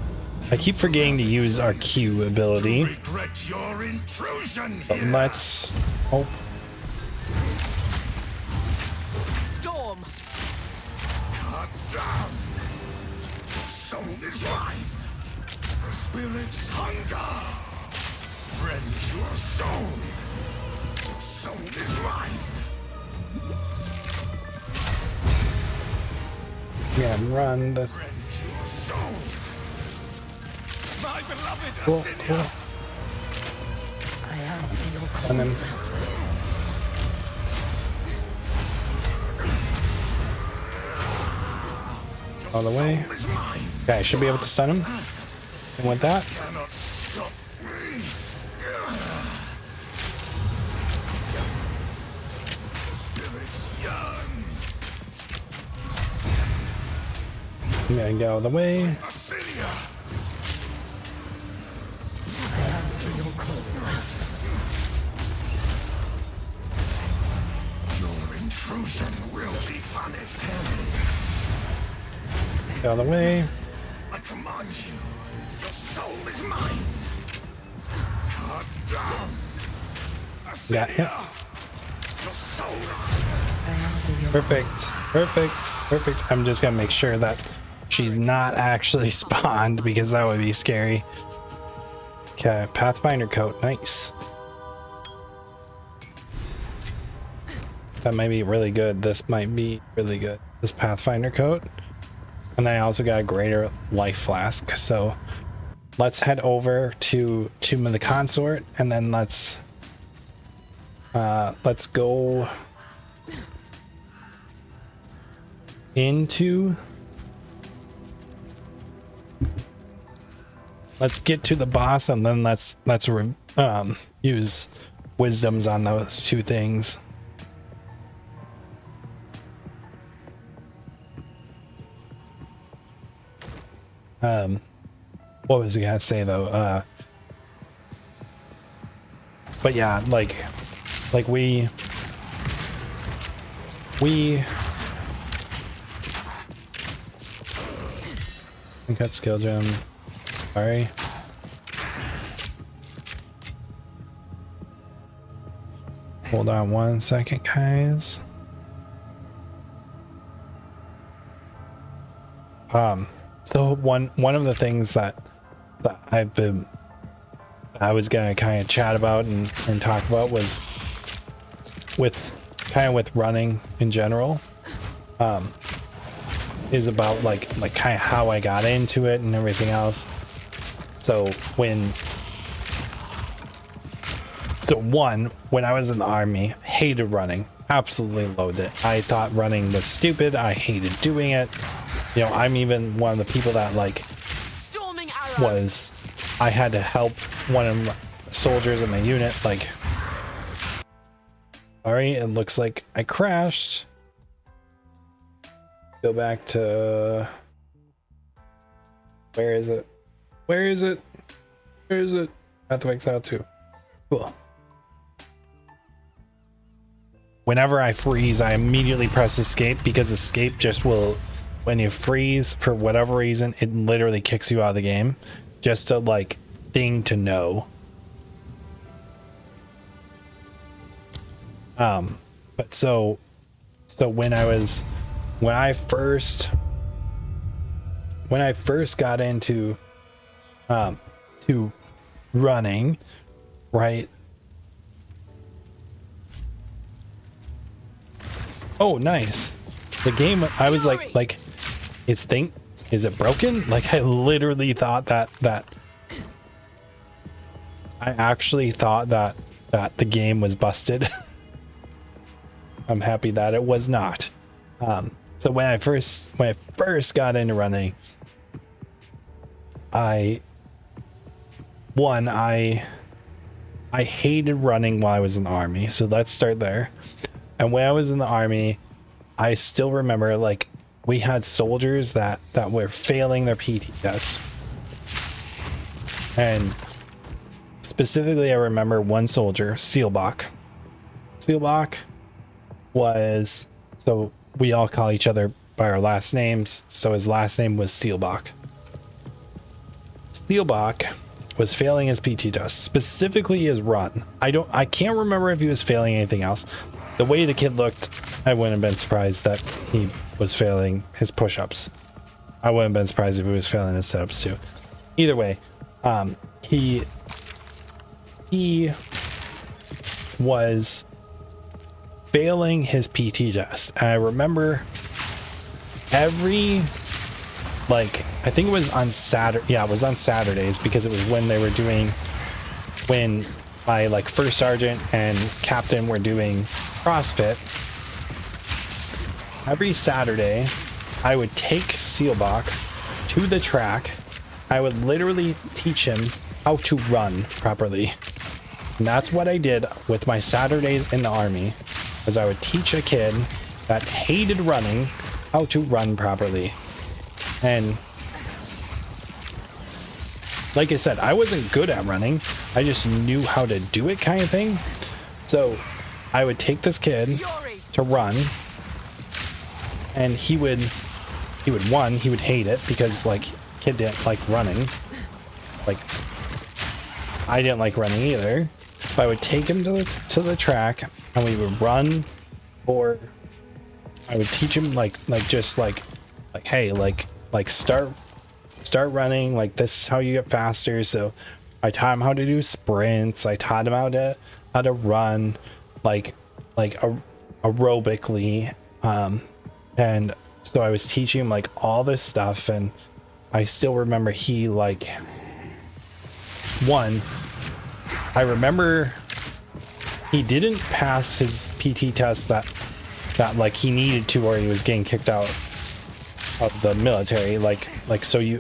I keep forgetting to use our Q ability. Regret your intrusion But here. let's hope. Storm. Cut down. Soul is mine. The spirit's hunger. Rend your soul. Soul is mine. Yeah, run the. Rend your soul. My beloved Cool, Ascinia. cool. And then all the way. Soul is mine. Okay, I should be able to stun him. And with that, Cannot stop me. The spirits yearn. I'm gonna get out of the way. Ascinia. Your intrusion will be punished. Get out of the way. I command you. Your soul is mine. Cut down. Yeah, Ascinia. yeah. Your soul. Perfect. Perfect. Perfect. I'm just gonna make sure that she's not actually spawned because that would be scary. Okay, Pathfinder coat. Nice. That might be really good. This might be really good. This Pathfinder coat. And I also got a greater life flask. So let's head over to Tomb of the Consort and then let's go into, let's get to the boss and then let's use wisdoms on those two things. What was I gonna say though? But yeah, like we I got skill gem. Sorry. Hold on 1 second, guys. So one of the things that I was gonna kind of chat about and talk about was with running in general, is about like kind of how I got into it and everything else. So when I was in the army, hated running, absolutely loathed it. I thought running was stupid. I hated doing it. You know, I'm even one of the people that like Storming arrow. I had to help one of the soldiers in my unit. Like, sorry, it looks like I crashed. Go back to, where is it? Where is it? Where is it? I have to fix that too. Cool. Whenever I freeze, I immediately press escape because escape just will, when you freeze for whatever reason, it literally kicks you out of the game. Just a like thing to know. But so when I first got into to running, right? Oh, nice. The game, I was like, is it broken? Like, I literally thought that I actually thought that the game was busted. I'm happy that it was not. So when I first got into running, I hated running while I was in the army. So let's start there. And when I was in the army, I still remember, like, we had soldiers that were failing their PT tests. And specifically, I remember one soldier, Seelbach. Seelbach was, so we all call each other by our last names, so his last name was Seelbach. Seelbach was failing his PT test, specifically his run. I can't remember if he was failing anything else. The way the kid looked, I wouldn't have been surprised that he was failing his push-ups. I wouldn't have been surprised if he was failing his sit-ups too. Either way, he was failing his PT test. And I remember every, like, I think it was on Saturday. Yeah, it was on Saturdays, because it was when they were doing, when my, like, first sergeant and captain were doing CrossFit. Every Saturday, I would take Seelbach to the track. I would literally teach him how to run properly. And that's what I did with my Saturdays in the Army, was I would teach a kid that hated running how to run properly. And like I said, I wasn't good at running. I just knew how to do it, kind of thing. So I would take this kid to run, and he would hate it, because, like, kid didn't like running. Like, I didn't like running either. But I would take him to the track, and we would run, or I would teach him just like hey, like start running, like, this is how you get faster. So I taught him how to do sprints. I taught him how to run like aerobically, and so I was teaching him, like, all this stuff. And I still remember he, like, I remember he didn't pass his PT test that like he needed to, or he was getting kicked out of the military. Like so you,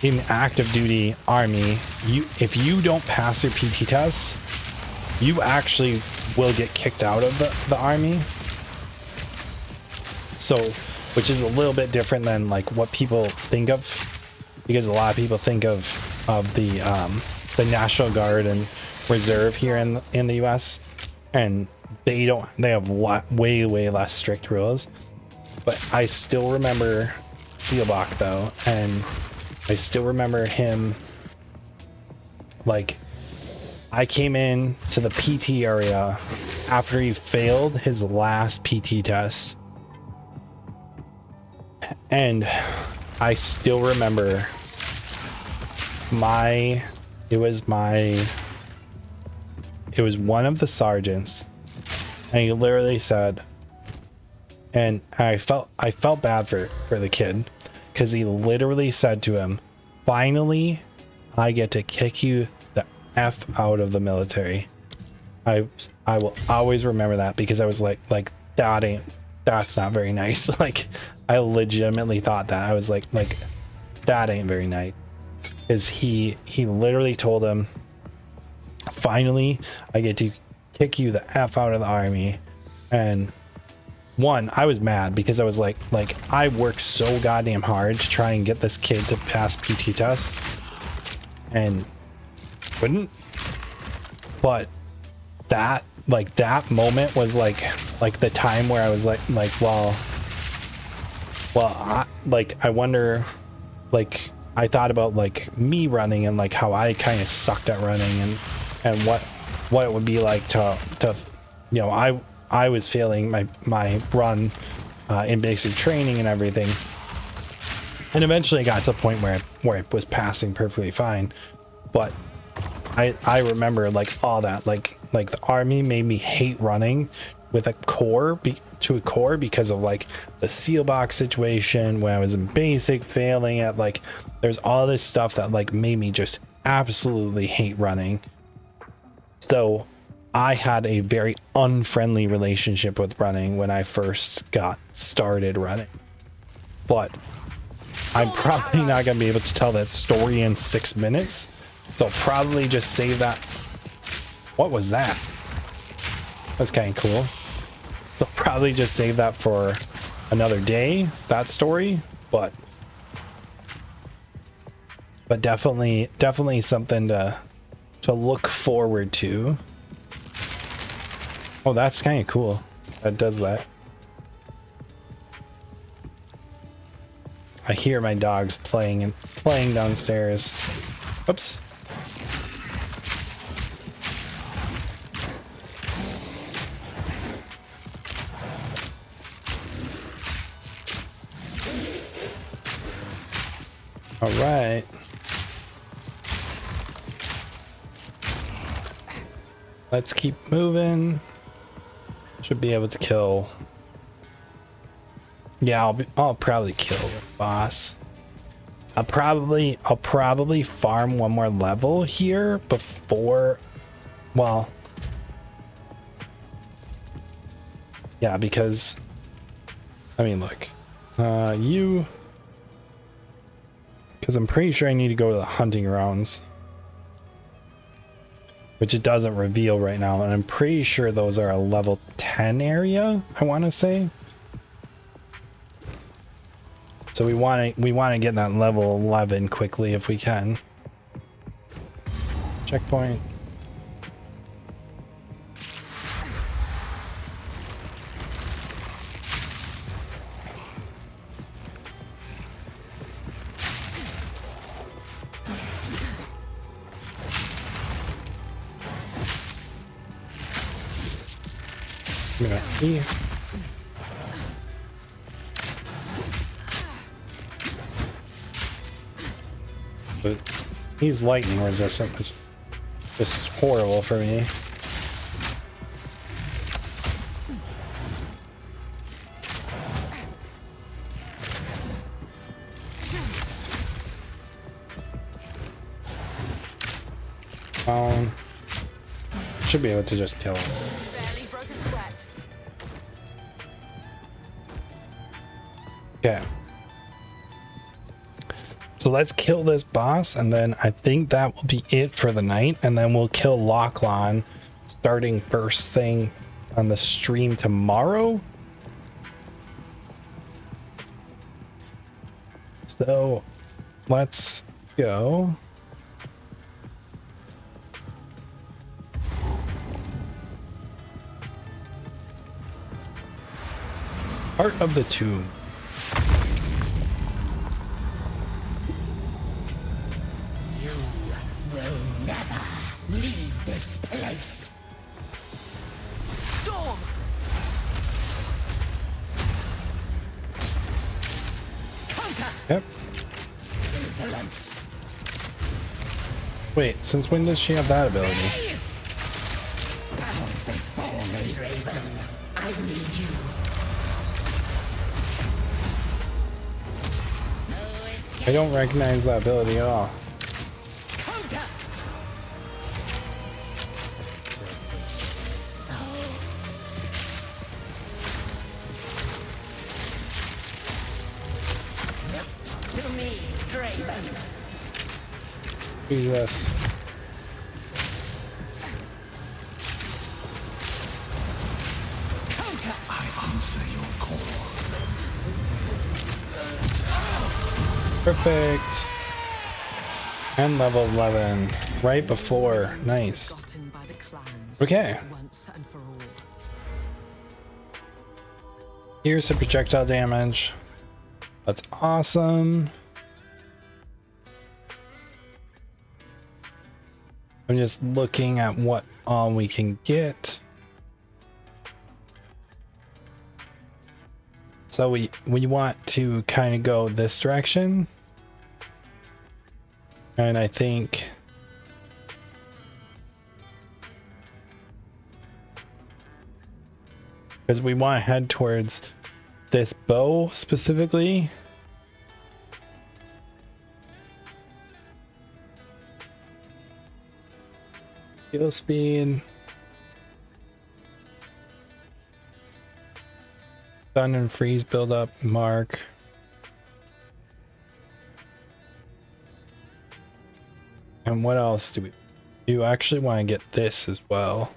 in active duty Army, if you don't pass your PT test, you actually will get kicked out of the Army. So, which is a little bit different than, like, what people think of, because a lot of people think of the National Guard and Reserve here in the US, and they have way less strict rules. But I still remember Seelbach, though, and I still remember him, like, I came in to the PT area after he failed his last PT test, and I still remember it was one of the sergeants, and he literally said, and I felt bad for the kid, because he literally said to him, "Finally, I get to kick you the F out of the military." I will always remember that, because I was like that's not very nice. Like, I legitimately thought that. I was like that ain't very nice. Is he literally told him, "Finally, I get to kick you the F out of the Army." And I was mad, because I was like I worked so goddamn hard to try and get this kid to pass PT tests, and couldn't. But that moment was like the time where I was like I wonder, like, I thought about, like, me running, and, like, how I kind of sucked at running, and what it would be like to you know, I was failing my run in basic training and everything, and eventually I got to a point where it was passing perfectly fine. But I remember, like, all that, like the Army made me hate running with a core because of, like, the Seelbach situation when I was in basic, failing at, like, there's all this stuff that, like, made me just absolutely hate running. So I had a very unfriendly relationship with running when I first got started running. But I'm probably not going to be able to tell that story in 6 minutes, so I'll probably just save that. What was that? That's kind of cool. They'll probably just save that for another day, that story, but definitely something to look forward to. Oh, that's kind of cool. That does that. I hear my dogs playing downstairs. Oops. All right. Let's keep moving. Should be able to kill. Yeah, I'll probably kill the boss. I'll probably farm one more level here before, well, yeah, because I mean, look, because I'm pretty sure I need to go to the hunting grounds, which it doesn't reveal right now, and I'm pretty sure those are a level 10 area, I want to say. So we want to get that level 11 quickly if we can. Checkpoint. Here. But he's lightning resistant, which is horrible for me. Should be able to just kill him. Barely broke a sweat. Okay. So let's kill this boss, and then I think that will be it for the night, and then we'll kill Lachlan starting first thing on the stream tomorrow. So let's go. Heart of the Tomb. You will never leave this place. Storm! Conquer! Yep. Insolence! Wait, since when does she have that ability? Bow before me, Raven. I need you. I don't recognize that ability at all. Conquer! Look to me, Raven. Jesus. Conquer! I answer your call. Perfect. And level 11. Right before. Nice. Forgotten by the clans. Okay. Once and for all. Here's the projectile damage. That's awesome. I'm just looking at what all we can get. So we want to kind of go this direction. And I think because we want to head towards this bow specifically. Skill speed. Stun and freeze build up mark. And what else do we do? Actually want to get this as well.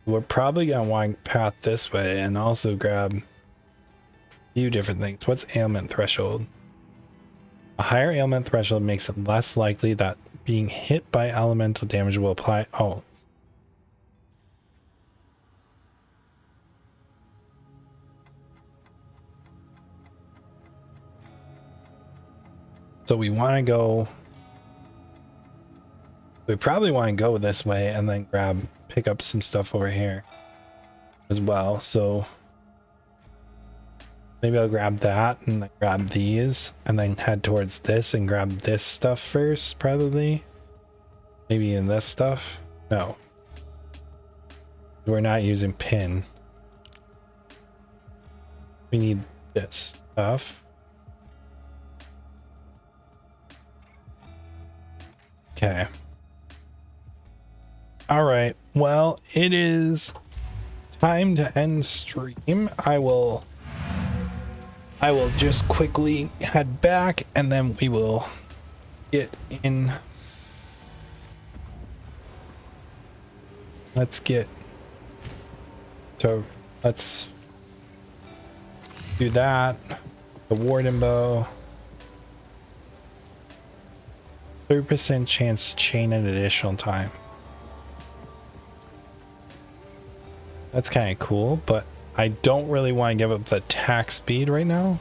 We're probably gonna want to path this way and also grab few different things. What's ailment threshold? A higher ailment threshold makes it less likely that being hit by elemental damage will apply. Oh. So we want to go. We probably want to go this way and then pick up some stuff over here as well. So maybe I'll grab that and then grab these and then head towards this and grab this stuff first, probably. Maybe in this stuff. No. We're not using pin. We need this stuff. Okay. All right. Well, it is time to end stream. I will just quickly head back and then we will get in. Let's do that. The warden bow. 30% chance to chain an additional time. That's kind of cool, but I don't really want to give up the attack speed right now.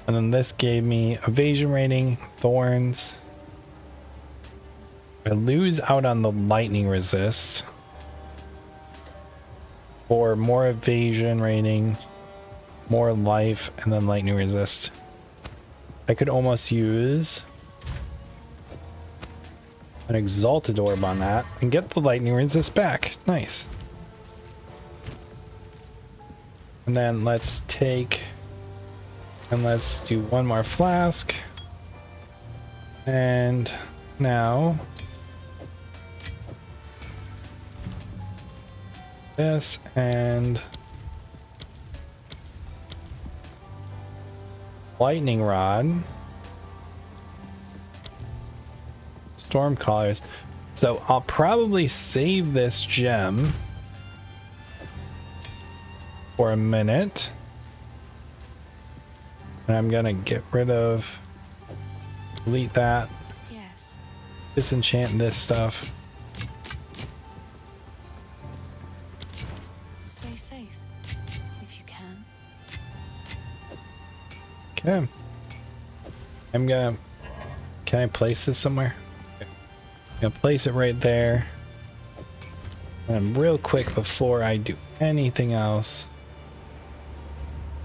And then this gave me evasion rating, thorns. I lose out on the lightning resist. Or more evasion rating, more life, and then lightning resist. I could almost use an exalted orb on that and get the lightning resist back. Nice. And then let's take and let's do one more flask. And now this and lightning rod. Storm collars. So I'll probably save this gem for a minute. And I'm gonna get rid of, delete that. Yes. Disenchant this stuff. Stay safe if you can. Okay. I'm gonna, can I place this somewhere? Gonna place it right there. And real quick before I do anything else,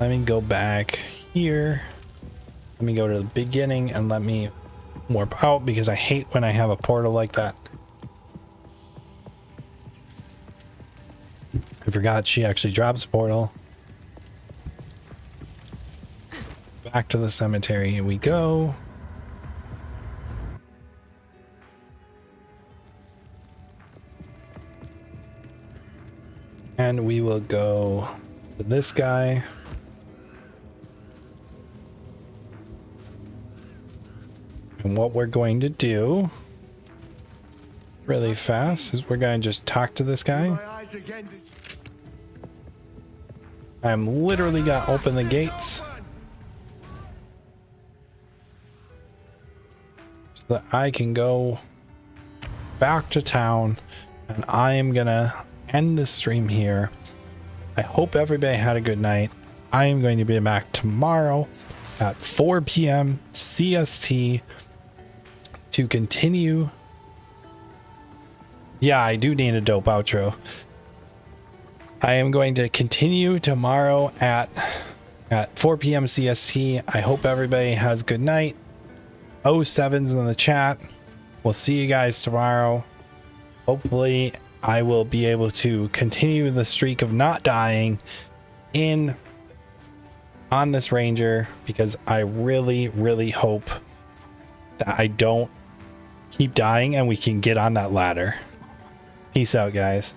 let me go back here. Let me go to the beginning and let me warp out because I hate when I have a portal like that. I forgot she actually drops a portal. Back to the cemetery, here we go. And we will go to this guy. And what we're going to do really fast is we're going to just talk to this guy. I'm literally going to open the gates so that I can go back to town, and I am going to end the stream here. I hope everybody had a good night. I am going to be back tomorrow at 4 p.m. CST to continue. Yeah, I do need a dope outro. I am going to continue tomorrow at 4 p.m. CST. I hope everybody has a good night. 07's in the chat. We'll see you guys tomorrow. Hopefully I will be able to continue the streak of not dying on this ranger, because I really, really hope that I don't keep dying and we can get on that ladder. Peace out, guys.